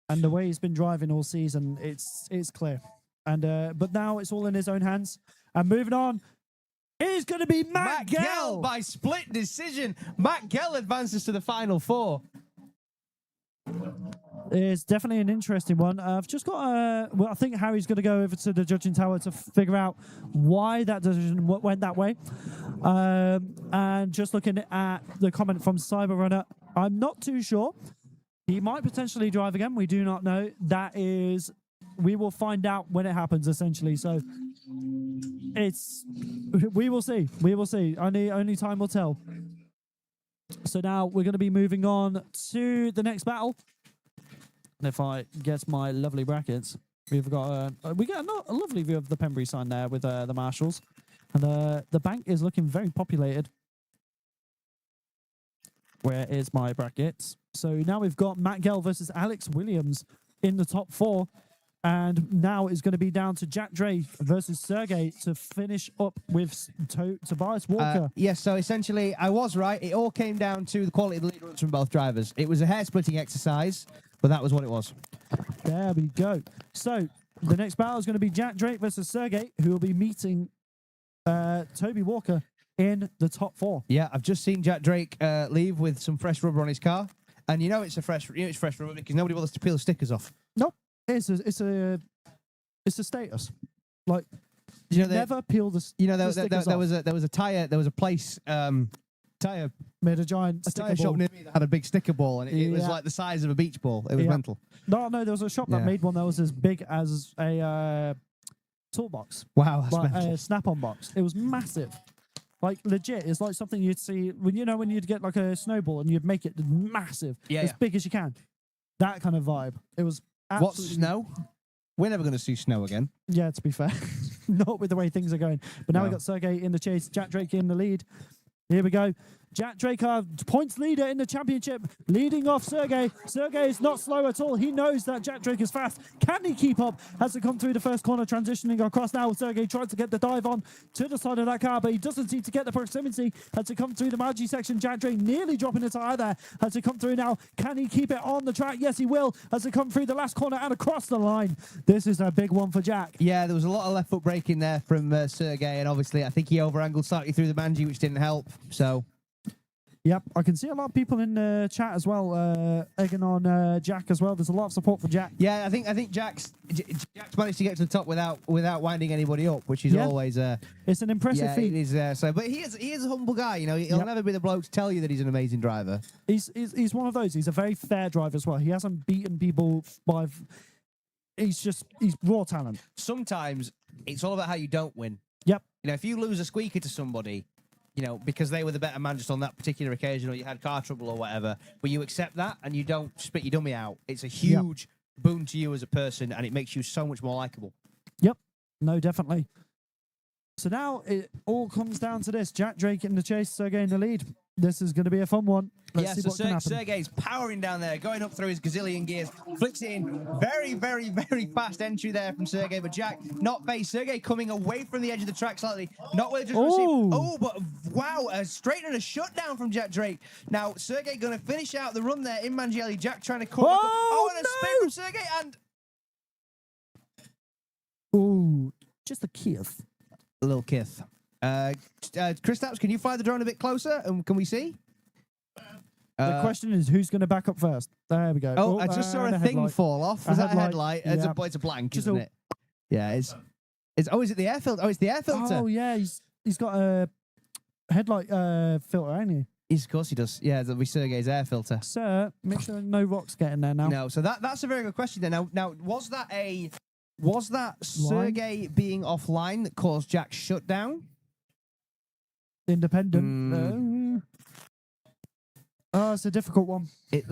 And the way he's been driving all season, it's clear. And but now it's all in his own hands. And moving on, is going to be Matt Gell by split decision. Matt Gell advances to the final four. It's definitely an interesting one. I've just got well, I think Harry's going to go over to the judging tower to figure out why that decision went that way. And just looking at the comment from Cyber Runner, I'm not too sure. He might potentially drive again. We do not know. We will find out when it happens, essentially. So we will see. We will see. Only time will tell. So now we're going to be moving on to the next battle. And if I get my lovely brackets, we get a lovely view of the Pembrey sign there with the marshals, and the bank is looking very populated. Where is my brackets? So now we've got Matt Gell versus Alex Williams in the top four. And now it's going to be down to Jack Drake versus Sergey to finish up with Tobias Walker. Yes, so essentially, I was right. It all came down to the quality of the lead runs from both drivers. It was a hair-splitting exercise, but that was what it was. There we go. So the next battle is going to be Jack Drake versus Sergey, who will be meeting Toby Walker in the top four. Yeah, I've just seen Jack Drake leave with some fresh rubber on his car. And it's fresh rubber because nobody bothers to peel the stickers off. Nope. It's a status. Like never peel the. There was a place tire made a giant a tire shop near me that had a big sticker ball, and it was like the size of a beach ball. It was mental. No, there was a shop that made one that was as big as a toolbox. Wow, that's like mental. a snap-on box. It was massive. Like legit, it's like something you'd see when you'd get like a snowball and you'd make it massive, as big as you can. That kind of vibe. It was. What's snow? We're never going to see snow again. Yeah, to be fair. Not with the way things are going. But now we've got Sergey in the chase, Jack Drake in the lead. Here we go. Jack Drake, our points leader in the championship, leading off Sergey. Sergey is not slow at all. He knows that Jack Drake is fast. Can he keep up? Has to come through the first corner, transitioning across now. Sergey tries to get the dive on to the side of that car, but he doesn't seem to get the proximity. Has to come through the Magi section. Jack Drake nearly dropping a tire there. Has to come through now. Can he keep it on the track? Yes, he will. Has to come through the last corner and across the line. This is a big one for Jack. Yeah, there was a lot of left foot braking there from Sergey, and obviously I think he over-angled slightly through the Manji, which didn't help. So. Yep, I can see a lot of people in the chat as well, egging on Jack as well. There's a lot of support for Jack. Yeah, I think Jack's managed to get to the top without winding anybody up, which is always it's an impressive feat. It is, but he is a humble guy. He'll never be the bloke to tell you that he's an amazing driver. He's one of those. He's a very fair driver as well. He hasn't beaten people by. He's raw talent. Sometimes it's all about how you don't win. Yep. If you lose a squeaker to somebody, because they were the better man just on that particular occasion, or you had car trouble or whatever, but you accept that and you don't spit your dummy out. It's a huge boon to you as a person, and it makes you so much more likable. Yep. No, definitely. So now it all comes down to this. Jack Drake in the chase, Sergey in the lead. This is going to be a fun one. Let's see what can happen. Sergey's powering down there, going up through his gazillion gears, flicks it in. Very, very, very fast entry there from Sergey, but Jack not faced. Sergey coming away from the edge of the track slightly, not where just received. Oh, but wow, a straight and a shutdown from Jack Drake. Now, Sergey going to finish out the run there in Mangielli. Jack trying to come. And a spin from Sergey, and... Ooh, just a kiss. A little kiss. Kristaps, can you fly the drone a bit closer, and can we see? The question is, who's going to back up first? There we go. Oh, I just saw a thing fall off. Was that a headlight? Yeah. It's a blank, isn't it? Yeah, it's. Oh, is it the air filter? Oh, it's the air filter. Oh, yeah, he's got a headlight filter, ain't he? Yes, of course he does. Yeah, that'll be Sergey's air filter. Sir, make sure no rocks get in there now. No, so that's a very good question then. Now, was that Sergey being offline that caused Jack's shutdown? Independent. It's a difficult one. We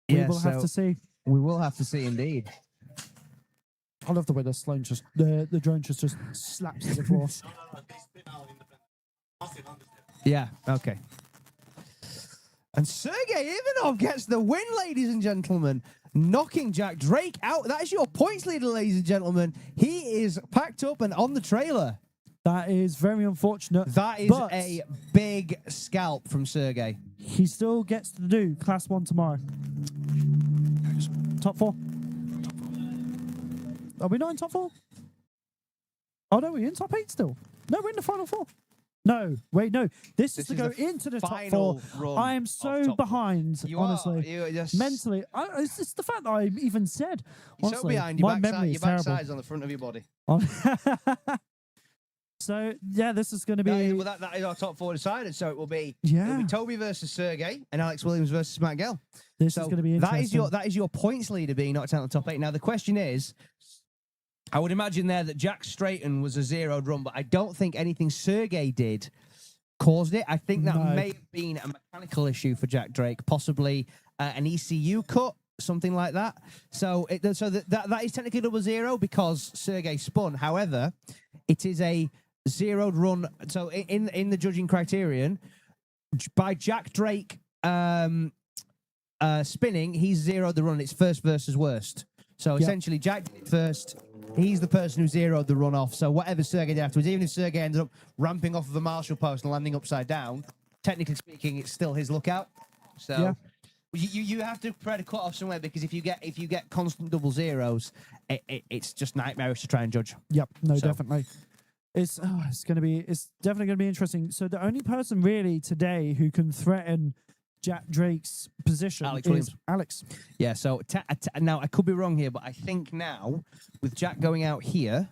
will have to see. We will have to see indeed. I love the way the drone just slaps to the floor. Yeah, okay. And Sergey Ivanov gets the win, ladies and gentlemen, knocking Jack Drake out. That is your points leader, ladies and gentlemen. He is packed up and on the trailer. That is very unfortunate. That is a big scalp from Sergey. He still gets to do Class 1 tomorrow. Top 4. Are we not in top 4? Oh, no, we're in top 8 still. No, we're in the final 4. No, wait, no. This is to go into the top 4. I am so behind, honestly. You just Mentally. It's just the fact that I even said. You're Honestly, so behind. my memory Your is terrible. backside's on the front of your body. So, yeah, this is going to be... That is our top 4 decided. So it will be, Yeah. it'll be Toby versus Sergey and Alex Williams versus Matt Gell. This is going to be interesting. That is your points leader being knocked out of the top 8. Now, the question is, I would imagine there that Jack Straighton was a zeroed run, but I don't think anything Sergey did caused it. I think that may have been a mechanical issue for Jack Drake, possibly an ECU cut, something like that. So that is technically double zero because Sergey spun. However, it is a zeroed run. So in the judging criterion, by Jack Drake spinning, he's zeroed the run. It's first versus worst. So essentially, Jack did it first. He's the person who zeroed the run off. So whatever Sergey did afterwards, even if Sergey ended up ramping off of a Marshall post and landing upside down, technically speaking, it's still his lookout. So you have to try to cut off somewhere because if you get constant double zeros, it's just nightmarish to try and judge. Yep, definitely. It's definitely gonna be interesting. So the only person really today who can threaten Jack Drake's position is Alex. Yeah, so now I could be wrong here, but I think now with Jack going out here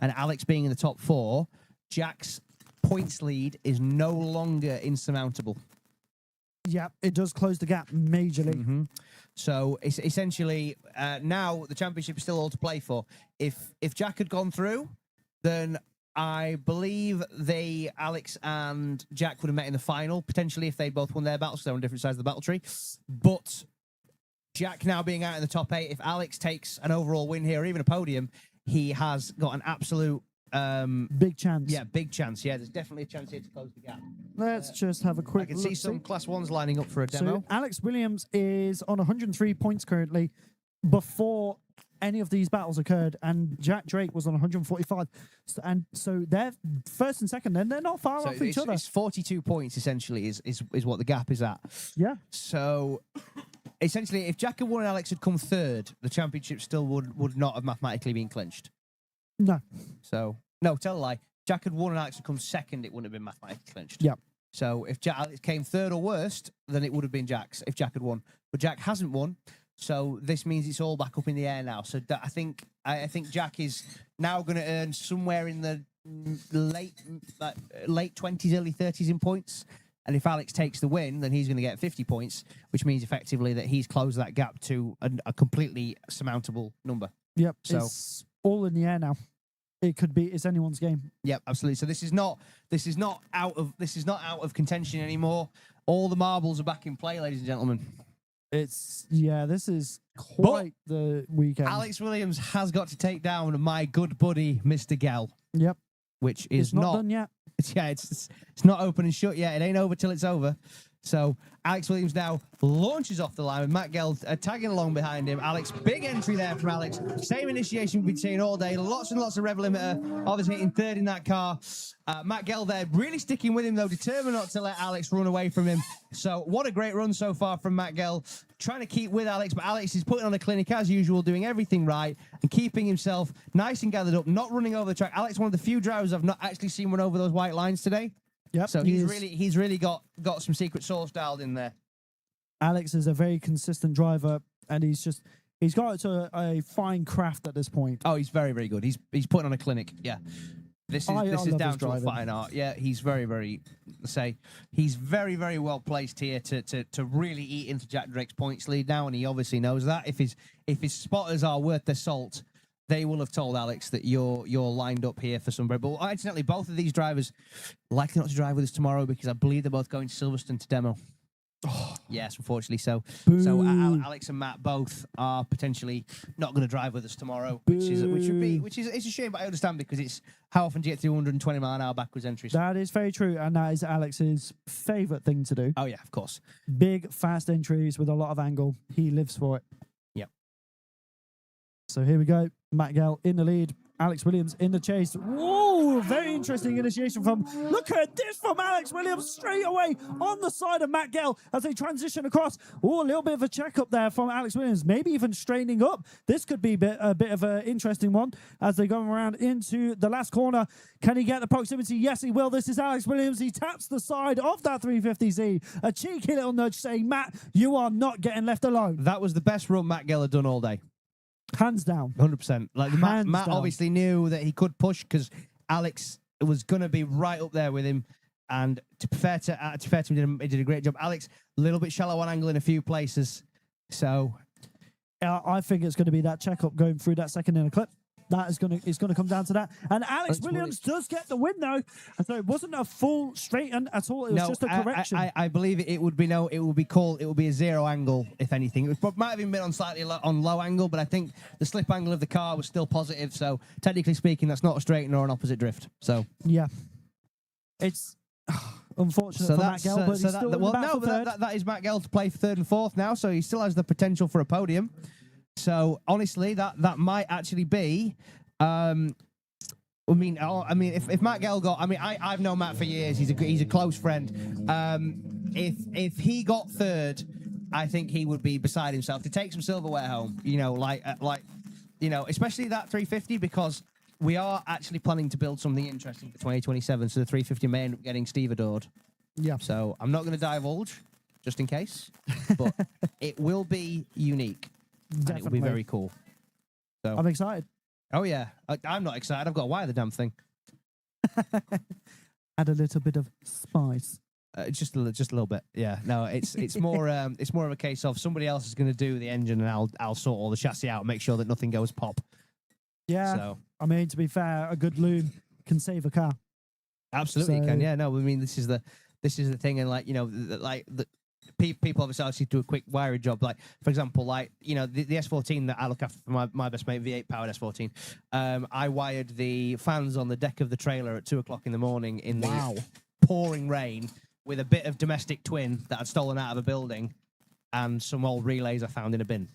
and Alex being in the top 4, Jack's points lead is no longer insurmountable. Yeah, it does close the gap majorly. Mm-hmm. So it's essentially now the championship is still all to play for. If Jack had gone through, then I believe Alex and Jack would have met in the final, potentially if they both won their battles, they're on different sides of the battle tree. But Jack now being out in the top 8, if Alex takes an overall win here or even a podium, he has got an absolute big chance. Yeah, big chance. Yeah, there's definitely a chance here to close the gap. Let's just have a quick I can see some Class 1s lining up for a demo. So Alex Williams is on 103 points currently before any of these battles occurred, and Jack Drake was on 145. So they're first and second, then they're not far off each other. It's 42 points essentially is what the gap is at. Yeah. So essentially, if Jack had won and Alex had come third, the championship still would not have mathematically been clinched. No. So no, tell a lie. Jack had won and Alex had come second, it wouldn't have been mathematically clinched. Yeah. So if Alex came third or worst, then it would have been Jack's if Jack had won. But Jack hasn't won. So this means it's all back up in the air now. So I think Jack is now going to earn somewhere in the late 20s, early 30s in points. And if Alex takes the win, then he's going to get 50 points, which means effectively that he's closed that gap to a completely surmountable number. Yep. So it's all in the air now. It's anyone's game. Yep, absolutely. So this is not out of contention anymore. All the marbles are back in play, ladies and gentlemen. This is quite the weekend. Alex Williams has got to take down my good buddy, Mr. Gell. Yep. Which is not done yet. It's not open and shut yet. It ain't over till it's over. So Alex Williams now launches off the line with Matt Gell tagging along behind him. Alex, big entry there from Alex. Same initiation we've been seeing all day. Lots and lots of rev limiter. Obviously hitting third in that car. Matt Gell there really sticking with him though, determined not to let Alex run away from him. So what a great run so far from Matt Gell. Trying to keep with Alex, but Alex is putting on a clinic as usual, doing everything right and keeping himself nice and gathered up, not running over the track. Alex, one of the few drivers I've not actually seen run over those white lines today. Yep. So he's really got some secret sauce dialed in there. Alex is a very consistent driver, and he's got to a fine craft at this point. Oh, he's very, very good. He's putting on a clinic. Yeah. This is down to a fine art. Yeah, he's very, very well placed here to really eat into Jack Drake's points lead now, and he obviously knows that. If his spotters are worth their salt, they will have told Alex that you're lined up here for some bread. But incidentally, both of these drivers likely not to drive with us tomorrow because I believe they're both going to Silverstone to demo. Oh, Yes, unfortunately so. Boo. So Alex and Matt both are potentially not going to drive with us tomorrow, which is it's a shame, but I understand because it's how often do you get to 120 mile an hour backwards entries? That is very true, and that is Alex's favourite thing to do. Oh yeah, of course. Big, fast entries with a lot of angle. He lives for it. Yep. So here we go. Matt Gell in the lead. Alex Williams in the chase. Whoa, very interesting initiation from, look at this from Alex Williams straight away on the side of Matt Gell as they transition across. Oh, a little bit of a check-up there from Alex Williams, maybe even straightening up. This could be a bit of an interesting one as they go around into the last corner. Can he get the proximity? Yes, he will. This is Alex Williams. He taps the side of that 350Z. A cheeky little nudge saying, Matt, you are not getting left alone. That was the best run Matt Gell had done all day. Hands down. 100%. Like Matt Hands down. obviously knew that he could push because Alex was going to be right up there with him. And to be fair to him, he did a great job. Alex, a little bit shallow on angle in a few places. So I think it's going to be that checkup going through that second inner clip. That is going to come down to that. And Alex Williams does get the win though. So it wasn't a full straighten at all. It was just a correction. I believe it would be a zero angle, if anything. It might have even been on slightly on low angle, but I think the slip angle of the car was still positive. So technically speaking, that's not a straighten or an opposite drift. So yeah, it's unfortunate for Matt Gell, but he's still in the battle for third. That is Matt Gell to play for third and fourth now, so he still has the potential for a podium. So honestly, that might actually be. If Matt Gell got, I've known Matt for years. He's a close friend. If he got third, I think he would be beside himself to take some silverware home. Especially that 350 because we are actually planning to build something interesting for 2027. So the 350 may end up getting Steve adored. Yeah. So I'm not going to divulge, just in case, but it will be unique. Definitely. And it will be very cool. So I'm excited. Oh yeah, I'm not excited. I've got to wire the damn thing. Add a little bit of spice. Just a little bit. Yeah. No, it's more of a case of somebody else is going to do the engine and I'll sort all the chassis out, and make sure that nothing goes pop. Yeah. So I mean, to be fair, a good loom can save a car. absolutely So- can. Yeah. No, I mean this is the thing, and people obviously do a quick wiring job. Like, for example, the S14 that I look after for my best mate, V8 powered S14. I wired the fans on the deck of the trailer at 2:00 in the morning in the pouring rain with a bit of domestic twin that I'd stolen out of a building and some old relays I found in a bin.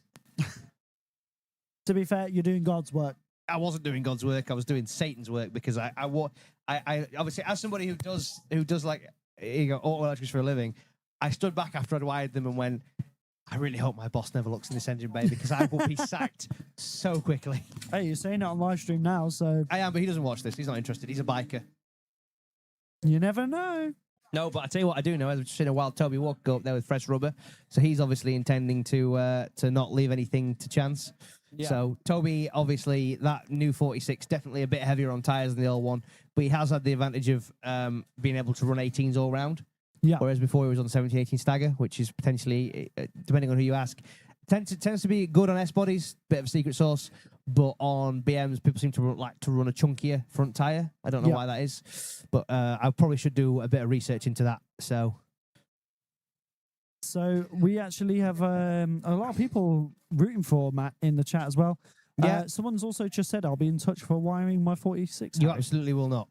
To be fair, you're doing God's work. I wasn't doing God's work. I was doing Satan's work because I obviously, as somebody who does auto electrics for a living, I stood back after I'd wired them and went, I really hope my boss never looks in this engine bay because I will be sacked so quickly. Hey, you're saying it on live stream now, so I am, but he doesn't watch this. He's not interested. He's a biker. you never know. No, but I tell you what I do know. I've just seen a wild Toby Walker go up there with fresh rubber. So he's obviously intending to not leave anything to chance. Yeah. So Toby, obviously, that new 46, definitely a bit heavier on tyres than the old one, but he has had the advantage of being able to run 18s all round. Yeah. Whereas before he was on 17, 18 stagger, which is potentially, depending on who you ask, tends to be good on S bodies, bit of a secret sauce. But on BMs, people seem to run a chunkier front tyre. I don't know why that is, but I probably should do a bit of research into that. So we actually have a lot of people rooting for Matt in the chat as well. Yeah. Someone's also just said I'll be in touch for wiring my 46. You absolutely will not.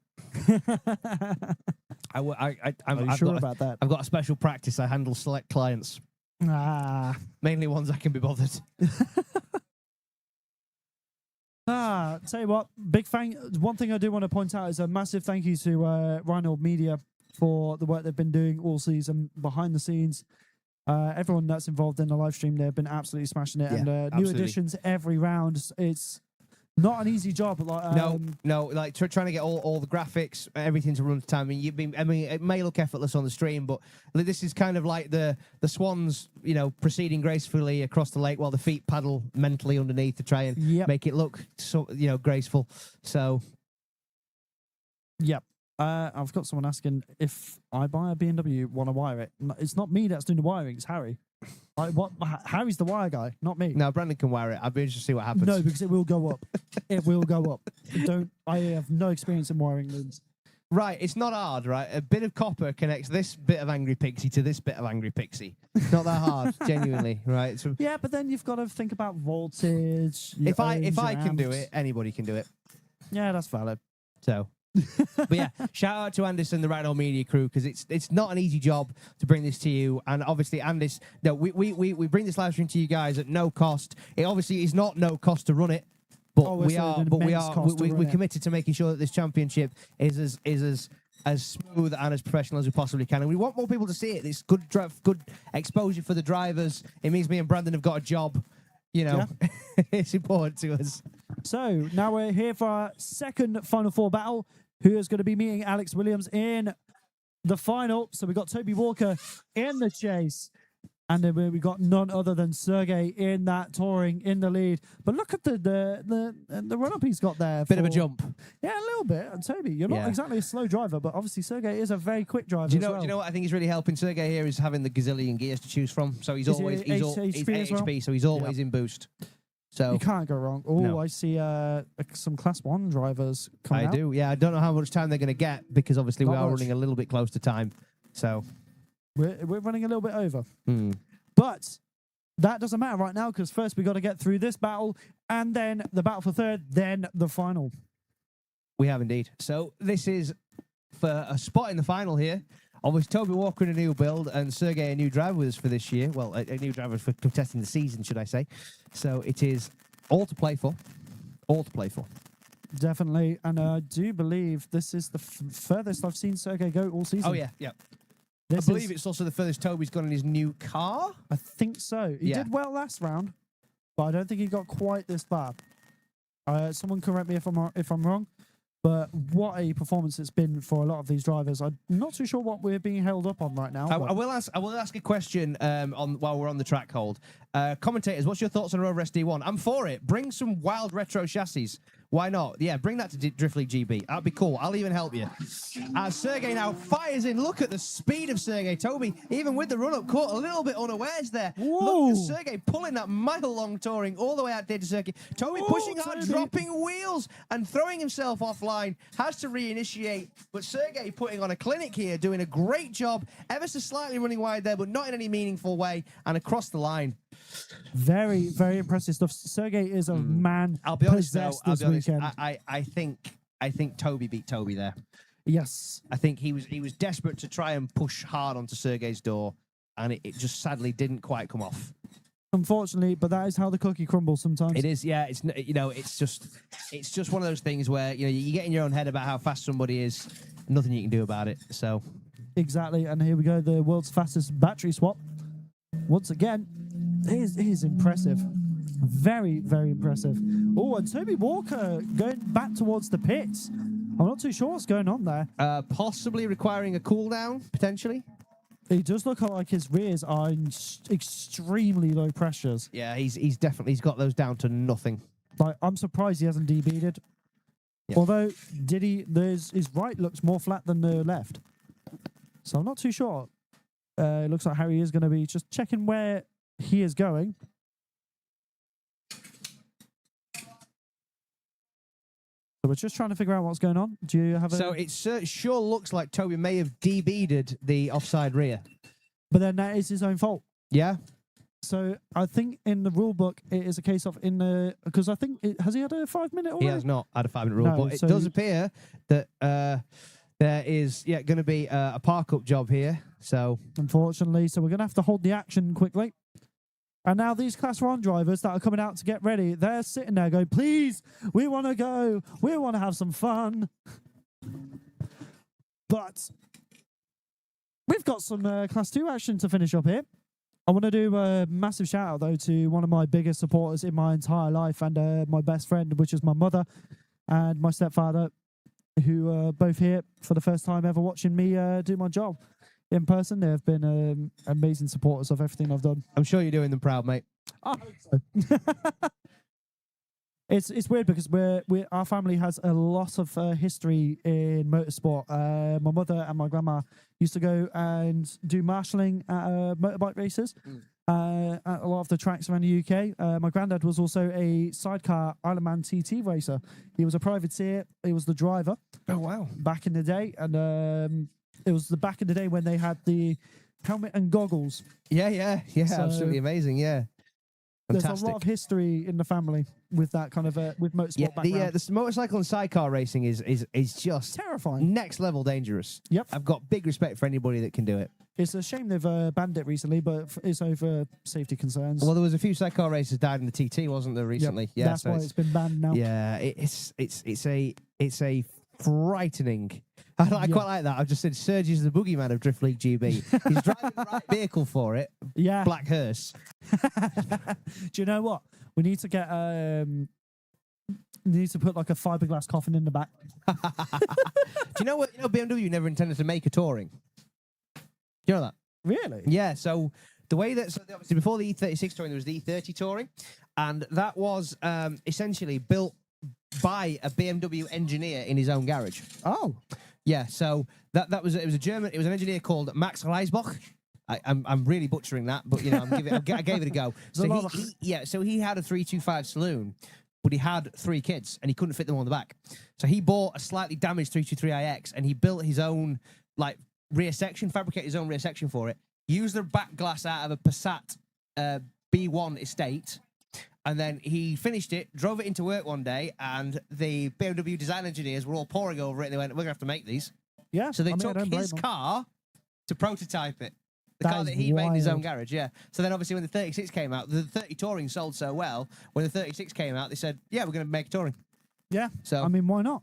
Are you sure about that? I've got a special practice. I handle select clients, mainly ones I can be bothered. Tell you what, big thank. One thing I do want to point out is a massive thank you to Rhino Media for the work they've been doing all season behind the scenes. Everyone that's involved in the live stream, they've been absolutely smashing it, and new additions every round. It's not an easy job. Like trying to get all the graphics, everything to run to time. It may look effortless on the stream, but this is kind of like the swans, proceeding gracefully across the lake while the feet paddle mentally underneath to try and make it look graceful. So, yep. I've got someone asking if I buy a BMW, want to wire it. It's not me that's doing the wiring; it's Harry. Harry's the wire guy, not me. No, Brandon can wire it. I'd be interested to see what happens. No, because it will go up. It will go up. I have no experience in wiring looms. Right, it's not hard, right? A bit of copper connects this bit of Angry Pixie to this bit of Angry Pixie. Not that hard, genuinely, right? So Yeah, but then you've got to think about voltage. your if I ohms, your can do amps. it, anybody can do it. Yeah, that's valid. So, but yeah, shout out to Andis and the Rhino Media crew because it's not an easy job to bring this to you. And obviously, Andis, no, we bring this live stream to you guys at no cost. It obviously is not no cost to run it. But Oh, we it's are, an but we immense are, cost to we, run we're it. committed to making sure that this championship is as smooth and as professional as we possibly can. And we want more people to see it. It's good exposure for the drivers. It means me and Brandon have got a job. You know, it's important to us. So now we're here for our second Final Four battle. Who is going to be meeting Alex Williams in the final? So we got Toby Walker in the chase. And then we got none other than Sergey in that touring in the lead. But look at the run up he's got there. Bit of a jump. Yeah, a little bit. And Toby, you're not Yeah. exactly a slow driver, but obviously Sergey is a very quick driver. Do you as know? well. Do you know what I think is really helping Sergey here is having the gazillion gears to choose from. So he's Is he always eight he's HP as well? HP, so he's always in boost. So You can't go wrong. Oh, No. I see some Class 1 drivers coming I out. do. Yeah, I don't know how much time they're going to get because obviously we Not are much. running a little bit close to time. So We're running a little bit over. hmm. But that doesn't matter right now because first we got to get through this battle and then the battle for third, then the final. We have indeed. So this is for a spot in the final here. Obviously, Toby Walker in a new build and Sergey a new driver with us for this year. Well, a new driver for contesting the season, should I say. So it is all to play for. All to play for. Definitely. And I do believe this is the furthest I've seen Sergey go all season. Oh, yeah, yeah. This I believe is- it's also the furthest Toby's gone in his new car. I think so. He Yeah. did well last round, but I don't think he got quite this far. Someone correct me if I'm wrong, but what a performance it's been for a lot of these drivers. I'm not too sure what we're being held up on right now. I but- will ask a question while we're on the track hold. Commentators, what's your thoughts on Rover SD1? I'm for it. Bring some wild retro chassis. Why not? Yeah, bring that to Drift League GB. That'd be cool. I'll even help you. As Sergey now fires in. Look at the speed of Sergey. Toby, even with the run-up, caught a little bit unawares there. Whoa. Look at Sergey pulling that mile-long touring all the way out there to circuit. Toby pushing hard, Toby. dropping wheels and throwing himself offline. Has to reinitiate. But Sergey putting on a clinic here, doing a great job. Ever so slightly running wide there, but not in any meaningful way. And across the line. Very, very impressive stuff. Sergey is a man I'll be honest though. possessed I'll this be honest. weekend. I think Toby beat Toby there. Yes. I think he was desperate to try and push hard onto Sergey's door, and it just sadly didn't quite come off. Unfortunately, but that is how the cookie crumbles sometimes. It is, yeah. It's just one of those things where you get in your own head about how fast somebody is, nothing you can do about it. So Exactly. And here we go, the world's fastest battery swap. Once again, it is impressive. Very, very impressive. Oh, and Toby Walker going back towards the pits. I'm not too sure what's going on there. possibly requiring a cooldown potentially. It does look like his rears are in extremely low pressures. Yeah, he's got those down to nothing. Like, I'm surprised he hasn't debeaded. Yeah. Although, his right looks more flat than the left. So I'm not too sure. It looks like Harry is going to be just checking where he is going. So we're just trying to figure out what's going on. Do you have a... So it sure looks like Toby may have debeaded the offside rear. But then that is his own fault. Yeah. So I think in the rule book, it is a case of because I think, has he had a 5 minute already? He has not had a 5-minute rule, No, but it so does he- appear that there is going to be a park-up job here. So Unfortunately. So we're going to have to hold the action quickly. And now these Class 1 drivers that are coming out to get ready, they're sitting there going, please, we want to go. We want to have some fun. But we've got some Class 2 action to finish up here. I want to do a massive shout out, though, to one of my biggest supporters in my entire life and my best friend, which is my mother and my stepfather, who are both here for the first time ever watching me do my job in person. They have been amazing supporters of everything I've done. I'm sure you're doing them proud, mate. I hope so. It's weird because our family has a lot of history in motorsport. My mother and my grandma used to go and do marshalling at motorbike races, at a lot of the tracks around the UK. My granddad was also a sidecar Islandman TT racer. He was a privateer. He was the driver. Oh, wow. Back in the day, and it was the back in the day when they had the helmet and goggles. Yeah. So- Absolutely amazing. Yeah. There's Fantastic. a lot of history in the family with that kind of with motorsport Yeah, background. the motorcycle and sidecar racing is just Terrifying. next level dangerous. Yep. I've got big respect for anybody that can do it. It's a shame they've banned it recently, but it's over safety concerns. Well, there was a few sidecar racers died in the TT, wasn't there, Yep, recently? Yeah, that's so why it's been banned now. yeah, it's a frightening. I quite like that. I've just said Serge is the boogeyman of Drift League GB. He's driving the right vehicle for it. Yeah. Black hearse. Do you know what? We need to get need to put like a fiberglass coffin in the back. Do you know what? You know, BMW never intended to make a touring. Do you know that? Really? Yeah, so the way that, so obviously before the E36 touring, there was the E30 touring, and that was essentially built by a BMW engineer in his own garage. Oh. Yeah, so it was an engineer called Max Reisbach. I'm really butchering that, but you know, I gave it a go. So he had a 325 saloon, but he had 3 kids and he couldn't fit them on the back. So he bought a slightly damaged 323iX and he built his own like rear section, fabricated his own rear section for it, used the back glass out of a Passat B1 estate, and then he finished it, drove it into work one day, and the BMW design engineers were all poring over it, and they went, we're going to have to make these. Yeah. So they I mean, I took don't blame his them. car to prototype it. The That car is that he made in his own wild. garage, yeah. So then obviously when the 36 came out, the 30 Touring sold so well, when the 36 came out, they said, yeah, we're going to make a Touring. Yeah. So I mean, why not?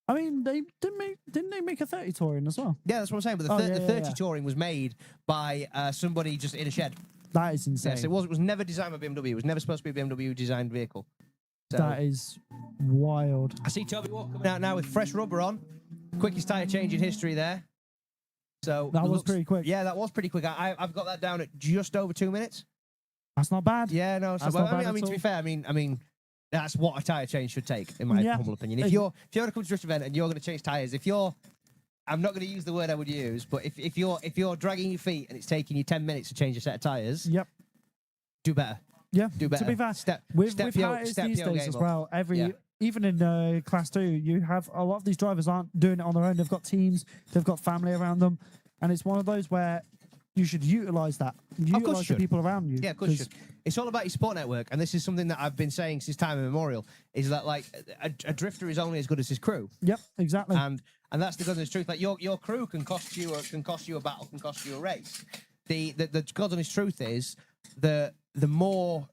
I mean, they didn't they make a 30 touring as well? yeah, that's what I'm saying. But the 30 Touring was made by somebody just in a shed. That is insane. Yes, it was never designed by BMW. It was never supposed to be a BMW designed vehicle. So That is wild. I see Toby Walk coming out now with fresh rubber on. Quickest tyre change in history there. So That was pretty quick. Yeah, that was pretty quick. I've got that down at just over 2 minutes. That's not bad. Yeah, no. So, That's well, not bad I mean, at to be all. fair, I mean, that's what a tyre change should take, in my Yeah. humble opinion. If you're going to come to a drift event and you're going to change tyres, I'm not going to use the word I would use, but if you're dragging your feet and it's taking you 10 minutes to change a set of tyres, Yep. do better. Yeah. Do better. To be fair, Step with your- how it is step these your days game as up. well, Yeah. even in Class 2, you have a lot of these drivers aren't doing it on their own. They've got teams, they've got family around them, and it's one of those where you should utilise that. course you Utilise the should. people around you. Yeah, of course you 'cause- should. It's all about your support network, and this is something that I've been saying since time immemorial, is that like a drifter is only as good as his crew. Yep, exactly. And that's the goodness truth. Like your crew can cost you a battle, can cost you a race. The God honest truth is the more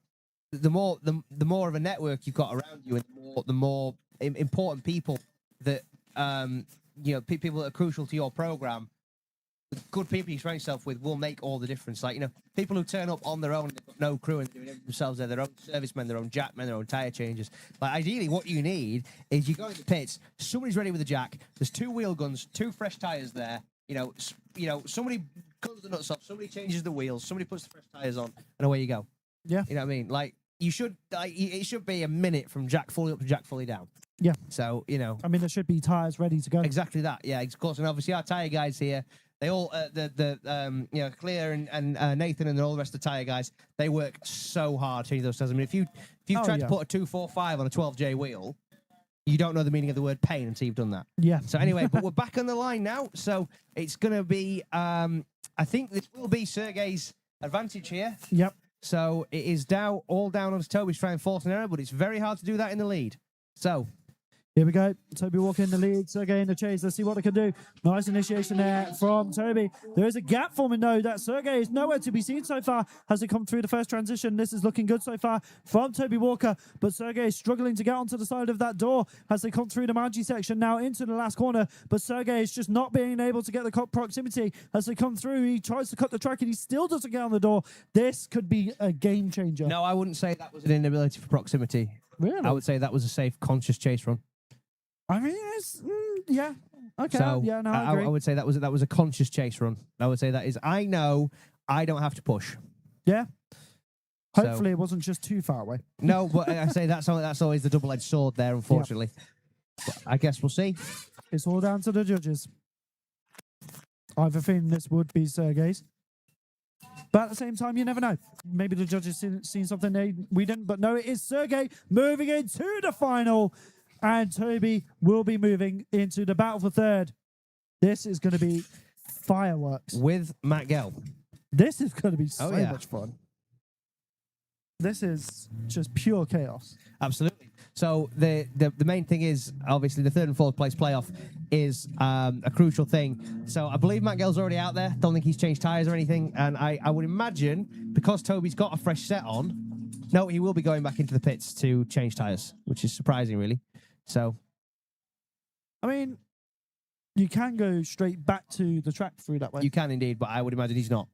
of a network you've got around you, and the more important people that people that are crucial to your program. The good people you surround yourself with will make all the difference. Like, people who turn up on their own, they've got no crew and doing everything themselves, they're their own servicemen, their own jackmen, their own tyre changers. Like, ideally, what you need is you go into the pits, somebody's ready with a jack, there's 2 wheel guns, 2 fresh tyres there, somebody covers the nuts off, somebody changes the wheels, somebody puts the fresh tyres on, and away you go. Yeah. You know what I mean? Like, it should be a minute from jack fully up to jack fully down. Yeah. So, I mean, there should be tyres ready to go. Exactly that. Yeah, of course. And obviously our tyre guys here, they all, Clear and Nathan and all the rest of the tyre guys, they work so hard changing those tyres. I mean, if you've tried to put a 245 on a 12J wheel, you don't know the meaning of the word pain until you've done that. Yeah. So anyway, but we're back on the line now. So it's going to be, I think this will be Sergey's advantage here. Yep. So it is all down on Toby's trying to force an error, but it's very hard to do that in the lead. So Here we go. Toby Walker in the lead. Sergey in the chase. Let's see what they can do. Nice initiation there from Toby. There is a gap forming, though, that Sergey is nowhere to be seen so far as they come through the first transition. This is looking good so far from Toby Walker, but Sergey is struggling to get onto the side of that door as they come through the Manji section now into the last corner, but Sergey is just not being able to get the proximity as they come through. He tries to cut the track and he still doesn't get on the door. This could be a game changer. no, I wouldn't say that was an inability for proximity. Really? I would say that was a safe, conscious chase run. I mean, it's, yeah. Okay. So yeah, no, I agree. I would say that was a conscious chase run. I would say that is. I know I don't have to push. Yeah. So- Hopefully it wasn't just too far away. No, but I say that's always the double-edged sword there. Unfortunately, but I guess we'll see. It's all down to the judges. I have a feeling this would be Sergey's. But at the same time, you never know. Maybe the judges seen something we didn't. But no, it is Sergey moving into the final. And Toby will be moving into the battle for third. This is going to be fireworks. With Matt Gell. This is going to be so yeah. much fun. This is just pure chaos. Absolutely. So the main thing is, obviously, the third and fourth place playoff is a crucial thing. So I believe Matt Gell's already out there. Don't think he's changed tyres or anything. And I would imagine, because Toby's got a fresh set on, no, he will be going back into the pits to change tyres, which is surprising, really. So, I mean, you can go straight back to the track through that way. you can indeed, but I would imagine he's not.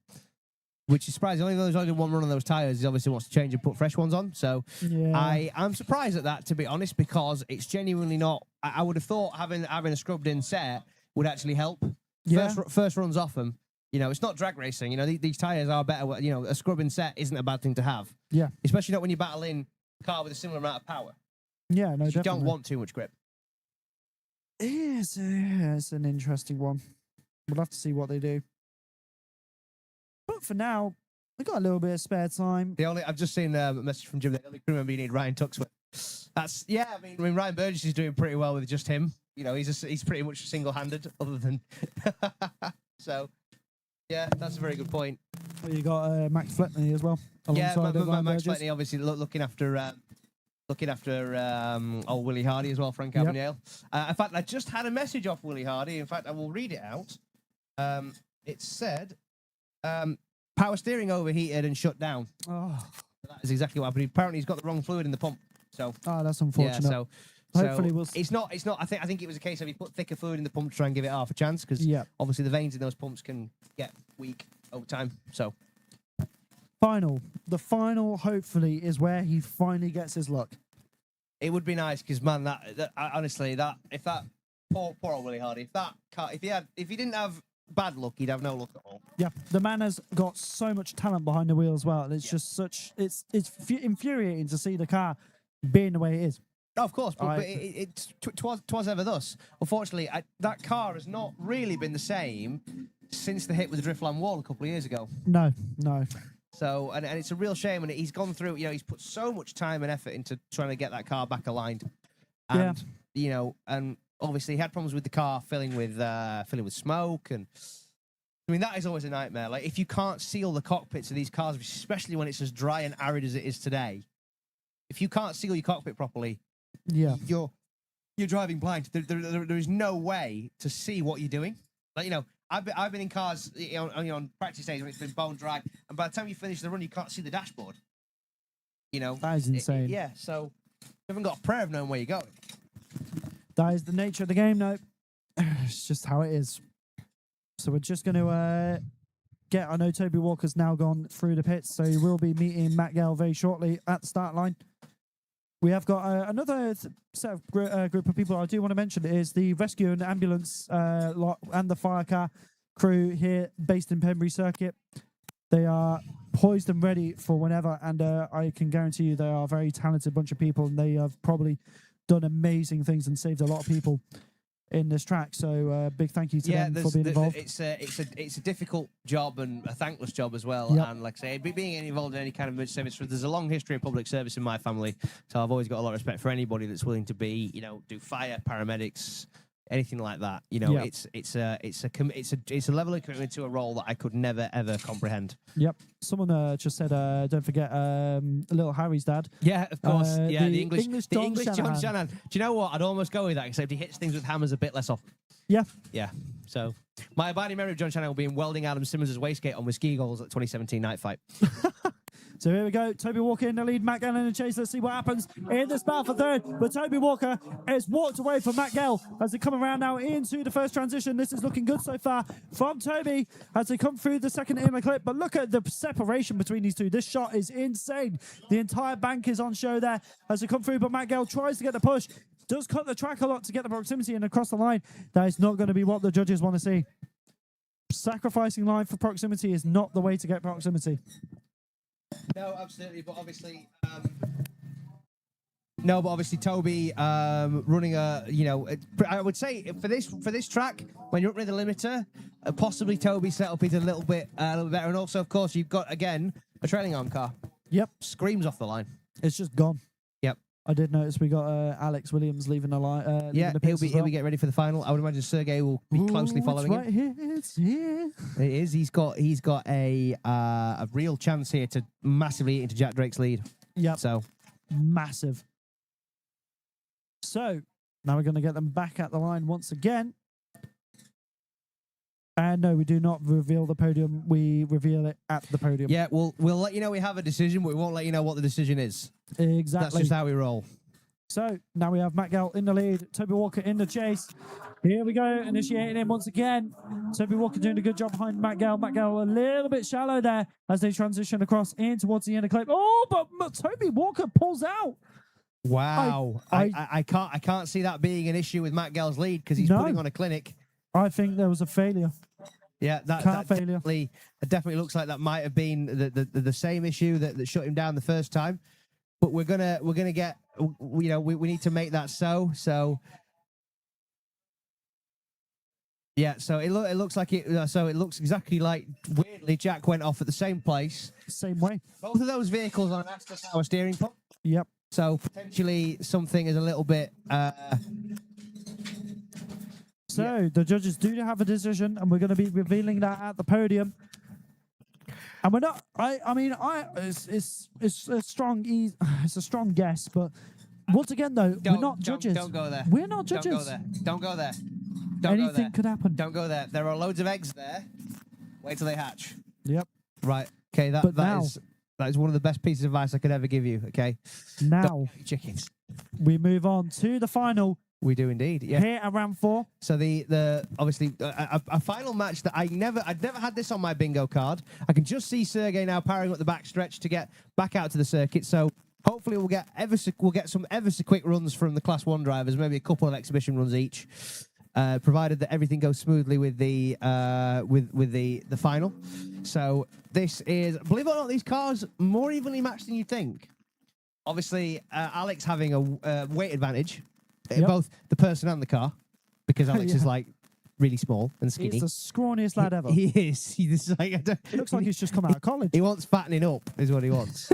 Which is surprising. Only though there's only one run on those tyres, he obviously wants to change and put fresh ones on. So yeah. I'm surprised at that, to be honest, because it's genuinely not. I would have thought having a scrubbed in set would actually help. Yeah. First runs off them. You know, it's not drag racing. You know, these tyres are better. You know, a scrubbing set isn't a bad thing to have. Yeah. Especially not when you're battling a car with a similar amount of power. Yeah, no, You don't want too much grip. It's an interesting one. We'll have to see what they do. But for now, we've got a little bit of spare time. I've just seen a message from Jim. The only crew member you need Ryan Tuxworth. That's I mean Ryan Burgess is doing pretty well with just him. You know, he's pretty much single-handed. Other than so, yeah, that's a very good point. Well, you got Max Fletney as well. Yeah, Ryan Max Burgess. Fletney obviously looking after old Willie Hardy as well, Frank Abagnale. In fact, I just had a message off Willie Hardy. In fact, I will read it out. It said, power steering overheated and shut down. Oh, That is exactly what happened. Apparently, he's got the wrong fluid in the pump. So, that's unfortunate. yeah, so Hopefully we'll it's not. I think it was a case of he put thicker fluid in the pump to try and give it half a chance, because obviously the veins in those pumps can get weak over time. So, the final hopefully is where he finally gets his luck. it would be nice, because man, honestly, if that poor old Willie Hardy, if that car, if he didn't have bad luck, he'd have no luck at all. Yeah, the man has got so much talent behind the wheel as well. It's just it's infuriating to see the car being the way it is. Oh, of course, but twas ever thus. Unfortunately, that car has not really been the same since the hit with the Driftland wall a couple of years ago. No. So, and it's a real shame, and he's gone through, he's put so much time and effort into trying to get that car back aligned. And, and obviously he had problems with the car filling with smoke, and I mean, that is always a nightmare. Like, if you can't seal the cockpits of these cars, especially when it's as dry and arid as it is today, if you can't seal your cockpit properly, you're driving blind. There is no way to see what you're doing. Like, I've been in cars on practice days when it's been bone dry, and by the time you finish the run, you can't see the dashboard. That is insane. So you haven't got a prayer of knowing where you're going. That is the nature of the game, though. It's just how it is. So we're just going to I know Toby Walker's now gone through the pits, so he will be meeting Matt Gell very shortly at the start line. We have got another set of group of people I do want to mention is the rescue and ambulance lot and the fire car crew here based in Pembrey Circuit. They are poised and ready for whenever, and I can guarantee you they are a very talented bunch of people, and they have probably done amazing things and saved a lot of people in this track. So big thank you to them for being involved. It's a difficult job and a thankless job as well. Yep. And like I say, being involved in any kind of emergency service, there's a long history of public service in my family. So I've always got a lot of respect for anybody that's willing to be, do fire, paramedics, anything like that. Yep. It's a level of commitment to a role that I could never ever comprehend. Yep. Someone just said, don't forget little Harry's dad. Yeah, of course. The The English John John Shanahan. Shanahan. Do you know what? I'd almost go with that, except he hits things with hammers a bit less often. Yeah. Yeah. So my abiding memory of John Shanahan will be in welding Adam Simmons' wastegate on with ski goals at 2017 night fight. So here we go. Toby Walker in the lead. Matt Gell in the chase. Let's see what happens in this battle for third. But Toby Walker has walked away from Matt Gell as they come around now into the first transition. This is looking good so far from Toby as they come through the second inner clip. But look at the separation between these two. This shot is insane. The entire bank is on show there as they come through. But Matt Gell tries to get the push. Does cut the track a lot to get the proximity and across the line. That is not going to be what the judges want to see. Sacrificing line for proximity is not the way to get proximity. No, absolutely, but obviously, No, but obviously Toby running a, I would say for this track, when you're up near the limiter, possibly Toby's setup is a little bit better. And also, of course, you've got, again, a trailing arm car. Yep. Screams off the line. It's just gone. Yep. I did notice we got Alex Williams leaving the line. Yeah, he'll be getting ready for the final. I would imagine Sergey will be closely following it's right him. here. It's here. It is. He's got a real chance here to massively eat into Jack Drake's lead. Yep. So Massive. So now we're going to get them back at the line once again. And no, we do not reveal the podium. We reveal it at the podium. yeah, we'll let you know we have a decision, but we won't let you know what the decision is. Exactly. That's just how we roll. So now we have Matt Gell in the lead, Toby Walker in the chase. Here we go, initiating him once again. Toby Walker doing a good job behind Matt Gell. Matt Gell a little bit shallow there as they transition across in towards the inner clip. Oh, but Toby Walker pulls out. Wow, I can't see that being an issue with Matt Gell's lead because he's putting on a clinic. I think there was a failure. Yeah, that failure. definitely looks like that might have been the same issue that shut him down the first time. But we're gonna get, we need to make that so. Yeah, so it looks like it. So it looks exactly like, weirdly, Jack went off at the same place. Same way. Both of those vehicles on an Astor Sauer steering pump. Yep. So potentially something is a little bit. So the judges do have a decision, and we're going to be revealing that at the podium. And we're not. It's a strong. It's a strong guess, but once again, though, we're not judges. Don't go there. We're not judges. Don't go there. Don't go there. Don't Anything go there. could happen. Don't go there. There are loads of eggs there. Wait till they hatch. Yep. Right. Okay. But now- That is one of the best pieces of advice I could ever give you. Okay. Now Don't eat chickens. we move on to the final We do indeed. Yeah. here at round 4. So the obviously a final match that I'd never had this on my bingo card. I can just see Sergey now powering up the backstretch to get back out to the circuit. So hopefully we'll get some ever so quick runs from the Class 1 drivers, maybe a couple of exhibition runs each, provided that everything goes smoothly with the final. So this is, believe it or not, these cars more evenly matched than you think. Obviously, Alex having a weight advantage. Yep. Both the person and the car, because Alex Yeah. is like really small and skinny. He's the scrawniest lad ever. He is. This is like, It looks like he's just come out of college. he wants fattening up, is what he wants.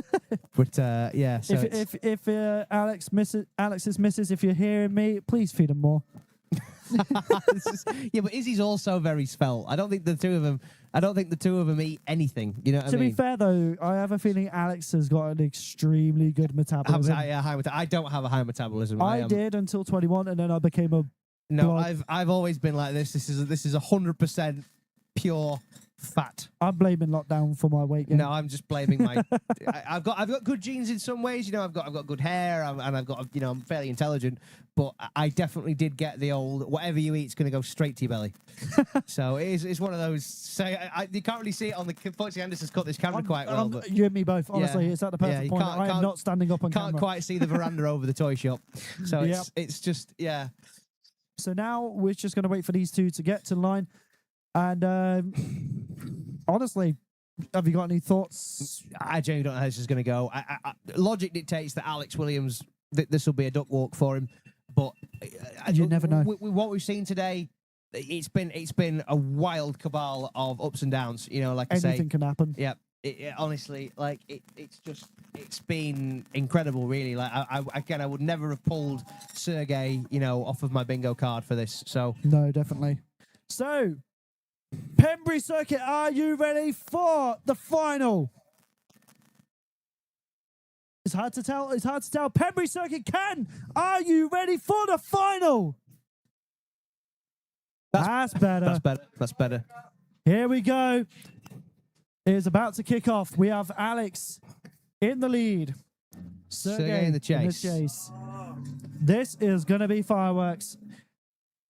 But yeah. So If Alex's missus, if you're hearing me, please feed him more. yeah, but Izzy's also very svelte. I don't think the two of them eat anything. You know what I To mean? be fair, though, I have a feeling Alex has got an extremely good metabolism. I don't have a high metabolism. I did until 21, and then I became a No, blood. I've always been like this. This is 100% pure fat. I'm blaming lockdown for my weight gain. No, I'm just blaming my. I've got good genes in some ways. I've got good hair, and I've got I'm fairly intelligent. But I definitely did get the old whatever you eat's going to go straight to your belly. So it's one of those. So you can't really see it on the. Fortunately, Anderson's cut this camera quite well. But You and me both. Honestly, Yeah. it's at the perfect Yeah, you point. can't- I am can't- not standing up on can't camera. quite see the veranda over the toy shop. So Yep. it's just yeah. So now we're just going to wait for these two to get to line. And honestly, have you got any thoughts? I genuinely don't know how this is going to go. Logic dictates that Alex Williams, this will be a duck walk for him. But You never know. With what we've seen today, it's been a wild cabal of ups and downs. Like I say, Anything can happen. yeah. Honestly, like it's been incredible, really. Like I would never have pulled Sergey, off of my bingo card for this. So No, definitely. So, Pembrey Circuit, are you ready for the final? It's hard to tell. It's hard to tell. Pembrey Circuit, are you ready for the final? That's better. that's better. That's better. Here we go. It is about to kick off. We have Alex in the lead. Sergey in the chase. This is going to be fireworks.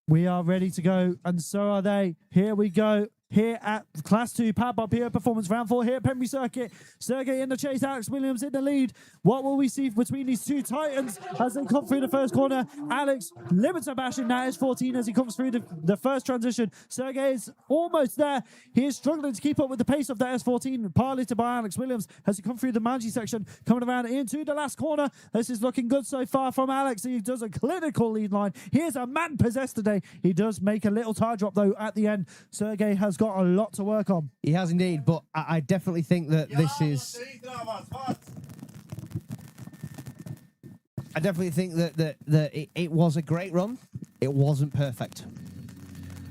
We are ready to go, and so are they. Here we go. here at Class 2, powered by PO Performance, round 4 here at Pembrey Circuit. Sergey in the chase, Alex Williams in the lead. What will we see between these two titans as they come through the first corner? Alex limiter bashing that S14 as he comes through the first transition. Sergey is almost there. He is struggling to keep up with the pace of the S14, piloted by Alex Williams as he comes through the Manji section, coming around into the last corner. This is looking good so far from Alex. He does a clinical lead line. He is a man possessed today. He does make a little tire drop though at the end. Sergey has got a lot to work on. He has indeed, but I definitely think that this is. I definitely think that it was a great run. It wasn't perfect.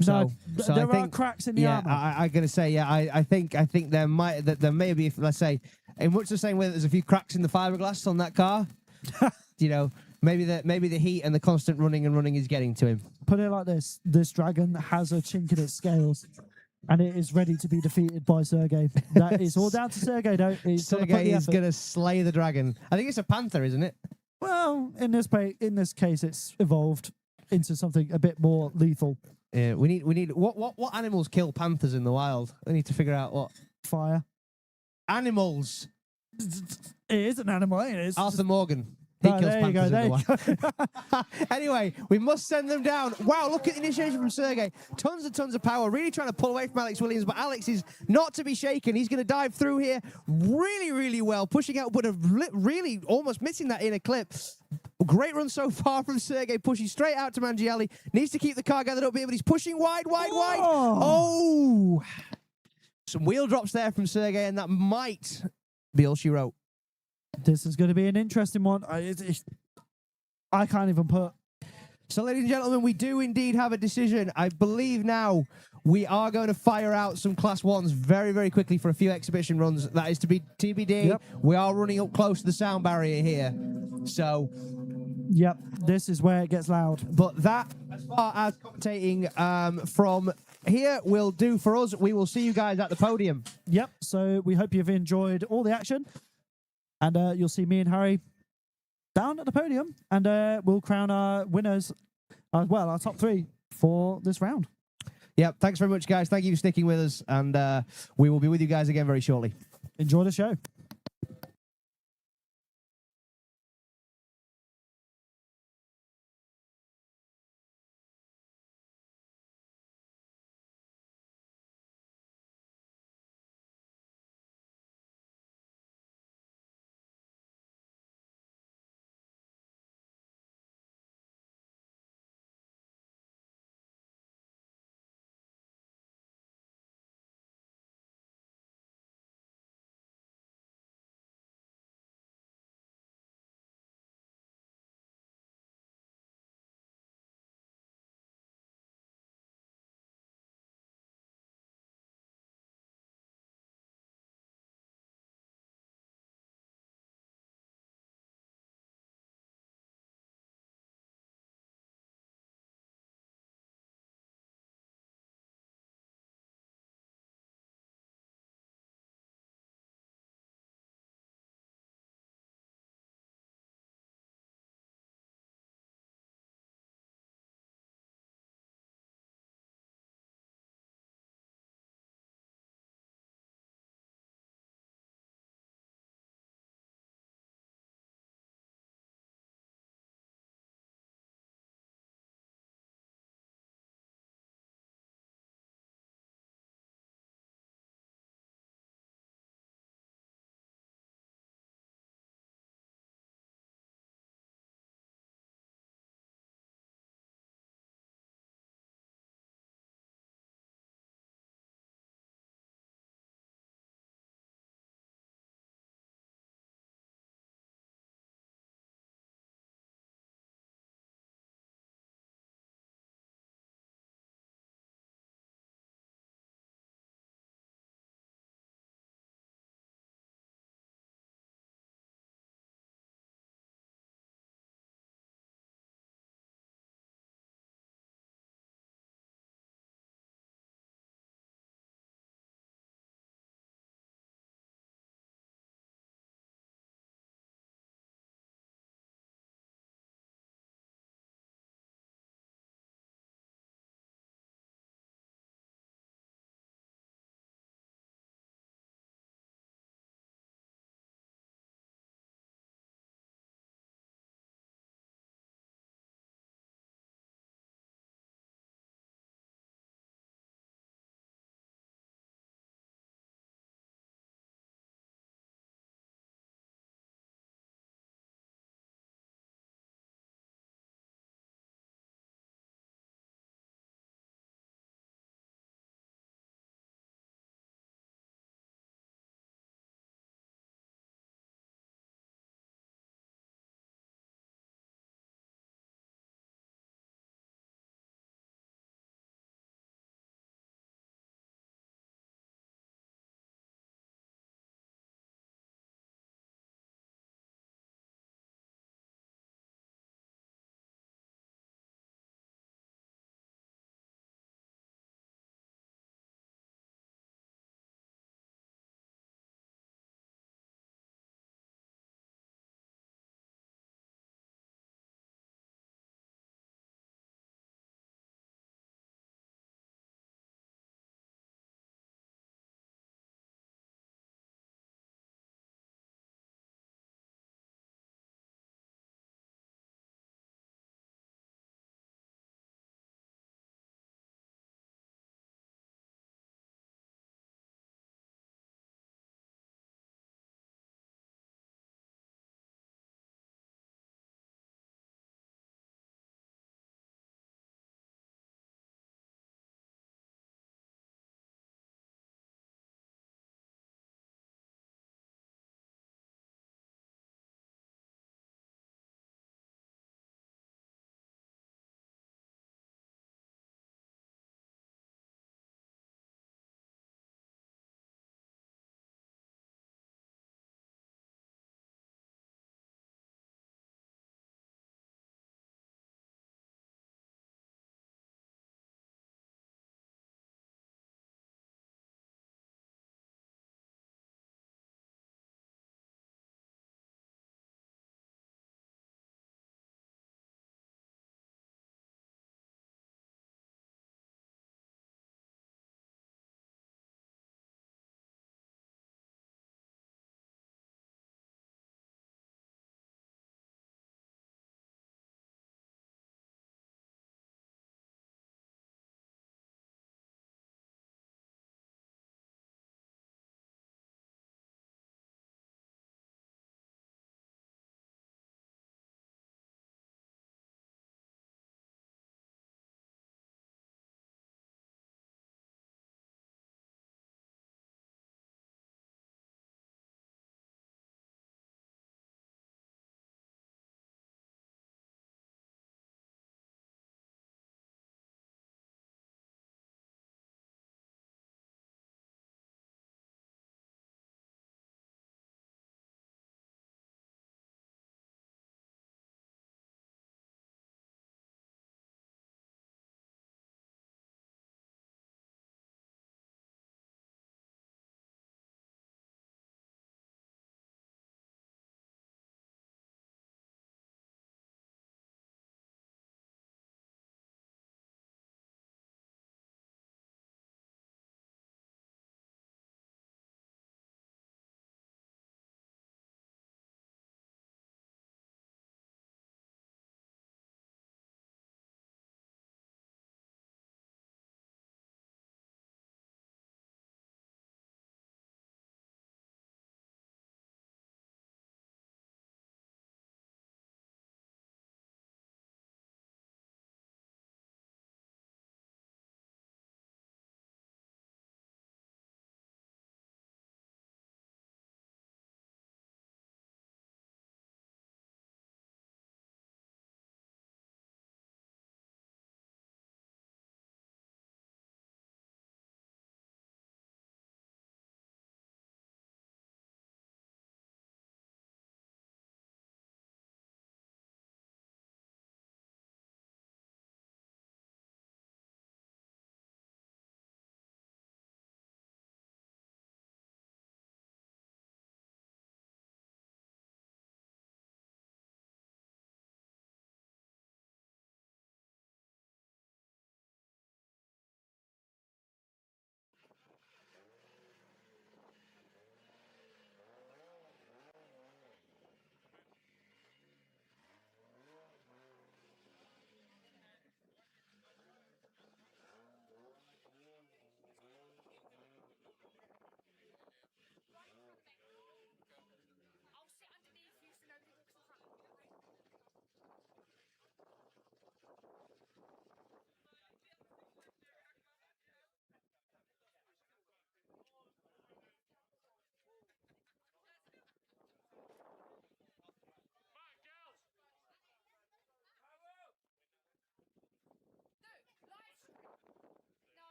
So there I are think, cracks in the armor. I'm gonna say, yeah, I think there may be, let's say, in much the same way that there's a few cracks in the fiberglass on that car. You know, maybe the heat and the constant running is getting to him. Put it like this: this dragon has a chink in its scales, and it is ready to be defeated by Sergey. That is all down to Sergey, though. Sergey is gonna slay the dragon. I think it's a panther, isn't it? Well, in this case, it's evolved into something a bit more lethal. Yeah, we need what animals kill panthers in the wild? We need to figure out what Fire. animals. It is an animal, ain't it? It's Arthur just- Morgan. He Oh, kills there you go, panthers in the wild. Anyway, we must send them down. Wow, look at the initiation from Sergey. Tons of power. Really trying to pull away from Alex Williams, but Alex is not to be shaken. He's going to dive through here really well, pushing out, but really almost missing that inner clip. Great run so far from Sergey, pushing straight out to Mangielli. Needs to keep the car gathered up here, but he's pushing wide. Oh! Some wheel drops there from Sergey, and that might be all she wrote. This is going to be an interesting one. I can't even put. So, ladies and gentlemen, we do indeed have a decision. I believe now we are going to fire out some Class 1s very quickly for a few exhibition runs. That is to be TBD. Yep. We are running up close to the sound barrier here. So, Yep, this is where it gets loud. but that, as far as commentating from here, will do for us. We will see you guys at the podium. Yep, so we hope you've enjoyed all the action. And you'll see me and Harry down at the podium. And we'll crown our winners, our top 3 for this round. Yep, thanks very much, guys. Thank you for sticking with us. And we will be with you guys again very shortly. Enjoy the show.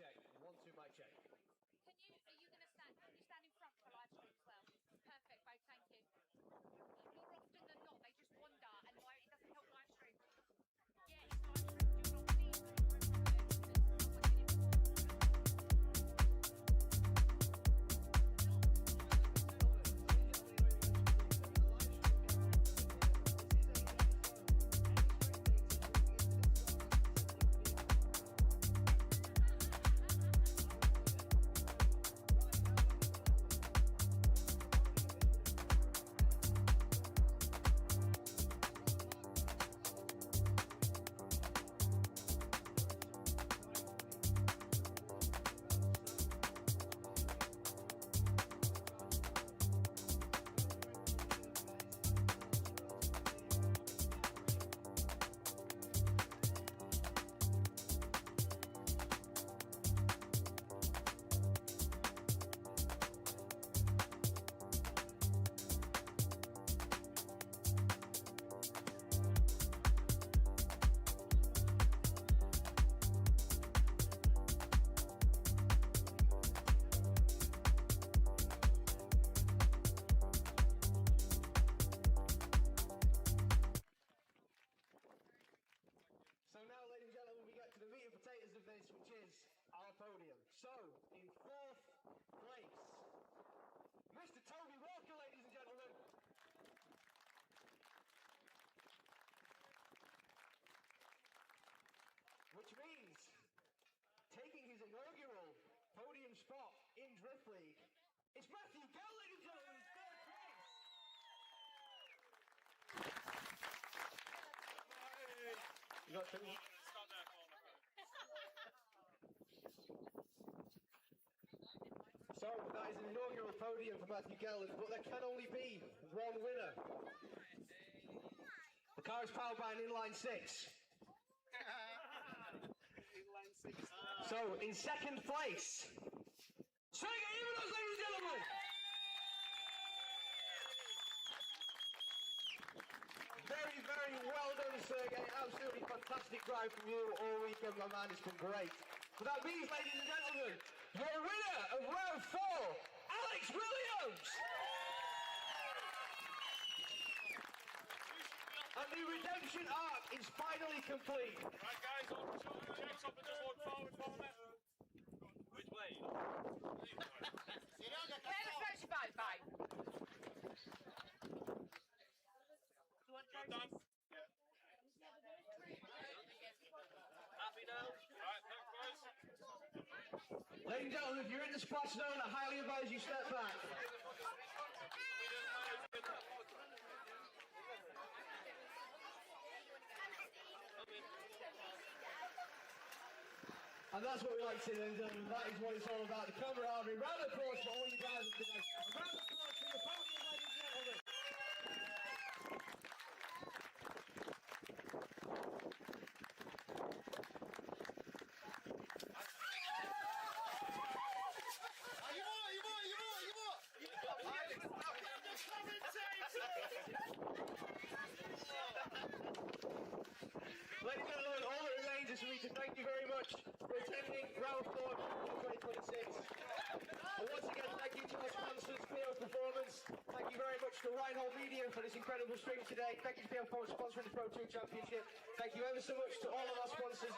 check. 1, 2, mic check. Can you stand in front for live stream as well? Perfect, both, thank you. More often than not, they just wander and it doesn't help live stream. Yeah, it's live stream, do not please. So now, ladies and gentlemen, we get to the meat and potatoes of this, which is our podium. So, in 4th place, Mr. Toby Walker, ladies and gentlemen. Which means, taking his inaugural podium spot in Drift League, it's Matthew Gell, ladies and gentlemen, in 3rd place. You got two? So that is an inaugural podium for Matthew Gelland, but there can only be one winner. The car is powered by an inline 6. Inline 6. So in 2nd place, Sergey Ivanovs, ladies and gentlemen. Very, very well done, Sergey. Absolutely fantastic drive from you all weekend, my man. It's been great. But that means, ladies and gentlemen, your winner of round 4, Alex Williams. And the redemption arc is finally complete. Right, guys, on checks up and just walk forward for me. Which way? Where the fresh boat, babe? You want Good done. Yeah. Happy now? Right, thanks, boys. Ladies and gentlemen, if you're in the splash zone, I highly advise you step back. And that's what we like to do, ladies and gentlemen. That is what it's all about. The camaraderie. Round of applause for all you guys today. Round of applause for the podium, ladies and gentlemen. Ladies and gentlemen, all that remains is for me to thank you very much for attending round 4 of 2026. And once again, thank you to our sponsors, PO Performance. Thank you very much to Reinhold Media for this incredible stream today. Thank you to PO Performance for sponsoring the Pro Tour Championship. Thank you ever so much to all of our sponsors